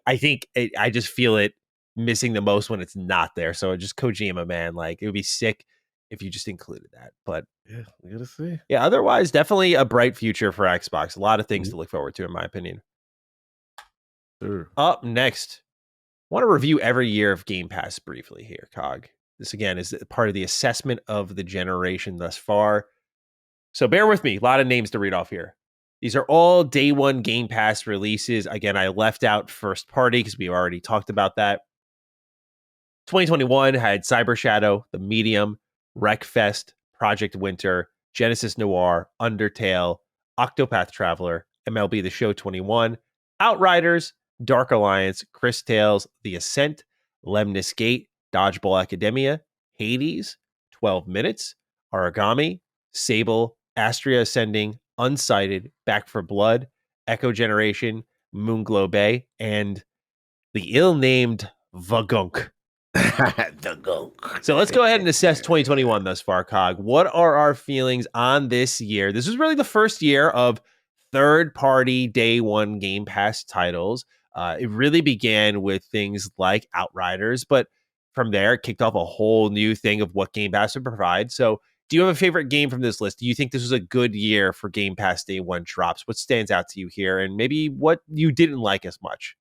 I think I just feel it missing the most when it's not there. So just Kojima, man, like it would be sick if you just included that. But yeah, we gotta see. Yeah, otherwise, definitely a bright future for Xbox. A lot of things to look forward to, in my opinion. Sure. Up next, I want to review every year of Game Pass briefly here, Cog. This, again, is part of the assessment of the generation thus far. So bear with me. A lot of names to read off here. These are all day one Game Pass releases. Again, I left out first party because we already talked about that. 2021 had Cyber Shadow, The Medium, Wreckfest, Project Winter, Genesis Noir, Undertale, Octopath Traveler, MLB The Show 21, Outriders, Dark Alliance, Chris Tales, The Ascent, Lemnis Gate, Dodgeball Academia, Hades, 12 Minutes, Origami, Sable, Astria Ascending, Unsighted, Back for Blood, Echo Generation, Moonglow Bay, and the ill-named Vagunk. So let's go ahead and assess 2021 thus far, Cog. What are our feelings on this year? This is really the first year of third-party day one Game Pass titles. It really began with things like Outriders, but from there, it kicked off a whole new thing of what Game Pass would provide. So do you have a favorite game from this list? Do you think this was a good year for Game Pass day one drops? What stands out to you here? And maybe what you didn't like as much?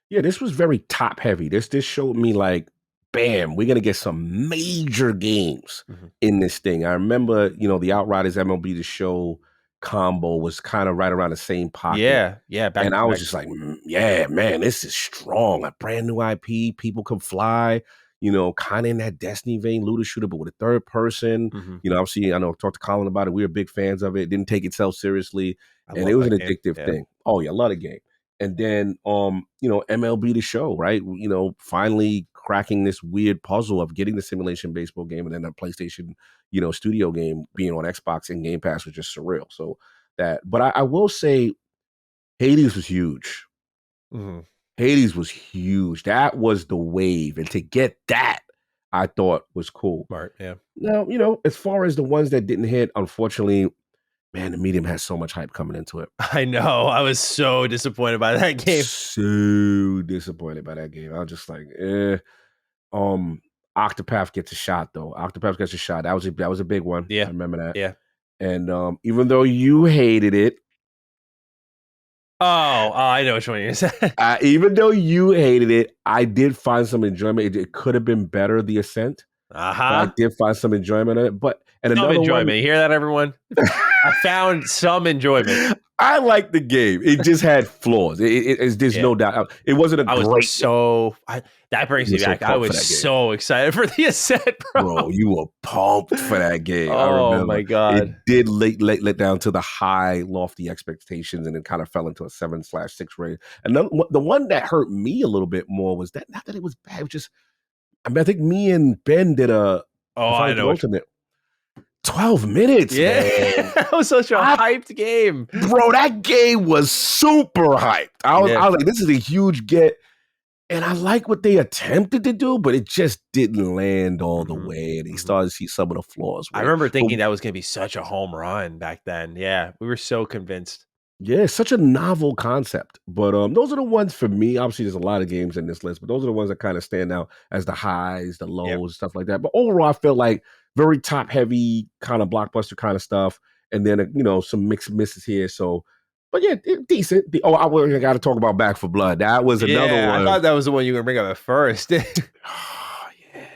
Yeah, this was very top heavy. This showed me like, bam, we're gonna get some major games in this thing. I remember, the Outriders MLB The Show combo was kind of right around the same pocket. Yeah. And I was just like, yeah, man, this is strong. A brand new IP, people can fly. Kind of in that Destiny vein, looter shooter, but with a third person. Obviously, I talked to Colin about it. We were big fans of it. Didn't take itself seriously, and it was an addictive thing. Oh yeah, I love the game. And then, MLB The Show, right? Finally cracking this weird puzzle of getting the simulation baseball game and then a PlayStation, studio game being on Xbox and Game Pass was just surreal. So but I will say Hades was huge. Hades was huge. That was the wave. And to get that, I thought was cool. Smart, yeah. Now, as far as the ones that didn't hit, unfortunately, man, the Medium has so much hype coming into it. I know. I was so disappointed by that game. So disappointed by that game. I was just like, Octopath gets a shot though. Octopath gets a shot. That was a big one. Yeah. I remember that. Yeah. And even though you hated it. Oh, I know which one you said. Even though you hated it, I did find some enjoyment. It could have been better, The Ascent. I did find some enjoyment in it. Another enjoyment. You hear that, everyone? I found some enjoyment. I like the game. It just had flaws. There's no doubt. It wasn't that brings me back. I was so excited for The Ascent, bro. Bro, you were pumped for that game. I remember. Oh my God. It did let down to the high, lofty expectations and then kind of fell into a 7/6 rating. And the one that hurt me a little bit more was that, not that it was bad, it was just, I think me and Ben did I know. Ultimate. 12 minutes, man. That was such a hyped game. Bro, that game was super hyped. I was like, this is a huge get. And I like what they attempted to do, but it just didn't land all the way. And he started to see some of the flaws. I remember thinking that was going to be such a home run back then. Yeah, we were so convinced. Yeah, it's such a novel concept. But those are the ones for me. Obviously, there's a lot of games in this list, but those are the ones that kind of stand out as the highs, the lows, stuff like that. But overall, I felt like very top-heavy, kind of blockbuster kind of stuff. And then, some mixed misses here. So, but yeah, decent. I got to talk about Back for Blood. That was another one. I thought that was the one you were going to bring up at first.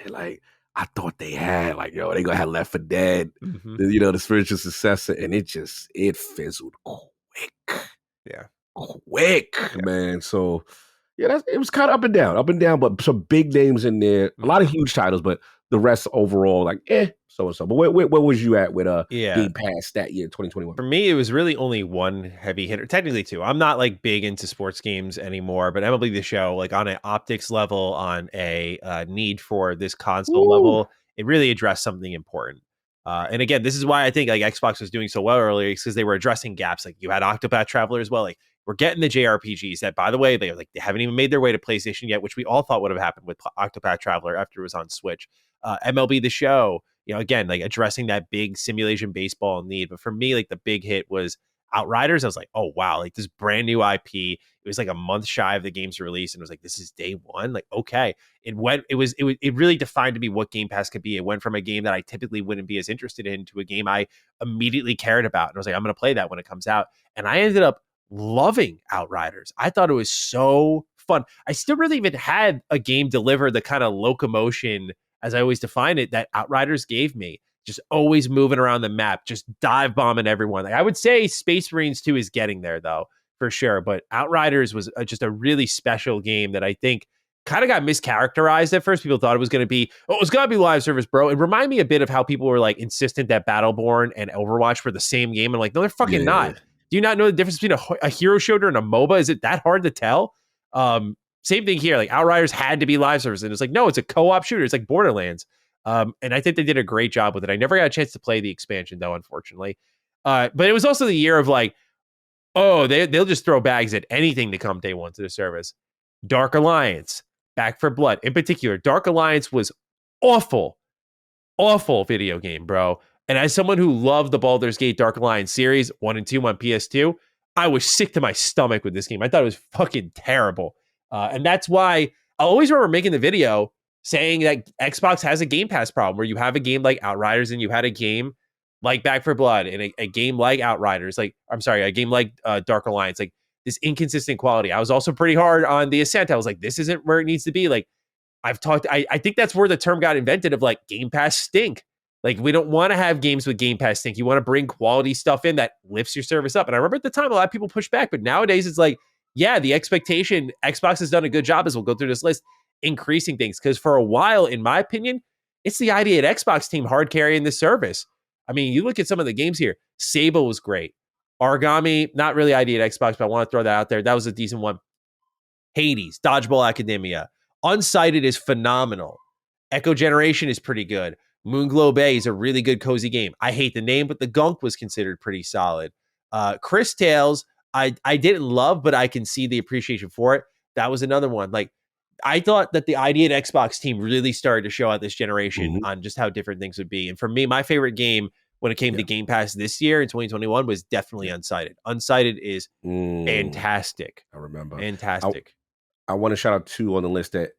Like, I thought they had, they going to have Left 4 Dead, the spiritual successor, and it fizzled quick. Yeah. Quick, man. So, Yeah, it was kind of up and down, but some big names in there. A lot of huge titles, but the rest overall, like so and so. But where was you at with Yeah. Game Pass that year, 2021? For me, it was really only one heavy hitter, technically two. I'm not like big into sports games anymore, but MLB The Show, like on an optics level, on a need for this console Woo! level, it really addressed something important. And again, this is why I think like Xbox was doing so well earlier, because they were addressing gaps. Like you had Octopath Traveler as well. Like we're getting the JRPGs that, by the way, they haven't even made their way to PlayStation yet, which we all thought would have happened with Octopath Traveler after it was on Switch. MLB The Show, again, like addressing that big simulation baseball need. But for me, like the big hit was Outriders. I was like, oh wow, like this brand new IP. It was like a month shy of the game's release, and it was like, this is day one. Like, okay, it really defined to me what Game Pass could be. It went from a game that I typically wouldn't be as interested in to a game I immediately cared about, and I was like, I'm going to play that when it comes out. And I ended up loving Outriders. I thought it was so fun. I still really even had a game deliver the kind of locomotion, as I always define it, that Outriders gave me. Just always moving around the map, just dive bombing everyone. Like I would say Space Marines 2 is getting there though, for sure. But Outriders was just a really special game that I think kind of got mischaracterized at first. People thought it was going to be, oh, it's going to be live service, bro. It reminded me a bit of how people were like insistent that Battleborn and Overwatch were the same game. And like, no, they're fucking not. Do you not know the difference between a hero shooter and a MOBA? Is it that hard to tell? Same thing here. Like Outriders had to be live service, and it's like, no, it's a co-op shooter. It's like Borderlands. And I think they did a great job with it. I never got a chance to play the expansion though, unfortunately. But it was also the year of like, oh, they'll just throw bags at anything to come day one to the service. Dark Alliance, Back for Blood. In particular, Dark Alliance was awful, awful video game, bro. And as someone who loved the Baldur's Gate Dark Alliance series 1 and 2 on PS2, I was sick to my stomach with this game. I thought it was fucking terrible. And that's why I always remember making the video saying that Xbox has a Game Pass problem where you have a game like Outriders and you had a game like Back for Blood and a game like Outriders, like, I'm sorry, a game like Dark Alliance, like this inconsistent quality. I was also pretty hard on the Ascent. I was like, this isn't where it needs to be. Like, I think that's where the term got invented of like Game Pass stink. Like, we don't want to have games with Game Pass stink. You want to bring quality stuff in that lifts your service up. And I remember at the time, a lot of people pushed back, but nowadays it's like, yeah, the expectation, Xbox has done a good job, as we'll go through this list, increasing things. Because for a while, in my opinion, it's the idea at Xbox team hard carrying this service. I mean, you look at some of the games here. Sable was great. Origami, not really idea at Xbox, but I want to throw that out there. That was a decent one. Hades, Dodgeball Academia. Unsighted is phenomenal. Echo Generation is pretty good. Moonglow Bay is a really good, cozy game. I hate the name, but the gunk was considered pretty solid. Chris Tales, I didn't love, but I can see the appreciation for it. That was another one. Like, I thought that the idea at Xbox team really started to show out this generation on just how different things would be. And for me, my favorite game when it came to Game Pass this year in 2021 was definitely Unsighted. Unsighted is fantastic. I remember. Fantastic. I want to shout out two on the list that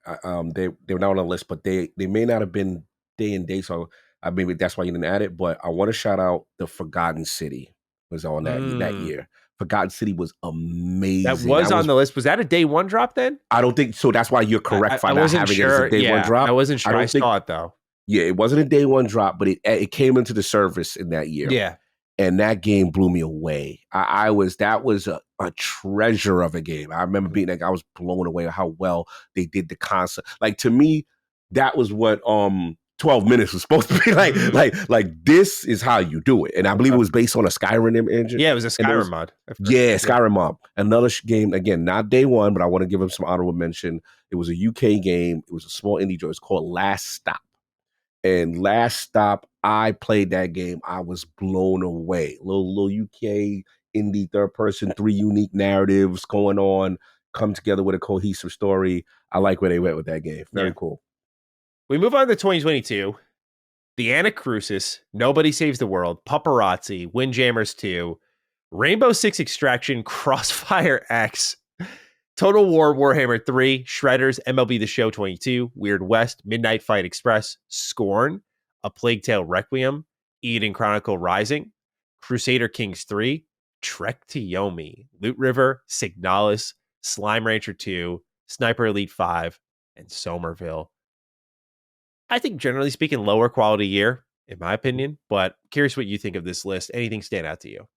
they were not on the list, but they may not have been day and day. So I mean that's why you didn't add it. But I want to shout out the Forgotten City was on that year. Forgotten City was amazing. That was on the list. Was that a day one drop then? I don't think so. That's why you're correct by not having it as a day one drop. I wasn't sure. I saw it though. Yeah, it wasn't a day one drop, but it came into the service in that year. Yeah. And that game blew me away. That was a treasure of a game. I remember being like, I was blown away how well they did the concept. Like, to me, that was what 12 minutes was supposed to be like this is how you do it. And I believe it was based on a Skyrim engine. Yeah, it was a Skyrim mod. Yeah, Skyrim mod. Another game, again, not day one, but I want to give him some honorable mention. It was a UK game. It was a small indie joint. It's called Last Stop. And Last Stop, I played that game. I was blown away. Little UK indie third person, 3 unique narratives going on, come together with a cohesive story. I like where they went with that game. Very cool. We move on to 2022. The Anacrusis, Nobody Saves the World, Paparazzi, Windjammers 2, Rainbow Six Extraction, Crossfire X, Total War Warhammer 3, Shredders, MLB The Show 22, Weird West, Midnight Fight Express, Scorn, A Plague Tale Requiem, Eden Chronicle Rising, Crusader Kings 3, Trek to Yomi, Loot River, Signalis, Slime Rancher 2, Sniper Elite 5, and Somerville. I think, generally speaking, lower quality year, in my opinion, but curious what you think of this list. Anything stand out to you?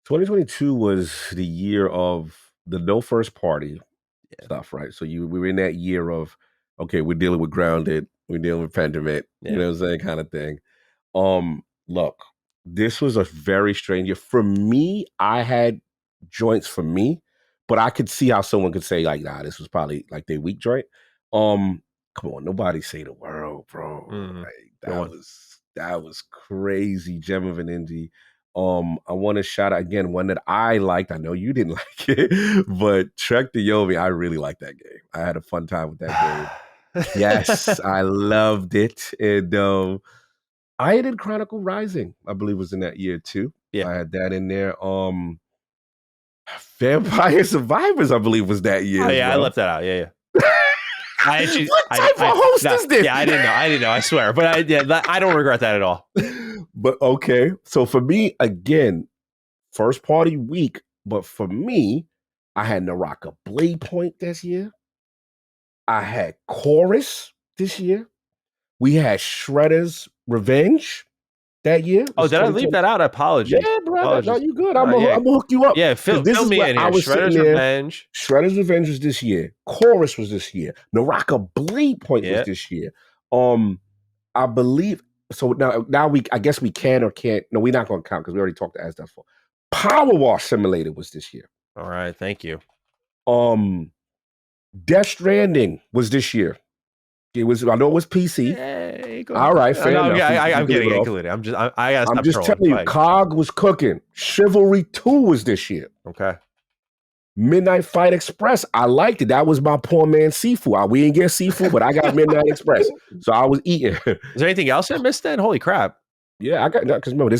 2022 was the year of the no first party. stuff, right? So we were in that year of, okay, we're dealing with Grounded, we're dealing with Pendament, you know what I'm saying, kind of thing. Look, this was a very strange year. For me, I had joints for me, but I could see how someone could say, like, nah, this was probably like their weak joint. Come on, nobody say the world, bro. Like that was crazy. Gem of an indie. I want to shout out again one that I liked. I know you didn't like it, but Trek to Yomi, I really liked that game. I had a fun time with that game. Yes, I loved it. And I did Chronicle Rising, I believe was in that year too. Yeah. I had that in there. Vampire Survivors, I believe, was that year. Oh, yeah, well. I left that out. Yeah. What type of host is this? Yeah, I didn't know. I swear, but I don't regret that at all. But okay, so for me, again, first party week. But for me, I had Naraka Blade Point this year. I had Chorus this year. We had Shredder's Revenge that year. Oh, did I leave that out? Apologies. Yeah, bro. No, you good. I'm gonna hook you up. Yeah, fill me in here. Shredder's Revenge. Shredder's Revenge was this year. Chorus was this year. Naraka Blade Point was this year. I believe so. Now I guess we can or can't. No, we're not going to count because we already talked to Asda for. Power Wash Simulator was this year. All right, thank you. Death Stranding was this year. It was. I know it was PC. Hey, all right, fair enough. I'm getting included. I'm just telling you, Cog was cooking. Chivalry 2 was this year. Okay. Midnight Fight Express. I liked it. That was my poor man seafood. We didn't get seafood, but I got Midnight Express. So I was eating. Is there anything else I missed then? Holy crap. Yeah, I got that because remember I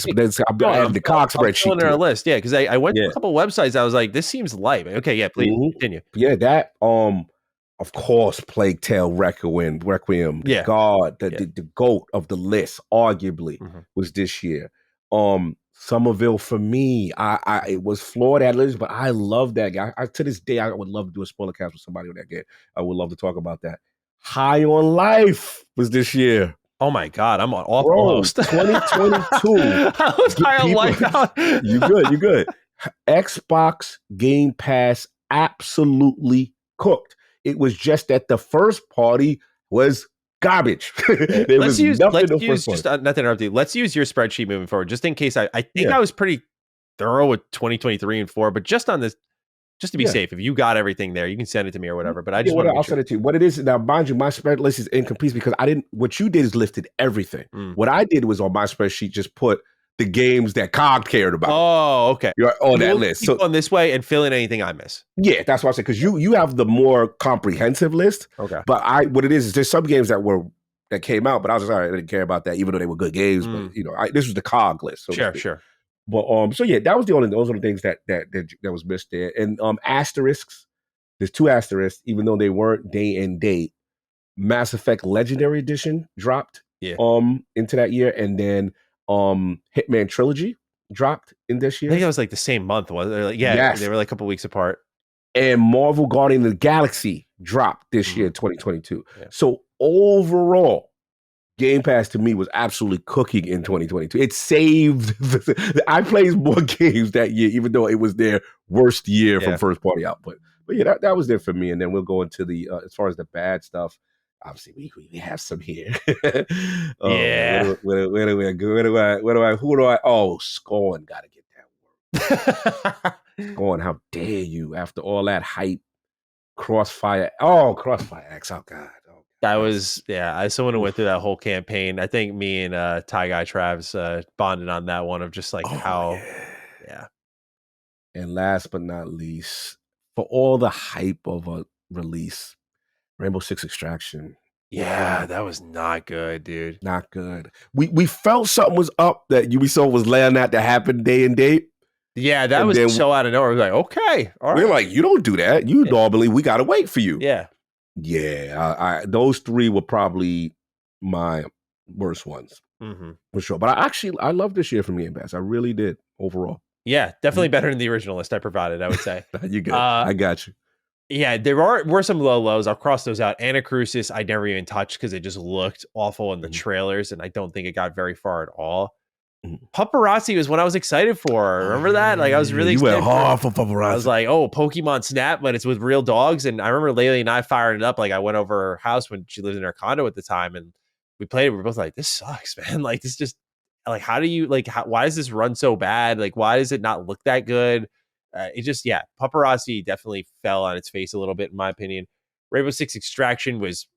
added the Cog spreadsheet. On our list, yeah, because I went to a couple of websites. I was like, this seems light. Okay, yeah, please continue. Yeah, that of course, Plague Tale Requiem. Yeah. God, the GOAT of the list, arguably, was this year. Somerville for me, it was flawed at least, but I love that guy. To this day, I would love to do a spoiler cast with somebody on that game. I would love to talk about that. High on Life was this year. Oh my God, I'm an awful host. 2022. I was High on Life. You good. Xbox Game Pass absolutely cooked. It was just that the first party was garbage. Let's use not to interrupt you. Let's use your spreadsheet moving forward, just in case. I think I was pretty thorough with 2023 and 4, but just on this, just to be safe, if you got everything there, you can send it to me or whatever. But I just I'll send it to you. What it is now, mind you, my spread list is incomplete because I didn't. What you did is listed everything. What I did was on my spreadsheet just put the games that Cog cared about. Oh, okay. You're on that list. So on this way and fill in anything I miss. Yeah, that's what I said. Because you have the more comprehensive list. Okay. But what it is there's some games that came out, but I was just all right, I didn't care about that, even though they were good games. But this was the Cog list. So sure. But so yeah, those are the things that was missed there. And asterisks, there's 2 asterisks, even though they weren't day and date. Mass Effect Legendary Edition dropped into that year, and then Hitman Trilogy dropped in this year. I think that was like the same month, wasn't it? Yes. They were like a couple weeks apart. And Marvel Guardian of the Galaxy dropped this year, 2022. Yeah. So overall, Game Pass to me was absolutely cooking in 2022. It saved. I played more games that year, even though it was their worst year from first party output. But yeah, that was there for me. And then we'll go into the as far as the bad stuff. Obviously, we have some here. Yeah. Where do I? Oh, Scorn got to get that work. Scorn, how dare you? After all that hype, Crossfire X. Oh God. That was, someone who went through that whole campaign. I think me and Ty Guy Travs bonded on that one of just like yeah. And last but not least, for all the hype of a release, Rainbow Six Extraction. Yeah, that was not good, dude. Not good. We felt something was up that Ubisoft was laying out to happen day and date. Yeah, that was so out of nowhere. We're like, okay, all right. We're like, you don't do that. You normally, we got to wait for you. Yeah. Yeah, those 3 were probably my worst ones for sure. But I love this year from Game Pass. I really did overall. Yeah, definitely better than the original list I provided, I would say. You good? I got you. Yeah, there were some low lows. I'll cross those out. Anacrusis, I never even touched because it just looked awful in the trailers, and I don't think it got very far at all. Paparazzi was what I was excited for. Remember that? Like I was really excited. You went hard for Paparazzi. I was like, oh, Pokemon Snap, but it's with real dogs. And I remember Laylee and I firing it up. Like I went over her house when she lived in her condo at the time, and we played it. We were both like, this sucks, man. Like this just like, how do you like? Why does this run so bad? Like, why does it not look that good? It just, yeah, Paparazzi definitely fell on its face a little bit, in my opinion. Rainbow Six Extraction was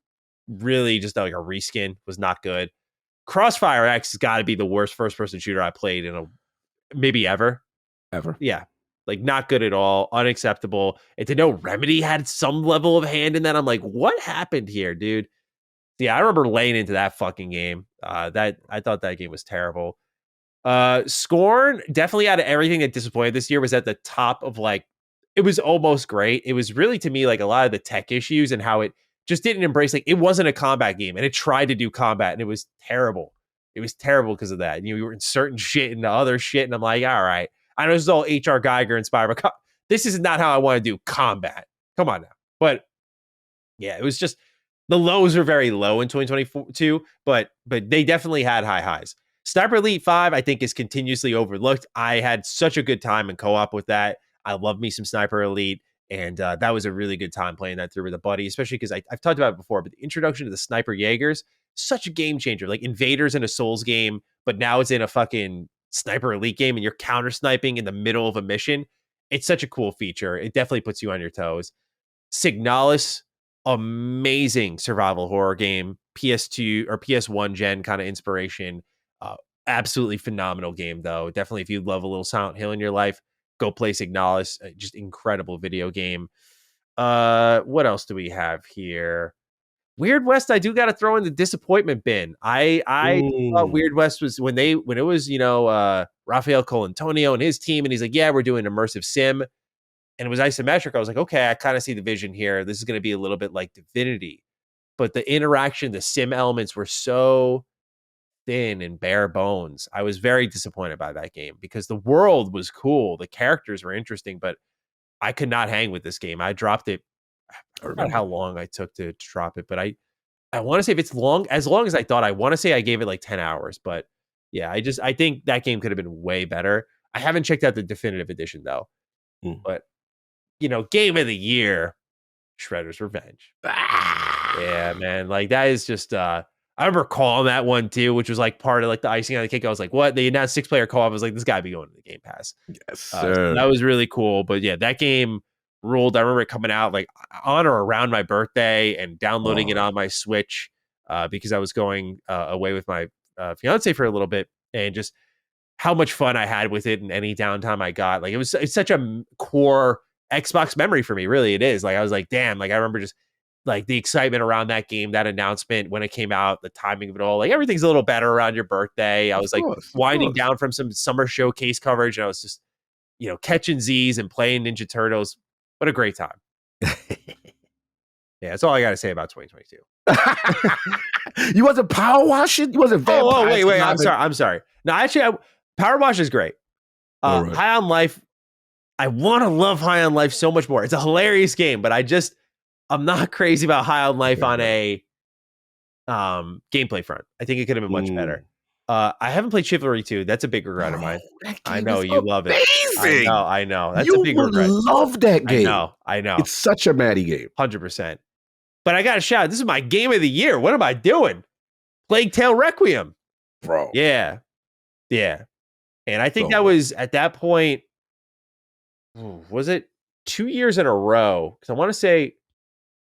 really just like a reskin, was not good. Crossfire X has got to be the worst first-person shooter I played in a maybe ever. Yeah, like not good at all, unacceptable. And to know Remedy had some level of hand in that, I'm like, what happened here, dude? Yeah, I remember laying into that fucking game. That I thought that game was terrible. Scorn, definitely out of everything that disappointed this year, was at the top of like, it was almost great. It was really, to me, like a lot of the tech issues and how it just didn't embrace, like, it wasn't a combat game and it tried to do combat and it was terrible. It was terrible because of that. And you were inserting shit into other shit. And I'm like, all right, I know this is all HR Geiger inspired, but this is not how I want to do combat. Come on now. But yeah, it was just, the lows were very low in 2022, but they definitely had high highs. Sniper Elite 5, I think, is continuously overlooked. I had such a good time in co-op with that. I love me some Sniper Elite, and that was a really good time playing that through with a buddy, especially because I've talked about it before, but the introduction to the Sniper Jaegers, such a game changer. Like Invaders in a Souls game, but now it's in a fucking Sniper Elite game, and you're counter-sniping in the middle of a mission. It's such a cool feature. It definitely puts you on your toes. Signalis, amazing survival horror game, PS2 or PS1 gen kind of inspiration. Absolutely phenomenal game, though. Definitely, if you love a little Silent Hill in your life, go play Signalis. Just incredible video game. What else do we have here? Weird West, I do got to throw in the disappointment bin. I thought Weird West was when it was, Rafael Colantonio and his team, and he's like, yeah, we're doing immersive sim. And it was isometric. I was like, okay, I kind of see the vision here. This is going to be a little bit like Divinity. But the interaction, the sim elements were so thin and bare bones. I was very disappointed by that game because the world was cool. The characters were interesting, but I could not hang with this game. I dropped it. I forgot how long I took to drop it, but I want to say if it's as long as I thought, I want to say I gave it like 10 hours. But yeah, I think that game could have been way better. I haven't checked out the definitive edition though. But game of the year, Shredder's Revenge. Yeah, man. Like that is just I remember calling that one too, which was like part of like the icing on the cake. I was like, what? They announced 6-player co-op. I was like, this gotta be going to the Game Pass. Yes, sir. So that was really cool. But yeah, that game ruled. I remember it coming out like on or around my birthday and downloading it on my Switch because I was going away with my fiance for a little bit, and just how much fun I had with it and any downtime I got. Like it's such a core Xbox memory for me. Really, it is. Like I was like, damn. Like I remember just like the excitement around that game, that announcement when it came out, the timing of it all. Like everything's a little better around your birthday. I was like winding down from some summer showcase coverage, and I was just catching Z's and playing Ninja Turtles. What a great time. Yeah, that's all I got to say about 2022. You wasn't power washing? You wasn't vampire? Oh, wait. I'm sorry. No, actually, Power Wash is great. Right. High on Life, I want to love High on Life so much more. It's a hilarious game, but I'm not crazy about High on Life on a gameplay front. I think it could have been much better. I haven't played Chivalry 2. That's a big regret of mine. I know you love it. I know. That's a big regret. You love that game. I know. It's such a Matty game. 100%. But I got a shout. This is my game of the year. What am I doing? Plague Tale Requiem. Bro. Yeah. And I think that was at that point, was it 2 years in a row? Because I want to say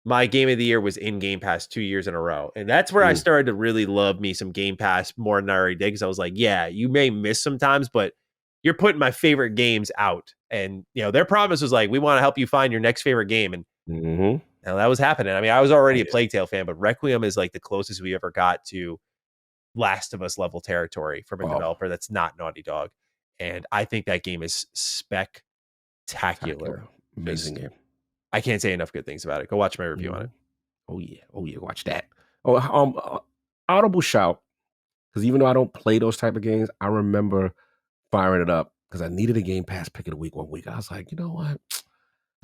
my game of the year was in Game Pass 2 years in a row. And that's where I started to really love me some Game Pass more than I already did. Because I was like, yeah, you may miss sometimes, but you're putting my favorite games out. And, their promise was like, we want to help you find your next favorite game. And that was happening. I mean, I was already a Plague Tale fan, but Requiem is like the closest we ever got to Last of Us level territory from a developer that's not Naughty Dog. And I think that game is spectacular. Amazing game. I can't say enough good things about it. Go watch my review on it. Oh yeah, watch that. Audible shout, because even though I don't play those type of games, I remember firing it up because I needed a Game Pass pick of the week one week. I was like, you know what?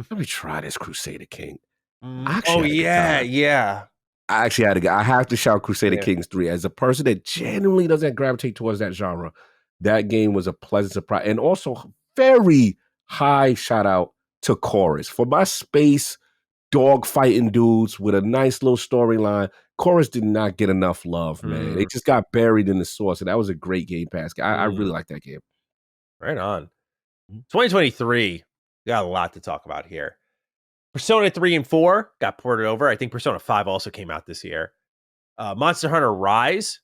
Let me try this Crusader King. Yeah. I actually had to go. I have to shout Crusader Kings 3 as a person that genuinely doesn't gravitate towards that genre. That game was a pleasant surprise. And also, very high shout out to Chorus. For my space, dog fighting dudes with a nice little storyline, Chorus did not get enough love, man. They just got buried in the sauce. And that was a great Game Pass. I really like that game. Right on. 2023, got a lot to talk about here. Persona 3 and 4 got ported over. I think Persona 5 also came out this year. Monster Hunter Rise,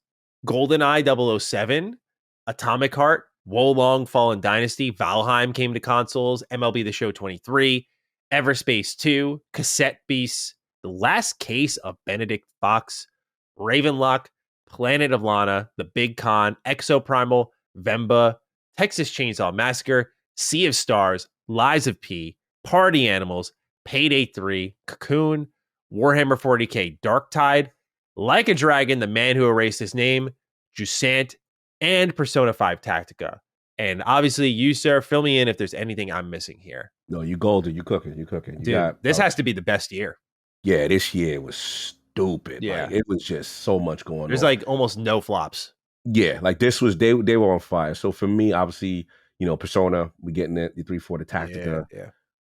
GoldenEye 007, Atomic Heart, Wolong Fallen Dynasty, Valheim came to consoles, MLB The Show 23, Everspace 2, Cassette Beasts, The Last Case of Benedict Fox, Ravenlock, Planet of Lana, The Big Con, Exoprimal, Vemba, Texas Chainsaw Massacre, Sea of Stars, Lies of P, Party Animals, Payday 3, Cocoon, Warhammer 40k Darktide, Like a Dragon, The Man Who Erased His Name, Jusant, and Persona 5 Tactica. And obviously, you, sir, fill me in if there's anything I'm missing here. No, you golden. You cooking. Dude, this has to be the best year. Yeah, this year was stupid. Yeah. Like, it was just so much going on. There's like almost no flops. Yeah, like this was, they were on fire. So for me, obviously, Persona, we getting it, the 3-4, the Tactica. Yeah.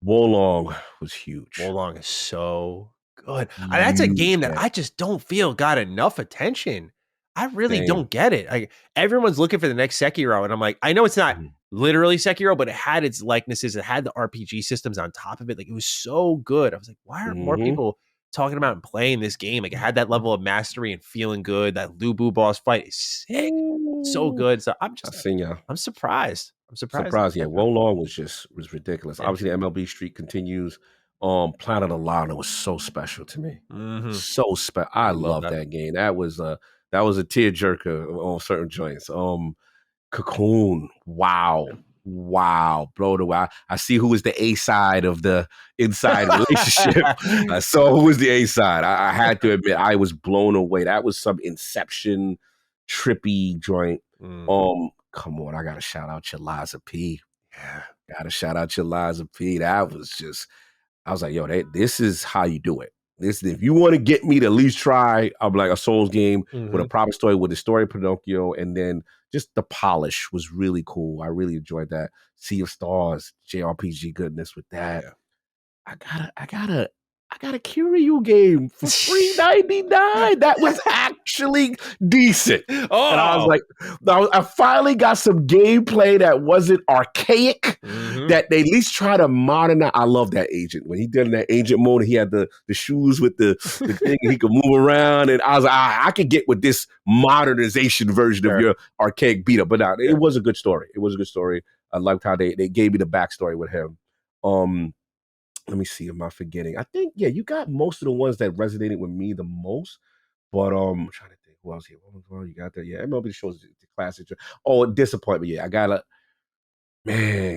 Wolong was huge. Wolong is so good. And that's a game that I just don't feel got enough attention. I really don't get it. Everyone's looking for the next Sekiro, and I'm like, I know it's not literally Sekiro, but it had its likenesses. It had the RPG systems on top of it. Like, it was so good. I was like, why aren't more people talking about and playing this game? Like, it had that level of mastery and feeling good. That Lubu boss fight is sick, so good. So I'm surprised. Yeah, Wolong was ridiculous. Yeah. Obviously, the MLB Street continues. Planet of Lana was so special to me. So special. I love that game. That was a tearjerker on certain joints. Cocoon. Wow. Blow the way. I see who was the A side of the inside relationship. I saw who was the A side. I had to admit, I was blown away. That was some Inception trippy joint. Come on, I gotta shout out your Liza P. Yeah, gotta shout out your Liza P. That was just, I was like, yo, this is how you do it. This, if you want to get me to at least try, I'm like a Souls game with a proper story, with the story of Pinocchio, and then just the polish was really cool. I really enjoyed that. Sea of Stars, JRPG goodness with that. Yeah. I got a Kiryu game for $3.99. That was actually decent. Oh, and I was like, I finally got some gameplay that wasn't archaic. That they at least try to modernize. I love that agent. When he did that agent mode, he had the shoes with the thing, and he could move around. And I was like, I could get with this modernization version of your archaic beat up. But it was a good story. It was a good story. I liked how they gave me the backstory with him. Let me see, am I forgetting? I think, yeah, you got most of the ones that resonated with me the most. But I'm trying to think who else here. Well, you got that. Yeah, MLB shows the classic. Oh, disappointment. Yeah, I got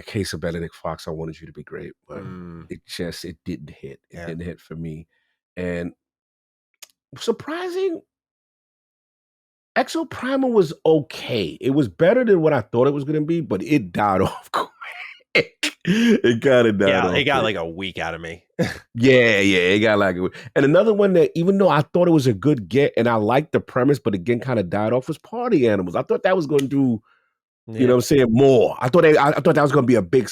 Case of Benedict Fox. I wanted you to be great, but it didn't hit. It didn't hit for me. And surprising, Exoprimal was okay. It was better than what I thought it was going to be, but it died off quick. It kind of died off. It got like a week out of me. It got like a week. And another one that, even though I thought it was a good get and I liked the premise, but again kind of died off, was Party Animals. I thought that was going to do, you know what I'm saying, more. I thought that was going to be a big.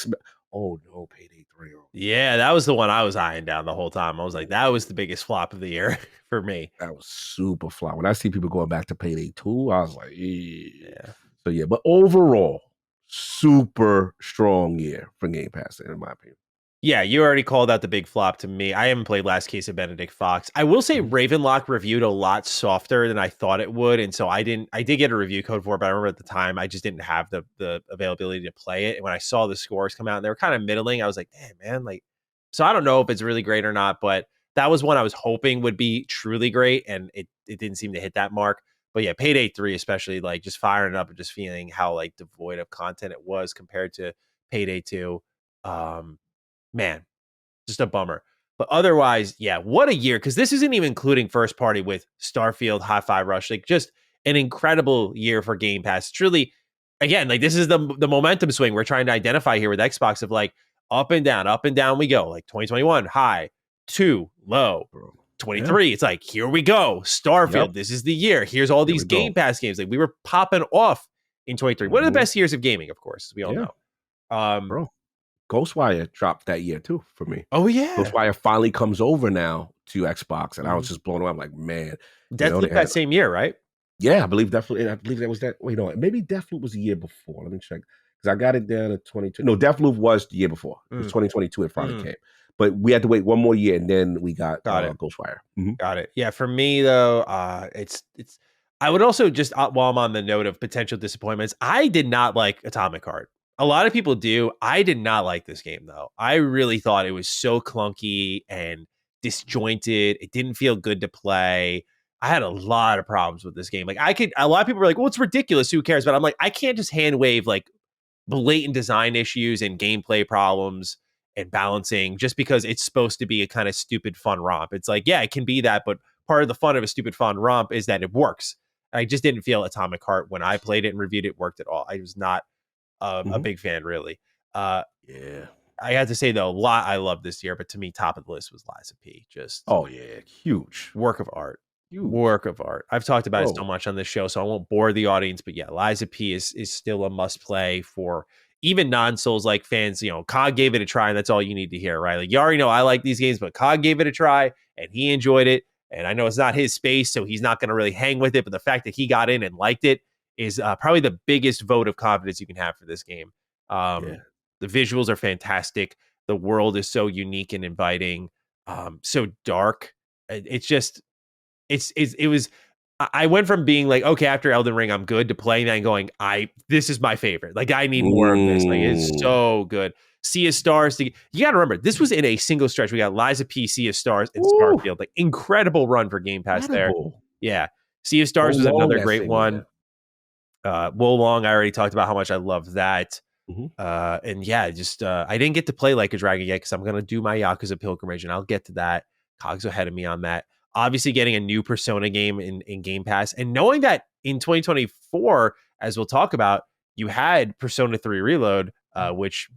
Oh no, Payday 3. Yeah, that was the one I was eyeing down the whole time. I was like, that was the biggest flop of the year for me. That was super flop. When I see people going back to Payday 2, I was like, yeah. So yeah, but overall, super strong year for Game Pass, in my opinion. Yeah, you already called out the big flop to me. I haven't played Last Case of Benedict Fox. I will say Ravenlock reviewed a lot softer than I thought it would, and so I did get a review code for it, but I remember at the time I just didn't have the availability to play it. And when I saw the scores come out and they were kind of middling, I was like, damn, man, like, so I don't know if it's really great or not, but that was one I was hoping would be truly great, and it didn't seem to hit that mark. But yeah, Payday 3 especially, like, just firing up and just feeling how like devoid of content it was compared to Payday 2. Man, just a bummer. But otherwise, yeah, what a year. Because this isn't even including first party with Starfield, Hi-Fi Rush. Like, just an incredible year for Game Pass. Truly, again, like, this is the momentum swing we're trying to identify here with Xbox, of like up and down we go. Like 2021, high, 2, low. 23, it's like, here we go. Starfield, this is the year. Here's all these Game Pass games. Like, we were popping off in 23. One of the best years of gaming, of course, as we all Yeah, know. bro. Ghostwire dropped that year too for me. Oh yeah, Ghostwire finally comes over now to Xbox, and I was Mhm. just blown away. I'm like, man, they Deathloop had that same year, right? yeah, I believe definitely. I believe that was that. Wait, no, maybe Deathloop was the year before. Let me check because I got it down to 22. No, Deathloop was the year before. It was Mm, 2022. It finally mm, came, but we had to wait one more year, and then we got got it. Ghostwire. Mm-hmm. Got it. Yeah, for me though, it's. I would also just while I'm on the note of potential disappointments, I did not like Atomic Heart. A lot of people do. I did not like this game though. I really thought it was so clunky and disjointed. It didn't feel good to play. I had a lot of problems with this game. Like a lot of people were like, "Well, it's ridiculous. Who cares?" But I'm like, I can't just hand wave like blatant design issues and gameplay problems and balancing just because it's supposed to be a kind of stupid fun romp. It's like, yeah, it can be that, but part of the fun of a stupid fun romp is that it works. I just didn't feel Atomic Heart when I played it and reviewed it worked at all. I was not a Mm-hmm. big fan, really. Uh, Yeah. I had to say though, a lot I loved this year, but to me, top of the list was Lies of P. Just Oh yeah, huge, work of art. huge, Work of art. I've talked about it so bro. much on this show, so I won't bore the audience. But yeah, Lies of P is still a must play for even non-Souls like fans. You know, Cog gave it a try, and that's all you need to hear, right? Like you already know I like these games, but Cog gave it a try and he enjoyed it. And I know it's not his space, so he's not going to really hang with it. But the fact that he got in and liked it is probably the biggest vote of confidence you can have for this game. Yeah. The visuals are fantastic. The world is so unique and inviting, so dark. It's just it was. I went from being like, okay, after Elden Ring, I'm good to playing that and going, this is my favorite. Like, I need more of this. Like, it's Mm. so good. Sea of Stars. You got to remember, this was in a single stretch. We got Lies of P, Sea of Stars, and Woo, Starfield. Like, incredible run for Game Pass there. incredible. Yeah. Sea of Go Stars was long another that great same one. year. Wolong, I already talked about how much I love that. Mm-hmm. And yeah, just I didn't get to play Like a Dragon yet because I'm gonna do my Yakuza pilgrimage, and I'll get to that. Cog's ahead of me on that. Obviously, getting a new Persona game in Game Pass, and knowing that in 2024, as we'll talk about, you had Persona 3 Reload, which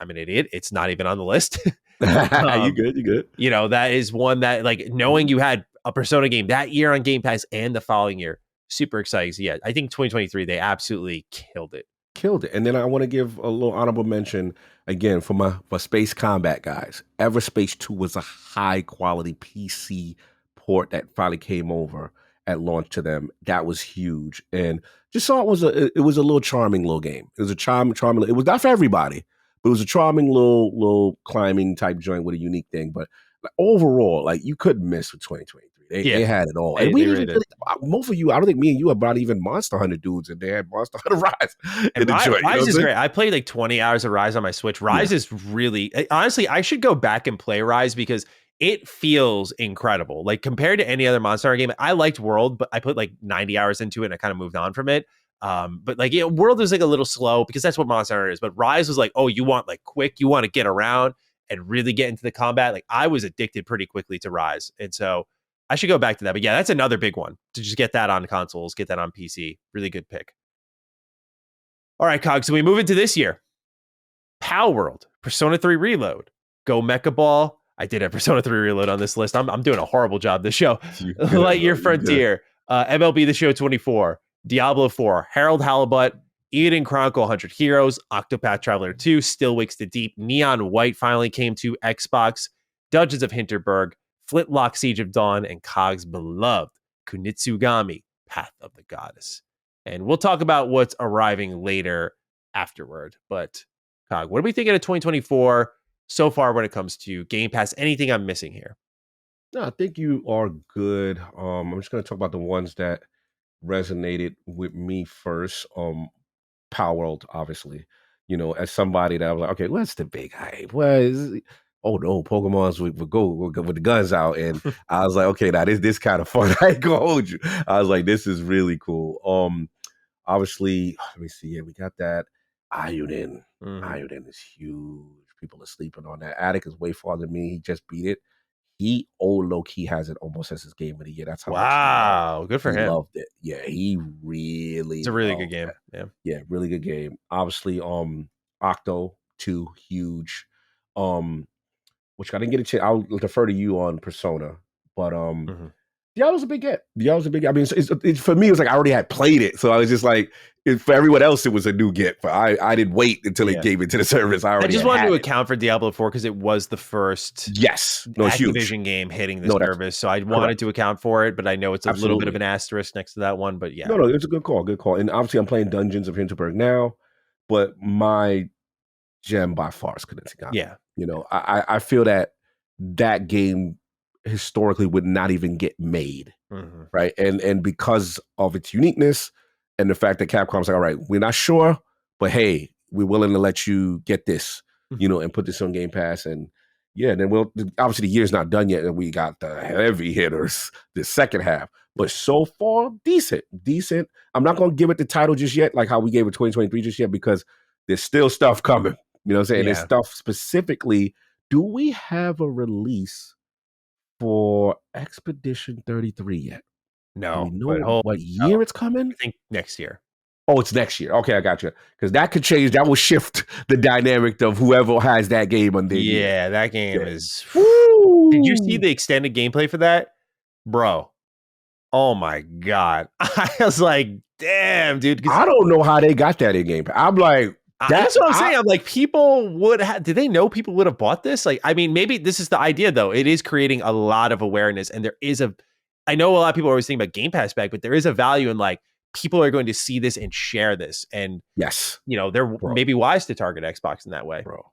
I'm an idiot. It's not even on the list. You um, good? You good? that is one that like Mm-hmm. knowing you had a Persona game that year on Game Pass and the following year, super exciting. So yeah, I think 2023 they absolutely killed it. Killed it. And then I want to give a little honorable mention again for Space Combat guys. Everspace 2 was a high quality PC port that finally came over at launch to them. That was huge. And just saw it was a little charming little game. It was a charming. It was not for everybody, but it was a charming little climbing type joint with a unique thing. But like, overall, like you couldn't miss with 2023. Yeah, They had it all. And they, we they didn't really even did. really, most of you, I don't think me and you have brought even Monster Hunter dudes, and they had Monster Hunter Rise in And the joint. You know Rise what I'm is saying? great. I played like 20 hours of Rise on my Switch. Yeah. Rise is really, honestly, I should go back and play Rise because it feels incredible. Like compared to any other Monster Hunter game, I liked World, but I put like 90 hours into it and I kind of moved on from it. But like, World is like a little slow because that's what Monster Hunter is. But Rise was like, oh, you want like quick, you want to get around and really get into the combat. Like I was addicted pretty quickly to Rise. And so I should go back to that. But yeah, that's another big one to just get that on consoles, get that on PC. Really good pick. All right, Cog. So we move into this year. Pal World, Persona 3 Reload, Go Mecha Ball. I did have Persona 3 Reload on this list. I'm doing a horrible job this show. You good, bro. Lightyear You good. Frontier, MLB The Show 24, Diablo 4, Harold Halibut, Eden Chronicle 100 Heroes, Octopath Traveler 2, Still Wakes the Deep, Neon White finally came to Xbox, Dungeons of Hinterberg, Flintlock Siege of Dawn, and Cog's beloved Kunitsugami, Path of the Goddess. And we'll talk about what's arriving later afterward. But Cog, what are we thinking of 2024 so far when it comes to Game Pass? Anything I'm missing here? No, I think you are good. I'm just gonna talk about the ones that resonated with me first. Power World, obviously. You know, as somebody that I was like, okay, what's the big hype? Oh no, Pokemon's with go with the guns out, and I was like, okay, now this kind of fun. I ain't gonna hold you. I was like, this is really cool. Obviously, let me see. Yeah, we got that. Ayuden. Mm-hmm. Ayuden is huge. People are sleeping on that. Attic is way farther than me. He just beat it. He low key has it almost as his game of the year. That's how much Wow, good for he him. loved it. Yeah, he really It's a really good loved game. that. Yeah. Yeah, really good game. Obviously, Octo 2, huge. Which I didn't get a chance. I'll defer to you on Persona, but Mm-hmm. Diablo's a big get. Diablo's a big. I mean, it's for me. It was like I already had played it, so I was just like, for everyone else, it was a new get. But I didn't wait until it gave it to the service. I already just wanted had to it. account for Diablo 4 because it was the first Yes, no, it's huge. Activision game hitting the service, so I wanted to account for it. But I know it's a little bit of an asterisk next to that one. But yeah, no, it's a good call. Good call. And obviously, I'm playing Dungeons of Hinterberg now, but my gem by far is Knightscope. Yeah. You know, I feel that game historically would not even get made, right? And because of its uniqueness and the fact that Capcom's like, all right, we're not sure, but hey, we're willing to let you get this, you know, and put this on Game Pass. And yeah, then obviously the year's not done yet, and we got the heavy hitters the second half. But so far, decent. I'm not going to give it the title just yet, like how we gave it 2023 just yet, because there's still stuff coming. You know what I'm saying? There's stuff specifically. Do we have a release for Expedition 33 yet? No. Do we know what year it's coming? I think next year. Oh, it's next year. Okay, I got you. Because that could change. That will shift the dynamic of whoever has that game on their year. That game is. Woo! Did you see the extended gameplay for that, bro? Oh my god! I was like, damn, dude. I don't know how they got that in Game Pass. I'm like, that's what I'm saying. I'm like, people would have. Did they know people would have bought this? Like, I mean, maybe this is the idea, though. It is creating a lot of awareness, and there is a. I know a lot of people are always thinking about Game Pass back, but there is a value in like people are going to see this and share this, and yes, you know, they're maybe wise to target Xbox in that way, bro.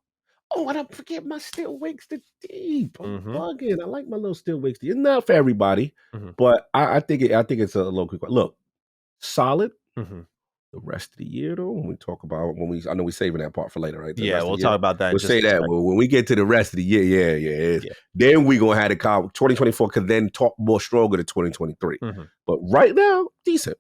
Oh, I don't forget my Still Wakes the Deep. I'm bugging. I like my little Still Wakes the Deep. It's not for everybody, but I think it's a little quick. Look, solid. The rest of the year, though, when we talk about I know we're saving that part for later, right? We'll talk about that. We'll say that when we get to the rest of the year. Then we gonna have the 2024 could then talk more stronger to 2023. But right now, decent.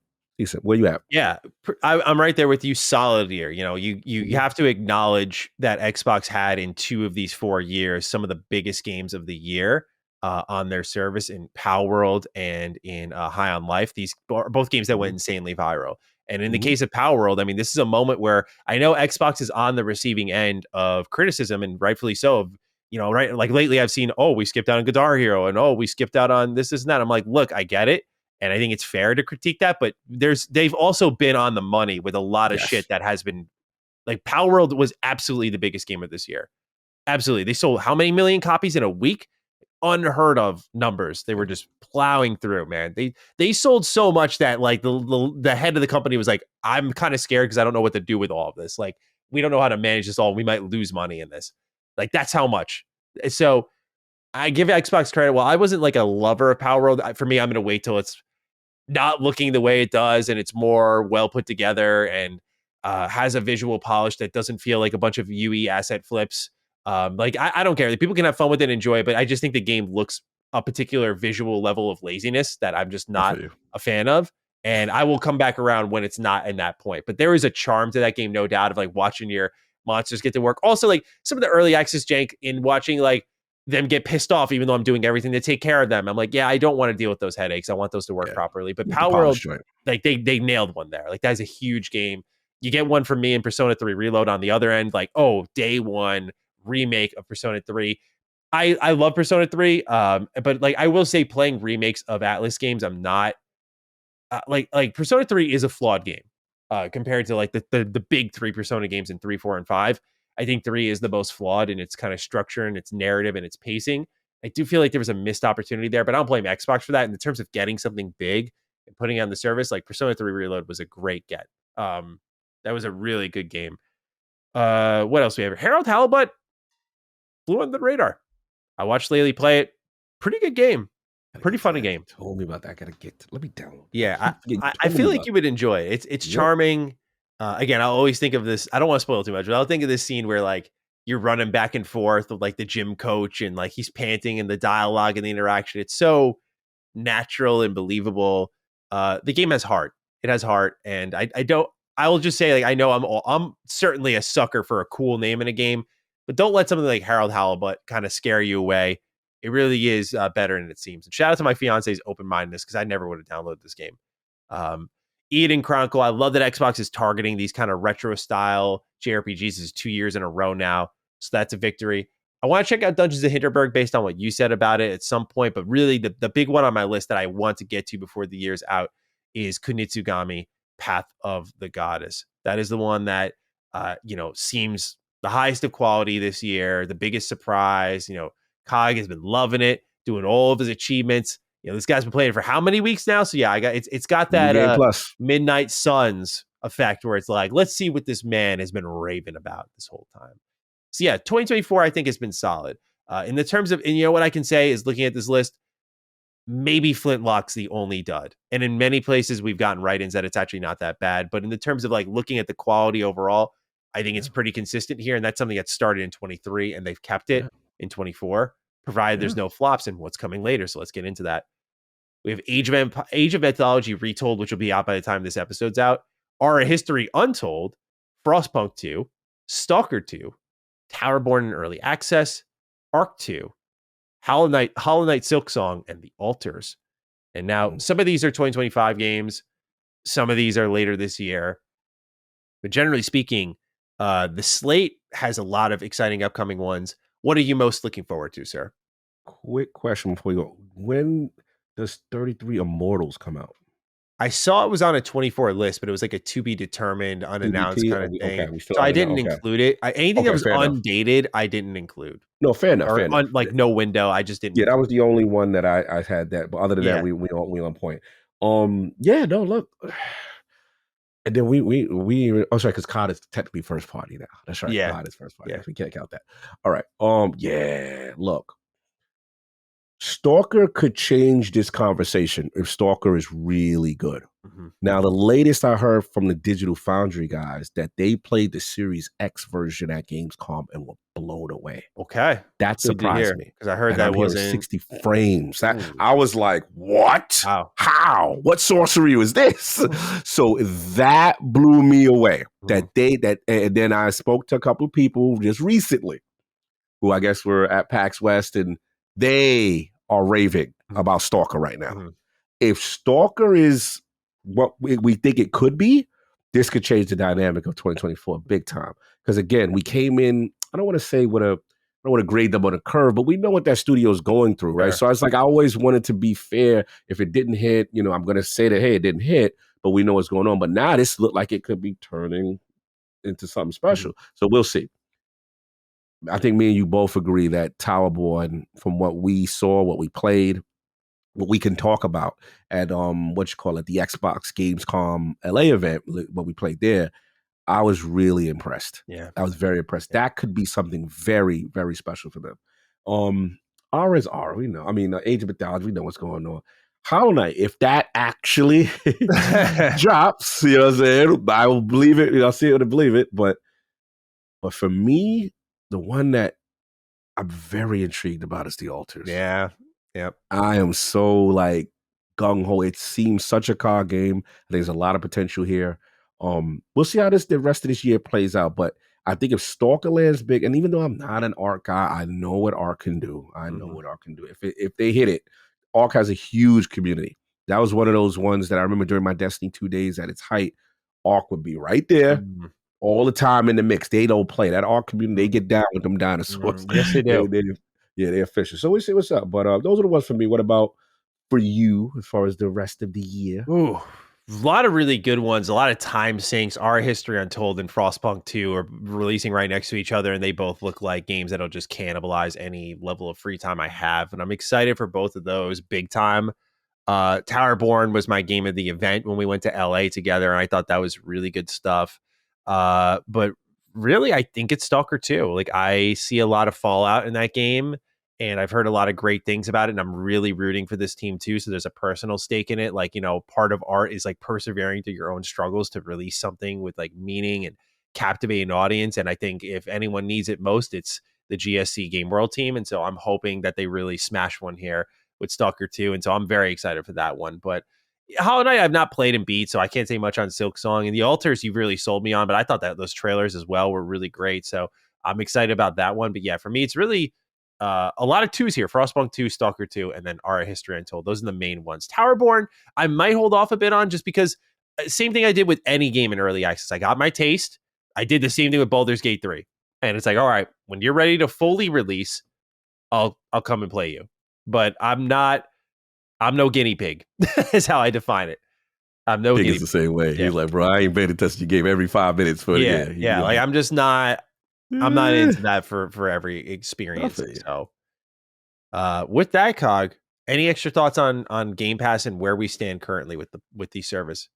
Where you at? Yeah, I'm right there with you. Solid year. You know, you have to acknowledge that Xbox had in 2 of these 4 years some of the biggest games of the year on their service in Power World and in High on Life. These are both games that went insanely viral. And in the case of Power World, I mean, this is a moment where I know Xbox is on the receiving end of criticism, and rightfully so. You know, right? Like lately, I've seen, we skipped out on Guitar Hero, and we skipped out on this and that. I'm like, look, I get it. And I think it's fair to critique that, but they've also been on the money with a lot of shit that has been like Power World was absolutely the biggest game of this year. Absolutely. They sold how many million copies in a week? Unheard of numbers. They were just plowing through, man. They sold so much that like the head of the company was like, I'm kind of scared because I don't know what to do with all of this. Like, we don't know how to manage this all. We might lose money in this. Like, that's how much. So I give Xbox credit. Well, I wasn't like a lover of Power World. For me, I'm going to wait till it's not looking the way it does and it's more well put together and has a visual polish that doesn't feel like a bunch of UE asset flips. Like I don't care. Like, people can have fun with it and enjoy it, but I just think the game looks a particular visual level of laziness that I'm just not a fan of. And I will come back around when it's not in that point. But there is a charm to that game, no doubt, of like watching your monsters get to work. Also, like some of the early access jank in watching like them get pissed off, even though I'm doing everything to take care of them. I'm like, yeah, I don't want to deal with those headaches. I want those to work properly. But Power World, like they nailed one there. Like, that's a huge game. You get one from me in Persona 3 Reload on the other end. Like, day one remake of Persona 3. I love Persona 3. But like I will say, playing remakes of Atlas games, I'm not like Persona 3 is a flawed game compared to like the big 3 Persona games in 3, 4, and 5. I think 3 is the most flawed in its kind of structure and its narrative and its pacing. I do feel like there was a missed opportunity there, but I don't blame Xbox for that. In terms of getting something big and putting it on the service, like Persona 3 Reload was a great get. That was a really good game. What else do we have? Harold Halibut flew under the radar. I watched Laylee play it. Pretty good game. Pretty funny game. Told me about that. I gotta let me download. Yeah, I feel like you would enjoy it. It's charming. Again, I'll always think of this. I don't want to spoil too much, but I'll think of this scene where like you're running back and forth with like the gym coach and like he's panting and the dialogue and the interaction. It's so natural and believable. The game has heart. It has heart, and I will just say, like, I know I'm certainly a sucker for a cool name in a game, but don't let something like Harold Halibut kind of scare you away. It really is better than it seems. And shout out to my fiance's open-mindedness, because I never would have downloaded this game. Eden Chronicle. I love that Xbox is targeting these kind of retro style JRPGs. This is 2 years in a row now, so that's a victory. I want to check out Dungeons of Hinterberg based on what you said about it at some point. But really, the big one on my list that I want to get to before the year's out is Kunitsugami Path of the Goddess. That is the one that seems the highest of quality this year, the biggest surprise. Cog has been loving it, doing all of his achievements. This guy's been playing for how many weeks now? So yeah, it's got New game that plus. Midnight Suns effect where it's like, let's see what this man has been raving about this whole time. So yeah, 2024 I think has been solid. In the terms of, and what I can say is looking at this list, maybe Flintlock's the only dud. And in many places we've gotten write-ins that it's actually not that bad. But in the terms of like looking at the quality overall, I think it's pretty consistent here. And that's something that started in 23 and they've kept it in 24, provided there's no flops and what's coming later. So let's get into that. We have Age of Mythology Retold, which will be out by the time this episode's out. Aura History Untold, Frostpunk 2, Stalker 2, Towerborn in Early Access, Arc 2, Hollow Knight Silksong, and The Altars. And now some of these are 2025 games. Some of these are later this year. But generally speaking, the slate has a lot of exciting upcoming ones. What are you most looking forward to, sir? Quick question before you go. When does 33 Immortals come out? I saw it was on a 24 list, but it was like a to be determined, unannounced kind of thing. Okay, so I didn't include it. Anything that was undated, I didn't include. No, fair enough. Like no window, I just didn't. Yeah, that was the only one that I had that. But other than that, we on point. Yeah, no, look. And then sorry, because COD is technically first party now. That's right. Yeah. COD is first party. Yeah. We can't count that. All right. Yeah, look. Stalker could change this conversation if Stalker is really good. Mm-hmm. Now, the latest I heard from the Digital Foundry guys that they played the Series X version at Gamescom and were blown away. Okay, that surprised me because I heard that wasn't 60 frames. I was like, "What? How? What sorcery was this?" So that blew me away. And then I spoke to a couple of people just recently, who I guess were at PAX West, and they are raving about Stalker right now. Mm-hmm. If Stalker is what we think it could be, this could change the dynamic of 2024 big time. Because again, we came in, I don't want to grade them on a curve, but we know what that studio is going through, right? So it's like I always wanted to be fair. If it didn't hit, I'm going to say that, hey, it didn't hit, but we know what's going on. But now this looked like it could be turning into something special. Mm-hmm. So we'll see. I think me and you both agree that Towerborn, from what we saw, what we played, what we can talk about at the Xbox Gamescom LA event, what we played there, I was really impressed. Yeah, I was very impressed. That could be something very, very special for them. R is R, we know. I mean, Age of Mythology, we know what's going on. Hollow Knight, if that actually drops, what I'm saying, I will believe it. I'll see it and believe it. But for me, the one that I'm very intrigued about is The Altars. Yeah. Yep. I am so gung-ho. It seems such a card game. I think there's a lot of potential here. We'll see how the rest of this year plays out. But I think if Stalker lands big, and even though I'm not an Arc guy, I know what Arc can do. If they hit it, Arc has a huge community. That was one of those ones that I remember during my Destiny 2 days at its height. Arc would be right there. All the time in the mix. They don't play. That Arc community, they get down with them dinosaurs. Yes, they do. They're official. So we'll see what's up. But those are the ones for me. What about for you as far as the rest of the year? Ooh, a lot of really good ones. A lot of time sinks. Aura History Untold and Frostpunk 2 are releasing right next to each other, and they both look like games that'll just cannibalize any level of free time I have. And I'm excited for both of those big time. Towerborn was my game of the event when we went to LA together, and I thought that was really good stuff. But really, I think it's Stalker 2. I see a lot of fallout in that game, and I've heard a lot of great things about it, and I'm really rooting for this team too. So there's a personal stake in it. Part of art is persevering through your own struggles to release something with meaning and captivate an audience. And I think if anyone needs it most, it's the GSC Game World team. And so I'm hoping that they really smash one here with Stalker 2. And so I'm very excited for that one. But Hollow Knight I've not played and beat, so I can't say much on Silksong. And The Altars you really sold me on, but I thought that those trailers as well were really great. So I'm excited about that one. But yeah, for me, it's really a lot of twos here. Frostpunk 2, Stalker 2, and then Aura History Untold. Those are the main ones. Towerborn, I might hold off a bit on just because same thing I did with any game in early access. I got my taste. I did the same thing with Baldur's Gate 3. And it's like, all right, when you're ready to fully release, I'll come and play you. But I'm no guinea pig, is how I define it. I'm no Pig guinea is the pig. same way. Yeah. He's like, bro, I ain't paying attention to your game every 5 minutes for Yeah. Like I'm not into that for every experience. So with that, Cog, any extra thoughts on Game Pass and where we stand currently with the service?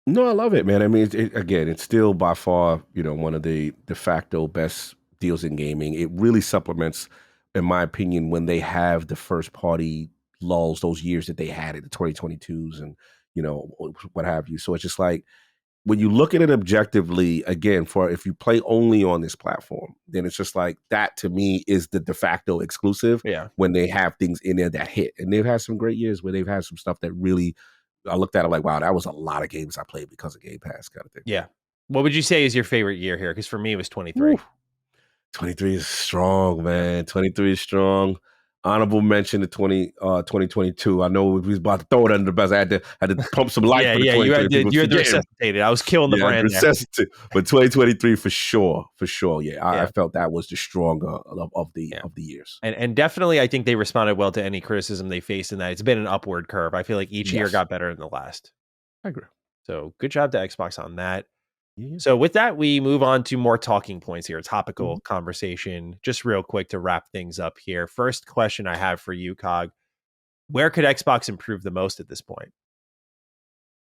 No, I love it, man. I mean, again, it's still by far, one of the de facto best deals in gaming. It really supplements, in my opinion, when they have the first party lulls, those years that they had it, the 2022s and, what have you. So it's just like, when you look at it objectively, again, for if you play only on this platform, then it's just like that to me is the de facto exclusive Yeah. when they have things in there that hit. And they've had some great years where they've had some stuff that really, I looked at it like, wow, that was a lot of games I played because of Game Pass kind of thing. Yeah. What would you say is your favorite year here? Because for me, it was 23. Woo. 23 is strong, man. 23 is strong. Honorable mention to 2022. I know we was about to throw it under the bus. I had to pump some life for the 2022. You had to resuscitate it. I was killing the brand there. But 2023 for sure. Yeah, I felt that was the stronger of the years. And definitely, I think they responded well to any criticism they faced in that. It's been an upward curve. I feel like each year got better than the last. I agree. So good job to Xbox on that. Yeah. So with that, we move on to more talking points here, topical conversation. Just real quick to wrap things up here. First question I have for you, Cog. Where could Xbox improve the most at this point?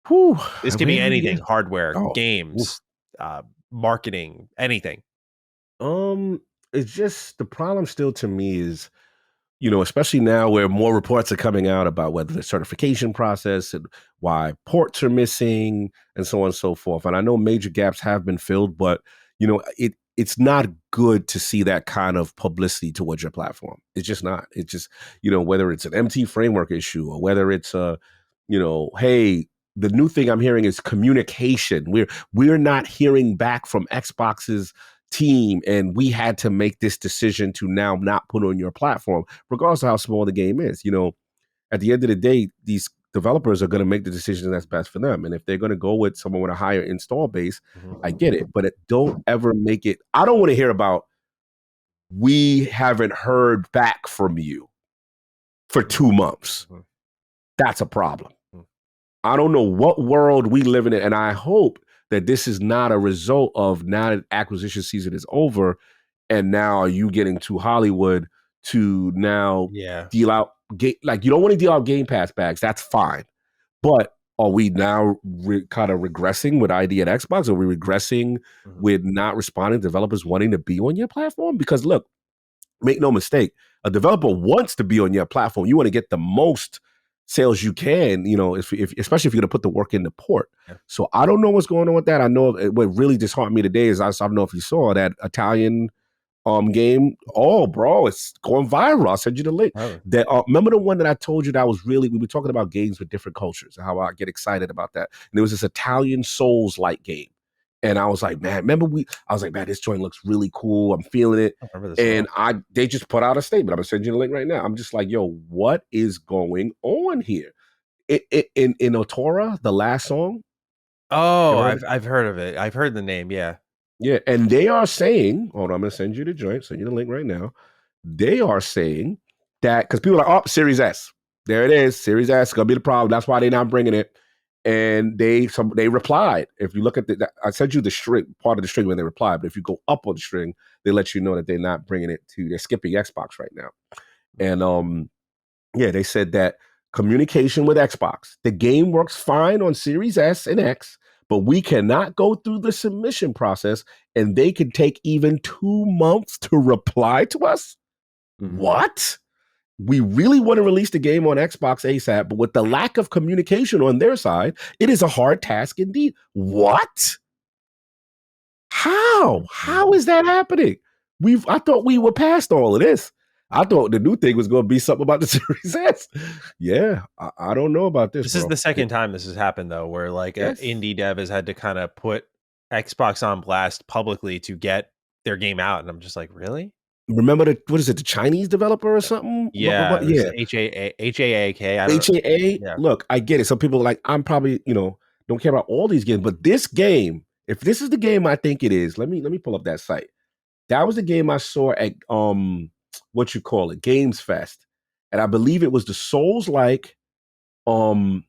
Whew, this could be anything, hardware, games, marketing, anything. It's just the problem still to me is, especially now where more reports are coming out about whether the certification process and why ports are missing and so on and so forth. And I know major gaps have been filled, but it's not good to see that kind of publicity towards your platform. It's just not. It's just, whether it's an MT framework issue or whether it's hey, the new thing I'm hearing is communication. We're not hearing back from Xbox's team, and we had to make this decision to now not put on your platform, regardless of how small the game is. At the end of the day, these developers are going to make the decision that's best for them. And if they're going to go with someone with a higher install base, I get it. But don't ever make it. I don't want to hear about, we haven't heard back from you for 2 months. That's a problem. I don't know what world we live in, and I hope that this is not a result of now that acquisition season is over, and now are you getting to Hollywood to now deal out, like you don't want to deal out Game Pass bags. That's fine. But are we now kind of regressing with ID at Xbox? Are we regressing with not responding to developers wanting to be on your platform? Because look, make no mistake, a developer wants to be on your platform. You want to get the most sales you can, especially if you're going to put the work in the port. So I don't know what's going on with that. I know what really disheartened me today is I don't know if you saw that Italian game. Oh, bro, it's going viral. I'll send you the link. That remember the one that I told you that was really, we were talking about games with different cultures and how I get excited about that. And there was this Italian Souls-like game. And I was like, man, this joint looks really cool. I'm feeling it. And they just put out a statement. I'm gonna send you the link right now. I'm just like, yo, what is going on here? In Otora, the last song. Oh, I've heard of it. I've heard the name. Yeah. Yeah. And they are saying, hold on, I'm gonna send you the joint, send you the link right now. They are saying that because people are like, oh, Series S. There it is. Series S is gonna be the problem. That's why they're not bringing it. And they replied. If you look at I sent you the string, part of the string when they replied, but if you go up on the string, they let you know that they're not bringing it they're skipping Xbox right now. And they said that communication with Xbox, the game works fine on Series S and X, but we cannot go through the submission process, and they can take even 2 months to reply to us. What? We really want to release the game on Xbox ASAP, but with the lack of communication on their side, it is a hard task indeed. What? How? How is that happening? I thought we were past all of this. I thought the new thing was going to be something about the Series S. Yeah, I don't know about this. This is the second time this has happened, though, where like an indie dev has had to kind of put Xbox on blast publicly to get their game out, and I'm just like, really? Remember the Chinese developer or something? Yeah. HAAK. HAA. Yeah. Look, I get it. Some people are like, I'm probably, don't care about all these games, but this game, if this is the game I think it is, let me pull up that site. That was the game I saw at what you call it, Games Fest. And I believe it was the Souls like um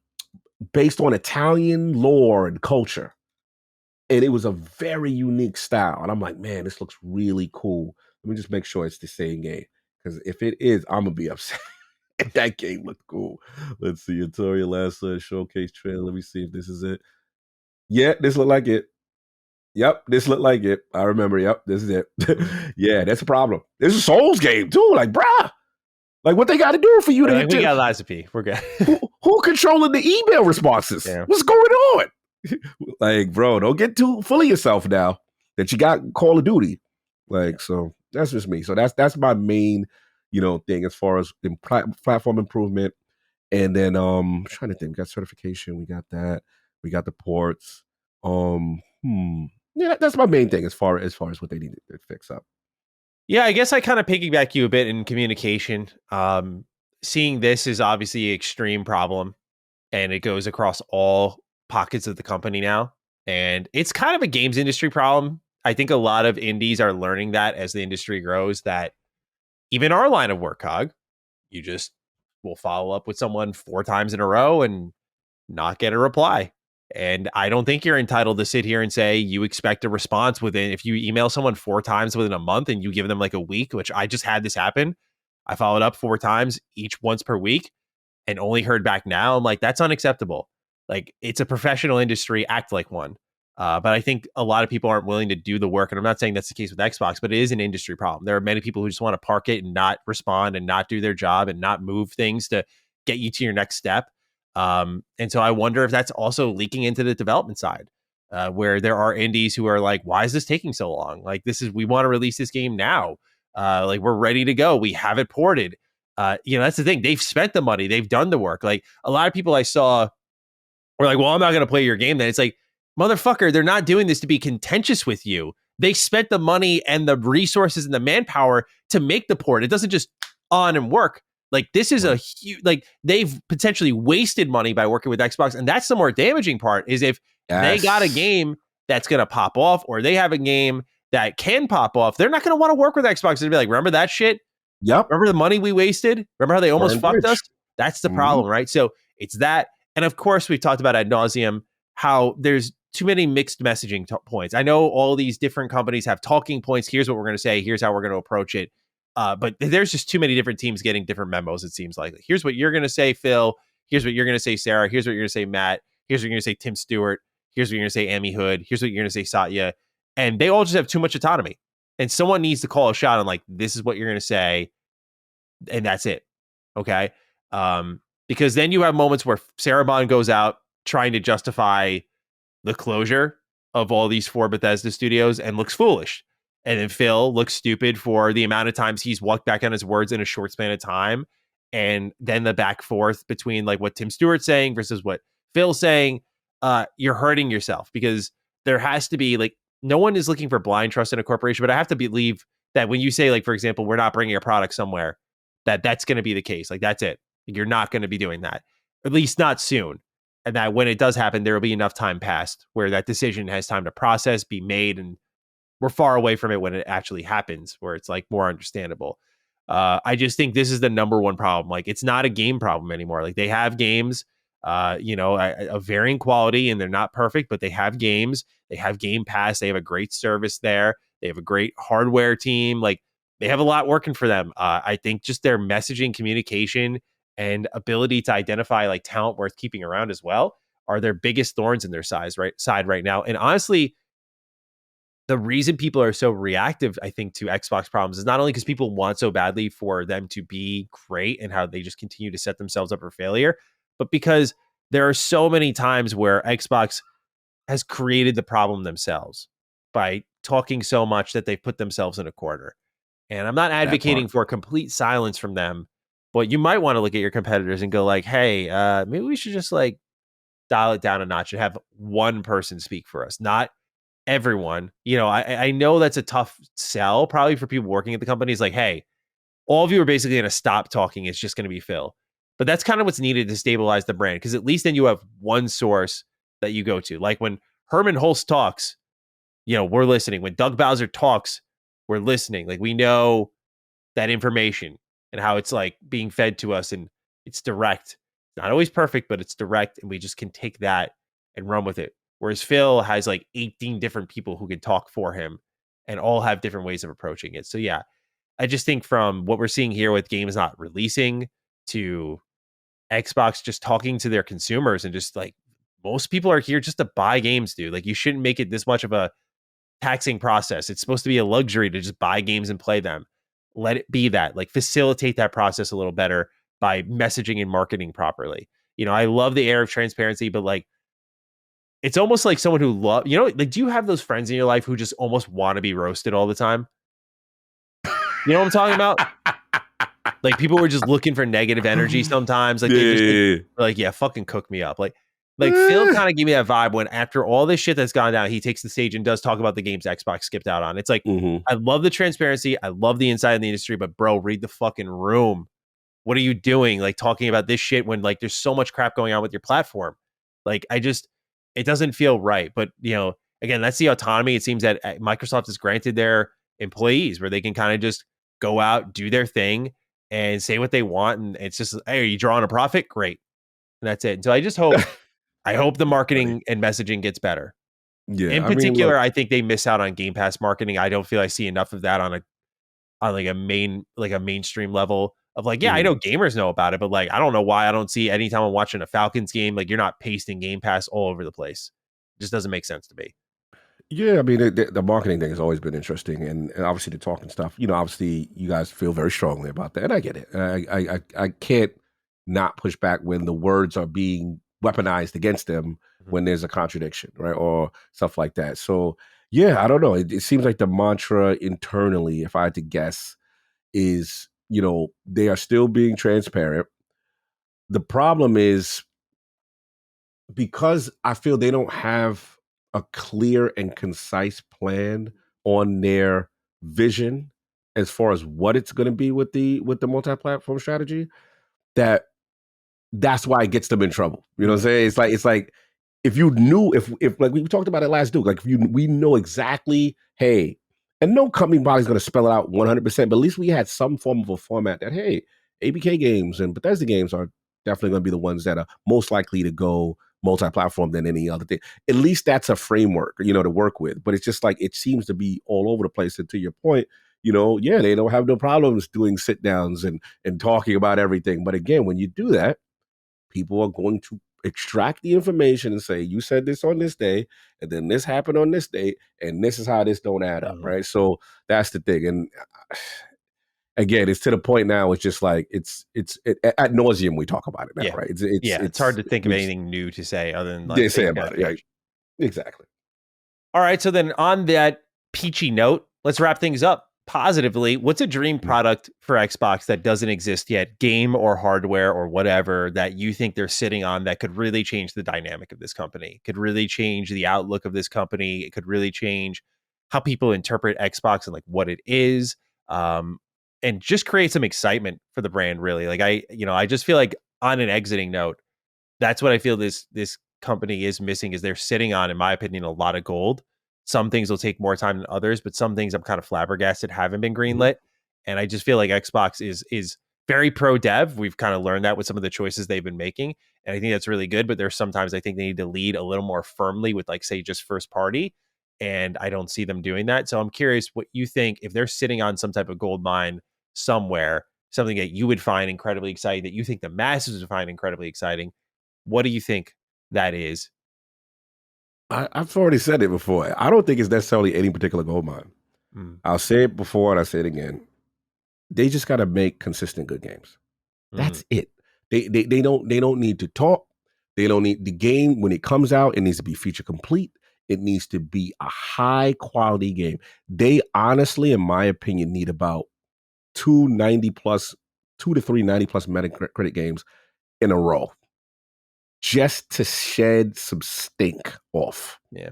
based on Italian lore and culture. And it was a very unique style. And I'm like, man, this looks really cool. Let me just make sure it's the same game. Because if it is, I'm gonna be upset. That game looked cool. Let's see, Atoria last showcase trailer. Let me see if this is it. Yeah, this looked like it. Yep, this looked like it. I remember. Yep, this is it. Yeah, that's a problem. This is a Souls game too. Like, bruh, like what they got to do for you Like, we got Liza P. We're good. who controlling the email responses? Yeah. What's going on? Like, bro, don't get too full of yourself now that you got Call of Duty. Like, so that's just me. So that's my main, thing as far as platform improvement. And then I'm trying to think. We got certification. We got that. We got the ports. Yeah, that's my main thing as far as what they need to fix up. Yeah, I guess I kind of piggyback you a bit in communication. Seeing this is obviously an extreme problem, and it goes across all pockets of the company now. And it's kind of a games industry problem. I think a lot of indies are learning that as the industry grows, that even our line of work, Cog, you just will follow up with someone 4 times in a row and not get a reply. And I don't think you're entitled to sit here and say you expect a response within, if you email someone 4 times within a month and you give them like a week, which I just had this happen. I followed up 4 times, each once per week, and only heard back now. I'm like, that's unacceptable. Like, it's a professional industry, act like one. But I think a lot of people aren't willing to do the work. And I'm not saying that's the case with Xbox, but it is an industry problem. There are many people who just want to park it and not respond and not do their job and not move things to get you to your next step. And so I wonder if that's also leaking into the development side, where there are indies who are like, why is this taking so long? Like, we want to release this game now. Like, we're ready to go. We have it ported. That's the thing. They've spent the money. They've done the work. Like, a lot of people I saw were like, well, I'm not going to play your game then. It's like, motherfucker, they're not doing this to be contentious with you. They spent the money and the resources and the manpower to make the port. It doesn't just on and work. Like, this is a huge, like, they've potentially wasted money by working with Xbox. And that's the more damaging part, is if they got a game that's going to pop off, or they have a game that can pop off, they're not going to want to work with Xbox and be like, remember that shit? Yep. Remember the money we wasted? Remember how they almost fucked us? That's the problem, right? So it's that. And of course, we've talked about ad nauseum how there's too many mixed messaging points. I know all these different companies have talking points. Here's what we're going to say. Here's how we're going to approach it. But there's just too many different teams getting different memos, it seems like. Here's what you're going to say, Phil. Here's what you're going to say, Sarah. Here's what you're going to say, Matt. Here's what you're going to say, Tim Stewart. Here's what you're going to say, Amy Hood. Here's what you're going to say, Satya. And they all just have too much autonomy. And someone needs to call a shot on, like, this is what you're going to say. And that's it. Okay. Because then you have moments where Sarah Bond goes out trying to justify the closure of all these 4 Bethesda studios and looks foolish. And then Phil looks stupid for the amount of times he's walked back on his words in a short span of time. And then the back forth between like what Tim Stewart's saying versus what Phil's saying, you're hurting yourself, because there has to be, like, no one is looking for blind trust in a corporation, but I have to believe that when you say, like, for example, we're not bringing a product somewhere, that's going to be the case. Like, that's it. You're not going to be doing that, at least not soon. And that when it does happen, there will be enough time passed where that decision has time to process, be made, and we're far away from it when it actually happens, where it's like more understandable. I just think this is the number one problem. Like, it's not a game problem anymore. Like, they have games, of varying quality, and they're not perfect, but they have games. They have Game Pass. They have a great service there. They have a great hardware team. Like, they have a lot working for them. I think just their messaging, communication, and ability to identify like talent worth keeping around as well are their biggest thorns in their side right now. And honestly, the reason people are so reactive, I think, to Xbox problems is not only because people want so badly for them to be great and how they just continue to set themselves up for failure, but because there are so many times where Xbox has created the problem themselves by talking so much that they put themselves in a corner. And I'm not advocating for complete silence from them, but you might want to look at your competitors and go like, hey, maybe we should just like dial it down a notch and have one person speak for us, not everyone. I know that's a tough sell probably for people working at the company. It's like, hey, all of you are basically going to stop talking. It's just going to be Phil. But that's kind of what's needed to stabilize the brand, because at least then you have one source that you go to. Like when Herman Hulst talks, we're listening. When Doug Bowser talks, we're listening. Like we know that information and how it's like being fed to us, and it's direct. It's not always perfect, but it's direct, and we just can take that and run with it. Whereas Phil has like 18 different people who can talk for him and all have different ways of approaching it. So yeah, I just think from what we're seeing here with games not releasing to Xbox just talking to their consumers and just like most people are here just to buy games, dude. Like you shouldn't make it this much of a taxing process. It's supposed to be a luxury to just buy games and play them. Let it be that. Like facilitate that process a little better by messaging and marketing properly. I love the air of transparency, but like it's almost like someone who like do you have those friends in your life who just almost want to be roasted all the time? You know what I'm talking about? Like people were just looking for negative energy sometimes. Like they just like, yeah, fucking cook me up. Like Phil kind of gave me that vibe when after all this shit that's gone down, he takes the stage and does talk about the games Xbox skipped out on. It's like, I love the transparency. I love the inside of the industry, but bro, read the fucking room. What are you doing? Like talking about this shit when like there's so much crap going on with your platform. Like it doesn't feel right. But again, that's the autonomy. It seems that Microsoft has granted their employees where they can kind of just go out, do their thing and say what they want. And it's just, hey, are you drawing a profit? Great. And that's it. And so I just hope, the marketing and messaging gets better. Yeah. In particular, I think they miss out on Game Pass marketing. I don't feel I see enough of that on a mainstream level of like, yeah, I know gamers know about it, but like, I don't know why I don't see anytime I'm watching a Falcons game, like you're not pasting Game Pass all over the place. It just doesn't make sense to me. Yeah, I mean, the marketing thing has always been interesting, and obviously the talking stuff. Obviously you guys feel very strongly about that, and I get it. I can't not push back when the words are being weaponized against them when there's a contradiction, right, or stuff like that. So yeah, I don't know. It seems like the mantra internally, if I had to guess, is they are still being transparent. The problem is because I feel they don't have a clear and concise plan on their vision as far as what it's going to be with the multi-platform strategy, that's why it gets them in trouble. You know what I'm saying? It's like if you knew, if like we talked about it last Duke, like we know exactly, hey, and no company body's going to spell it out 100%, but at least we had some form of a format that, hey, ABK games and Bethesda games are definitely going to be the ones that are most likely to go multi-platform than any other thing. At least that's a framework, to work with. But it's just like, it seems to be all over the place. And to your point, yeah, they don't have no problems doing sit downs and talking about everything. But again, when you do that, people are going to extract the information and say, you said this on this day, and then this happened on this date, and this is how this don't add up, right? So that's the thing. And again, it's to the point now, it's just like, it's ad nauseum we talk about it now, right? It's hard to think of anything new to say other than like they say about it. Yeah, exactly. All right, so then on that peachy note, let's wrap things up positively. What's a dream product for Xbox that doesn't exist yet, game or hardware or whatever, that you think they're sitting on that could really change the dynamic of this company, could really change the outlook of this company, it could really change how people interpret Xbox and like what it is, and just create some excitement for the brand, really. Like I just feel like on an exiting note, that's what I feel this company is missing, is they're sitting on, in my opinion, a lot of gold. Some things will take more time than others, but some things I'm kind of flabbergasted haven't been greenlit. And I just feel like Xbox is very pro dev. We've kind of learned that with some of the choices they've been making. And I think that's really good. But there's sometimes I think they need to lead a little more firmly with, like, say, just first party. And I don't see them doing that. So I'm curious what you think, if they're sitting on some type of gold mine somewhere, something that you would find incredibly exciting, that you think the masses would find incredibly exciting. What do you think that is? I've already said it before. I don't think it's necessarily any particular gold mine. I'll say it before and I say it again. They just got to make consistent good games. That's it. They don't need to talk. They don't need the game when it comes out. It needs to be feature complete. It needs to be a high quality game. They honestly, in my opinion, need about 2 to 3 90 plus Metacritic games in a row, just to shed some stink off. Yeah.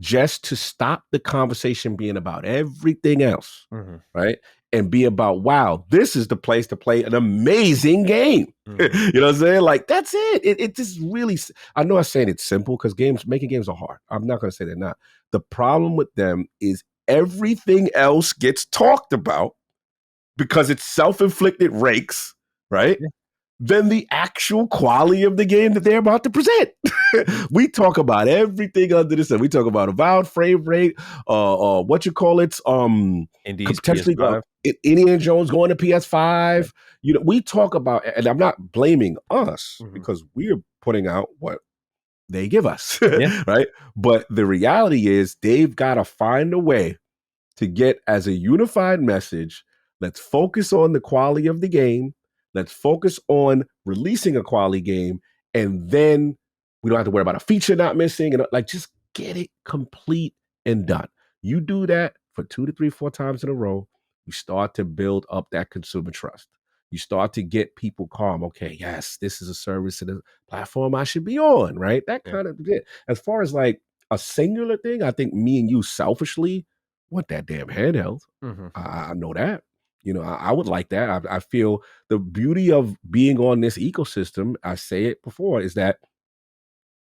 Just to stop the conversation being about everything else, right? And be about, wow, this is the place to play an amazing game. You know what I'm saying? Like, that's it. It just really, I know I'm saying it's simple because making games are hard. I'm not going to say they're not. The problem with them is everything else gets talked about because it's self-inflicted rakes, right? Yeah. Than the actual quality of the game that they're about to present. We talk about everything under the sun. We talk about avowed frame rate, what you call it, could Indies, potentially PS5. Indiana Jones going to Yeah. PS5. We talk about, and I'm not blaming us Mhm. because we're putting out what they give us, Yeah. right? But the reality is they've got to find a way to get as a unified message. Let's focus on the quality of the game. Let's focus on releasing a quality game. And then we don't have to worry about a feature not missing. And like, just get it complete and done. You do that for 2 to 3, 4 times in a row, you start to build up that consumer trust. You start to get people calm. Okay, yes, this is a service and a platform I should be on, right? That Yeah. kind of it. As far as like a singular thing, I think me and you selfishly want that damn handheld. Mhm. I know that. I would like that. I feel the beauty of being on this ecosystem, I say it before, is that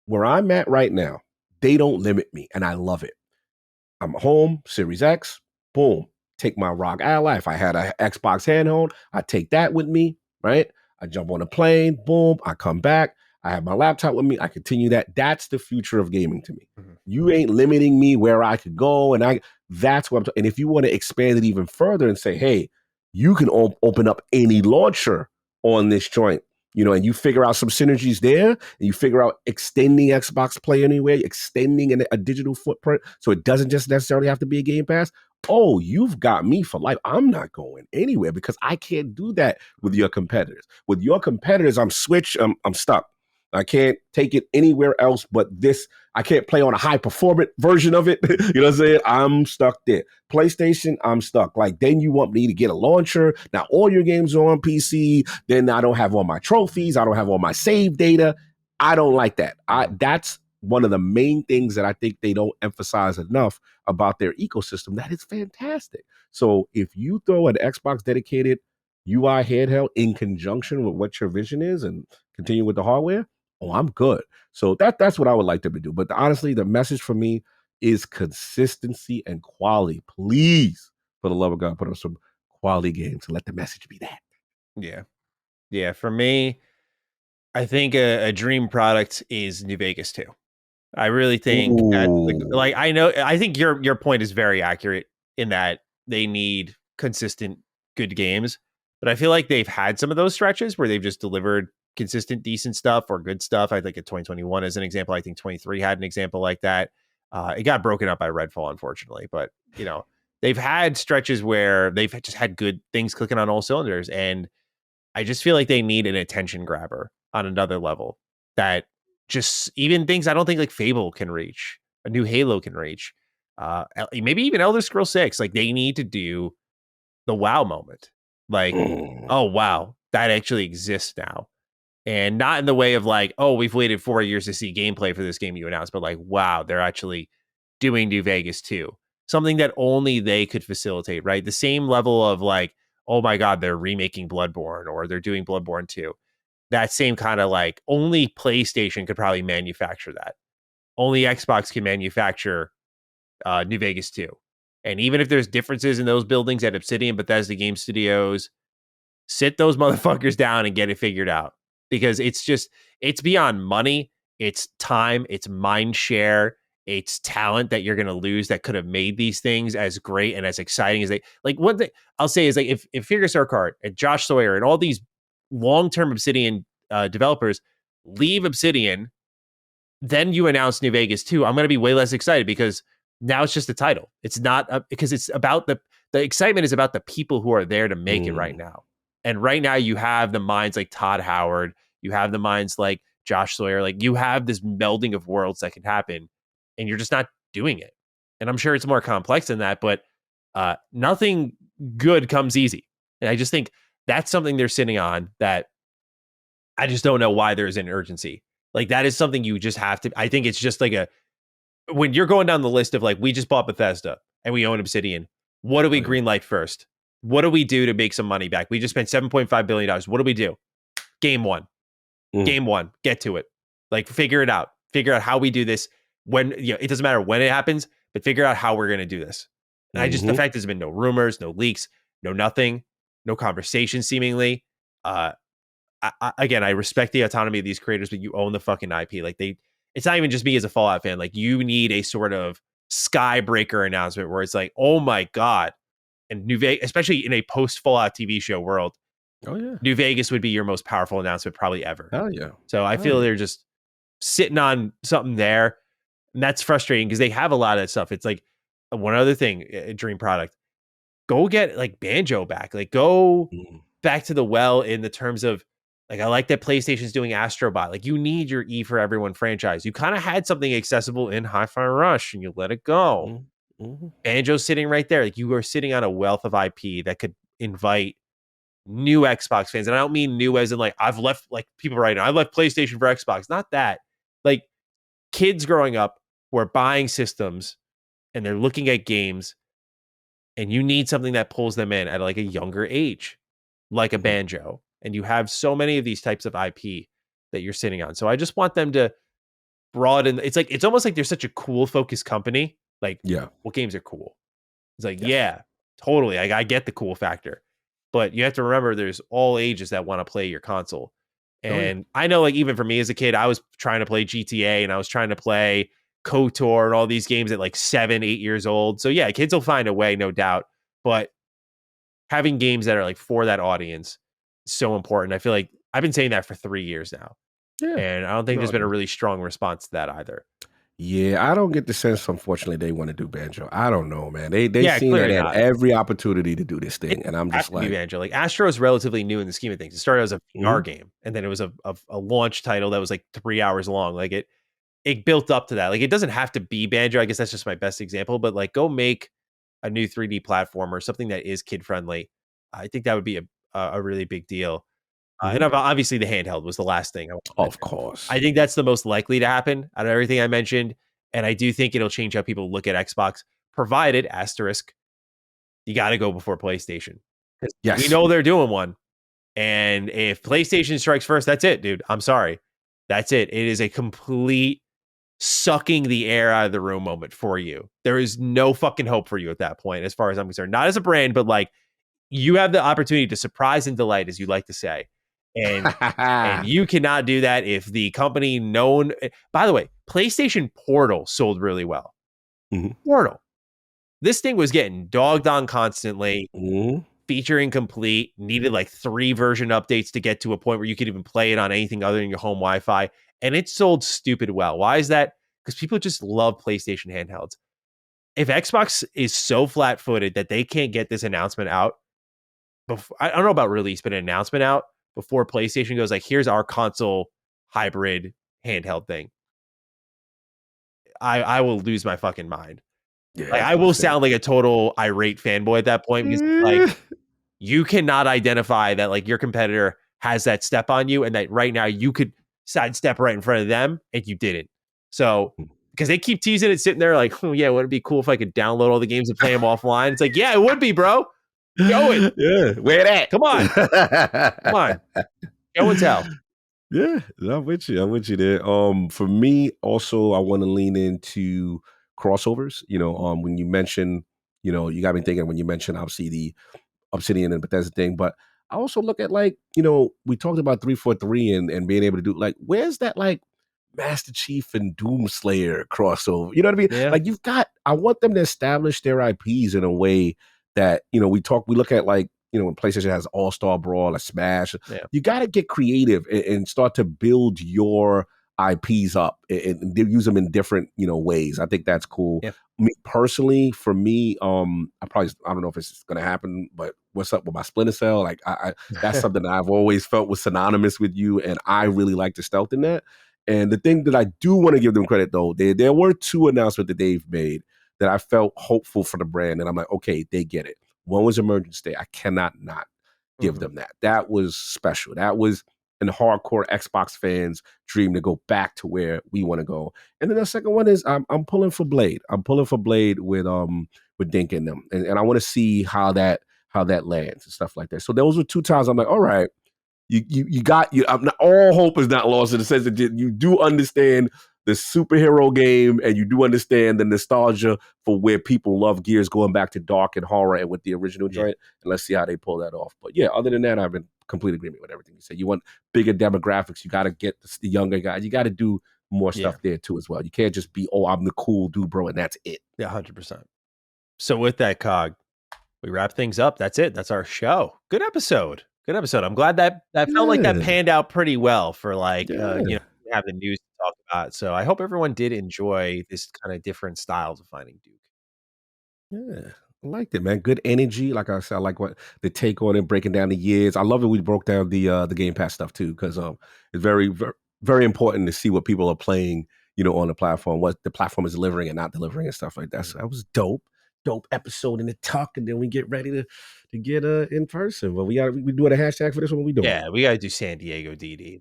where I'm at right now, they don't limit me, and I love it. I'm home, Series X, boom. Take my ROG Ally. If I had an Xbox handheld, I take that with me, right? I jump on a plane, boom, I come back. I have my laptop with me. I continue that. That's the future of gaming to me. Mhm. You ain't limiting me where I could go. That's what and if you want to expand it even further and say, hey, you can open up any launcher on this joint, and you figure out some synergies there, and you figure out extending Xbox Play Anywhere, extending a digital footprint, so it doesn't just necessarily have to be a Game Pass. Oh, you've got me for life. I'm not going anywhere because I can't do that with your competitors. With your competitors, I'm switched. I'm stuck. I can't take it anywhere else but this. I can't play on a high performant version of it. You know what I'm saying? I'm stuck there. PlayStation, I'm stuck. Like, then you want me to get a launcher. Now all your games are on PC. Then I don't have all my trophies. I don't have all my save data. I don't like that. That's one of the main things that I think they don't emphasize enough about their ecosystem. That is fantastic. So if you throw an Xbox dedicated UI handheld in conjunction with what your vision is and continue with the hardware, oh, I'm good. So that's what I would like them to do. But honestly, the message for me is consistency and quality. Please, for the love of God, put up some quality games and let the message be that. Yeah. Yeah. For me, I think a dream product is New Vegas 2. I really think that Ooh. I think your point is very accurate in that they need consistent good games, but I feel like they've had some of those stretches where they've just delivered consistent decent stuff or good stuff. I think in 2021 as an example, I think 23 had an example like that. It got broken up by Redfall, unfortunately, but they've had stretches where they've just had good things clicking on all cylinders, and I just feel like they need an attention grabber on another level that just even things I don't think like Fable can reach, a new Halo can reach, maybe even Elder Scrolls 6. Like they need to do the wow moment. Like, Mm. oh wow, that actually exists now. And not in the way of like, oh, we've waited 4 years to see gameplay for this game you announced, but like, wow, they're actually doing New Vegas 2. Something that only they could facilitate, right? The same level of like, oh my God, they're remaking Bloodborne or they're doing Bloodborne 2. That same kind of like, only PlayStation could probably manufacture that. Only Xbox can manufacture New Vegas 2. And even if there's differences in those buildings at Obsidian, Bethesda Game Studios, sit those motherfuckers down and get it figured out, because it's beyond money. It's time, it's mind share, it's talent that you're going to lose that could have made these things as great and as exciting as they like. One thing I'll say is like, if Figure Sarkart and Josh Sawyer and all these long-term Obsidian developers leave Obsidian, then you announce New Vegas 2, I'm going to be way less excited because now it's just a title. It's not because it's about the excitement is about the people who are there to make it right Mm. now. And right now you have the minds like Todd Howard, you have the minds like Josh Sawyer, like you have this melding of worlds that can happen, and you're just not doing it. And I'm sure it's more complex than that, but nothing good comes easy. And I just think that's something they're sitting on that I just don't know why there's an urgency. Like that is something you just have to. I think it's just like when you're going down the list of like, we just bought Bethesda and we own Obsidian. What do we Right. greenlight first? What do we do to make some money back? We just spent $7.5 billion. What do we do? Game one. Mm. Game one. Get to it. Like figure it out. Figure out how we do this. When it doesn't matter when it happens, but figure out how we're going to do this. And the fact there's been no rumors, no leaks, no nothing, no conversation seemingly. Again, I respect the autonomy of these creators, but you own the fucking IP. Like it's not even just me as a Fallout fan. Like you need a sort of skybreaker announcement where it's like, oh my God. And New Vegas, especially in a post Fallout TV show world, New Vegas would be your most powerful announcement probably ever. Hell yeah. So I feel they're just sitting on something there. And that's frustrating because they have a lot of that stuff. It's like one other thing, a dream product. Go get like Banjo back. Like go back to the well in the terms of like I like that PlayStation's doing Astrobot. Like you need your E for Everyone franchise. You kind of had something accessible in Hi-Fi Rush and you let it go. Banjo's sitting right there. Like you are sitting on a wealth of IP that could invite new Xbox fans. And I don't mean new as in like I've left like people right now. I left PlayStation for Xbox. Not that. Like kids growing up who are buying systems and they're looking at games and you need something that pulls them in at like a younger age, like a Banjo. And you have so many of these types of IP that you're sitting on. So I just want them to broaden. It's almost like they're such a cool focused company. Like, what games are cool? It's like, yeah, totally. I get the cool factor. But you have to remember there's all ages that want to play your console. And I know like even for me as a kid, I was trying to play GTA and I was trying to play KOTOR and all these games at like 7, 8 years old. So yeah, kids will find a way, no doubt. But having games that are like for that audience is so important. I feel like I've been saying that for 3 years now. Yeah. And I don't think there's been a really strong response to that either. Yeah, I don't get the sense, unfortunately, they want to do Banjo. I don't know, man. They seem to have every opportunity to do this thing. And I'm just like... Banjo. Like, Astro is relatively new in the scheme of things. It started as a VR game, and then it was a launch title that was like 3 hours long. Like, it built up to that. Like, it doesn't have to be Banjo. I guess that's just my best example. But, like, go make a new 3D platformer, something that is kid-friendly. I think that would be a really big deal. And obviously the handheld was the last thing. Of course. I think that's the most likely to happen out of everything I mentioned. And I do think it'll change how people look at Xbox, provided, asterisk, you got to go before PlayStation. Yes. We know they're doing one. And if PlayStation strikes first, that's it, dude. I'm sorry. That's it. It is a complete sucking the air out of the room moment for you. There is no fucking hope for you at that point, as far as I'm concerned. Not as a brand, but like you have the opportunity to surprise and delight, as you like to say. And you cannot do that if the company known... By the way, PlayStation Portal sold really well. Portal. This thing was getting dogged on constantly. Feature incomplete. Needed like 3 version updates to get to a point where you could even play it on anything other than your home Wi-Fi. And it sold stupid well. Why is that? Because people just love PlayStation handhelds. If Xbox is so flat-footed that they can't get this announcement out, I don't know about release, but an announcement out before PlayStation goes like, here's our console hybrid handheld thing, I will lose my fucking mind. Yeah, like, I will sound like a total irate fanboy at that point because like you cannot identify that like your competitor has that step on you and that right now you could sidestep right in front of them and you didn't. So because they keep teasing it, sitting there like, oh yeah, wouldn't it be cool if I could download all the games and play them offline? It's like, yeah, it would be, bro. Show it. Yeah, where that? Come on. Come on. Show and tell. Yeah, I'm with you there. For me, also, I want to lean into crossovers. You know, when you mention, you know, you got me thinking when you mentioned obviously the Obsidian and Bethesda thing, but I also look at like, you know, we talked about 343 and being able to do like, where's that like Master Chief and Doomslayer crossover? You know what I mean? Yeah. Like I want them to establish their IPs in a way that, you know, we look at like, you know, when PlayStation has All-Star Brawl or Smash, you got to get creative and start to build your IPs up and use them in different, you know, ways. I think that's cool. Yeah. Me personally, for me, I don't know if it's going to happen, but what's up with my Splinter Cell? Like, that's something that I've always felt was synonymous with you, and I really like the stealth in that. And the thing that I do want to give them credit, though, there were 2 announcements that they've made that I felt hopeful for the brand, and I'm like, okay, they get it. One was Emergence Day. I cannot not give them that. That was special. That was an hardcore Xbox fans' dream to go back to where we want to go. And then the second one is I'm pulling for Blade. I'm pulling for Blade with Dink in them, and I want to see how that lands and stuff like that. So those were 2 times I'm like, all right, you got all hope is not lost in the sense that you do understand this superhero game, and you do understand the nostalgia for where people love Gears going back to dark and horror and with the original joint. And let's see how they pull that off. But yeah, other than that, I'm in complete agreement with everything you said. You want bigger demographics. You got to get the younger guys. You got to do more stuff there too as well. You can't just be, oh, I'm the cool dude, bro, and that's it. Yeah, 100%. So with that, Cog, we wrap things up. That's it. That's our show. Good episode. I'm glad that felt like that panned out pretty well for have the news to talk about. So I hope everyone did enjoy this kind of different styles of Finding Duke. Yeah, I liked it, man. Good energy. Like I said, I like what the take on it, breaking down the years. I love it. We broke down the Game Pass stuff too, because it's very, very, very important to see what people are playing, on the platform, what the platform is delivering and not delivering and stuff like that. So that was dope episode in the talk, and then we get ready to get in person. Well, we doing a hashtag for this one. What we doing? Yeah, we got to do San Diego DD.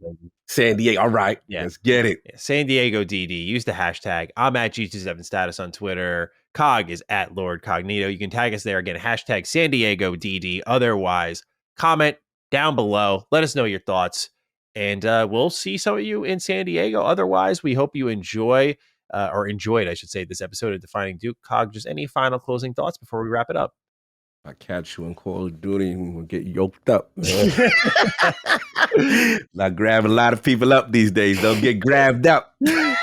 San Diego, all right. Yeah. Let's get it. Yeah, San Diego DD. Use the hashtag. I'm at G27 Status on Twitter. Cog is at Lord Cognito. You can tag us there again. Hashtag San Diego DD. Otherwise, comment down below. Let us know your thoughts, and we'll see some of you in San Diego. Otherwise, we hope you enjoyed, I should say, this episode of Defining Duke. Cog, just any final closing thoughts before we wrap it up? I catch you in Call of Duty and we'll get yoked up, man. Not grabbing a lot of people up these days. Don't get grabbed up. I'm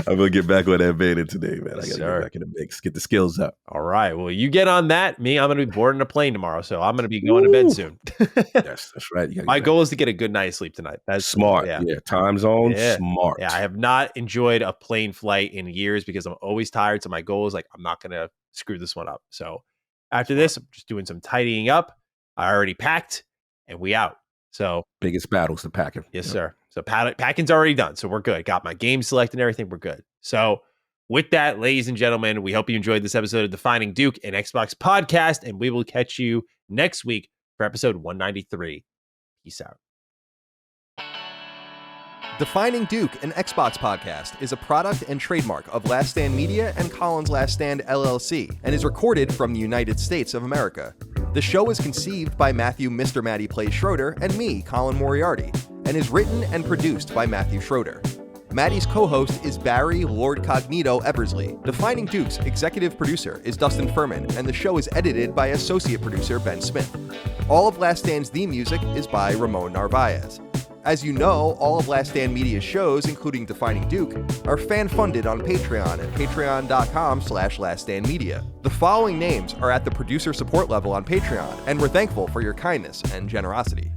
going to get back on that beta today, man. I got to get back in the mix, get the skills up. All right. Well, you get on that. Me, I'm going to be boarding a plane tomorrow, so I'm going to be going to bed soon. That's right. My goal is to get a good night's sleep tonight. That's smart. Yeah. Time zone, smart. Yeah, I have not enjoyed a plane flight in years because I'm always tired. So my goal is I'm not going to screw this one up. So after this, I'm just doing some tidying up. I already packed and we out. So biggest battles, the packing. Yes, sir. So packing's already done. So we're good. Got my game selected and everything. We're good. So with that, ladies and gentlemen, we hope you enjoyed this episode of Defining Duke, an Xbox podcast, and we will catch you next week for episode 193. Peace out. Defining Duke, an Xbox podcast, is a product and trademark of Last Stand Media and Collins Last Stand LLC, and is recorded from the United States of America. The show is conceived by Matthew Mr. Matty Plays Schroeder and me, Colin Moriarty, and is written and produced by Matthew Schroeder. Matty's co-host is Barry Lord Cognito Eversley. Defining Duke's executive producer is Dustin Furman, and the show is edited by associate producer Ben Smith. All of Last Stand's theme music is by Ramon Narvaez. As you know, all of Last Stand Media's shows, including Defining Duke, are fan-funded on Patreon at patreon.com/laststandmedia. The following names are at the producer support level on Patreon, and we're thankful for your kindness and generosity.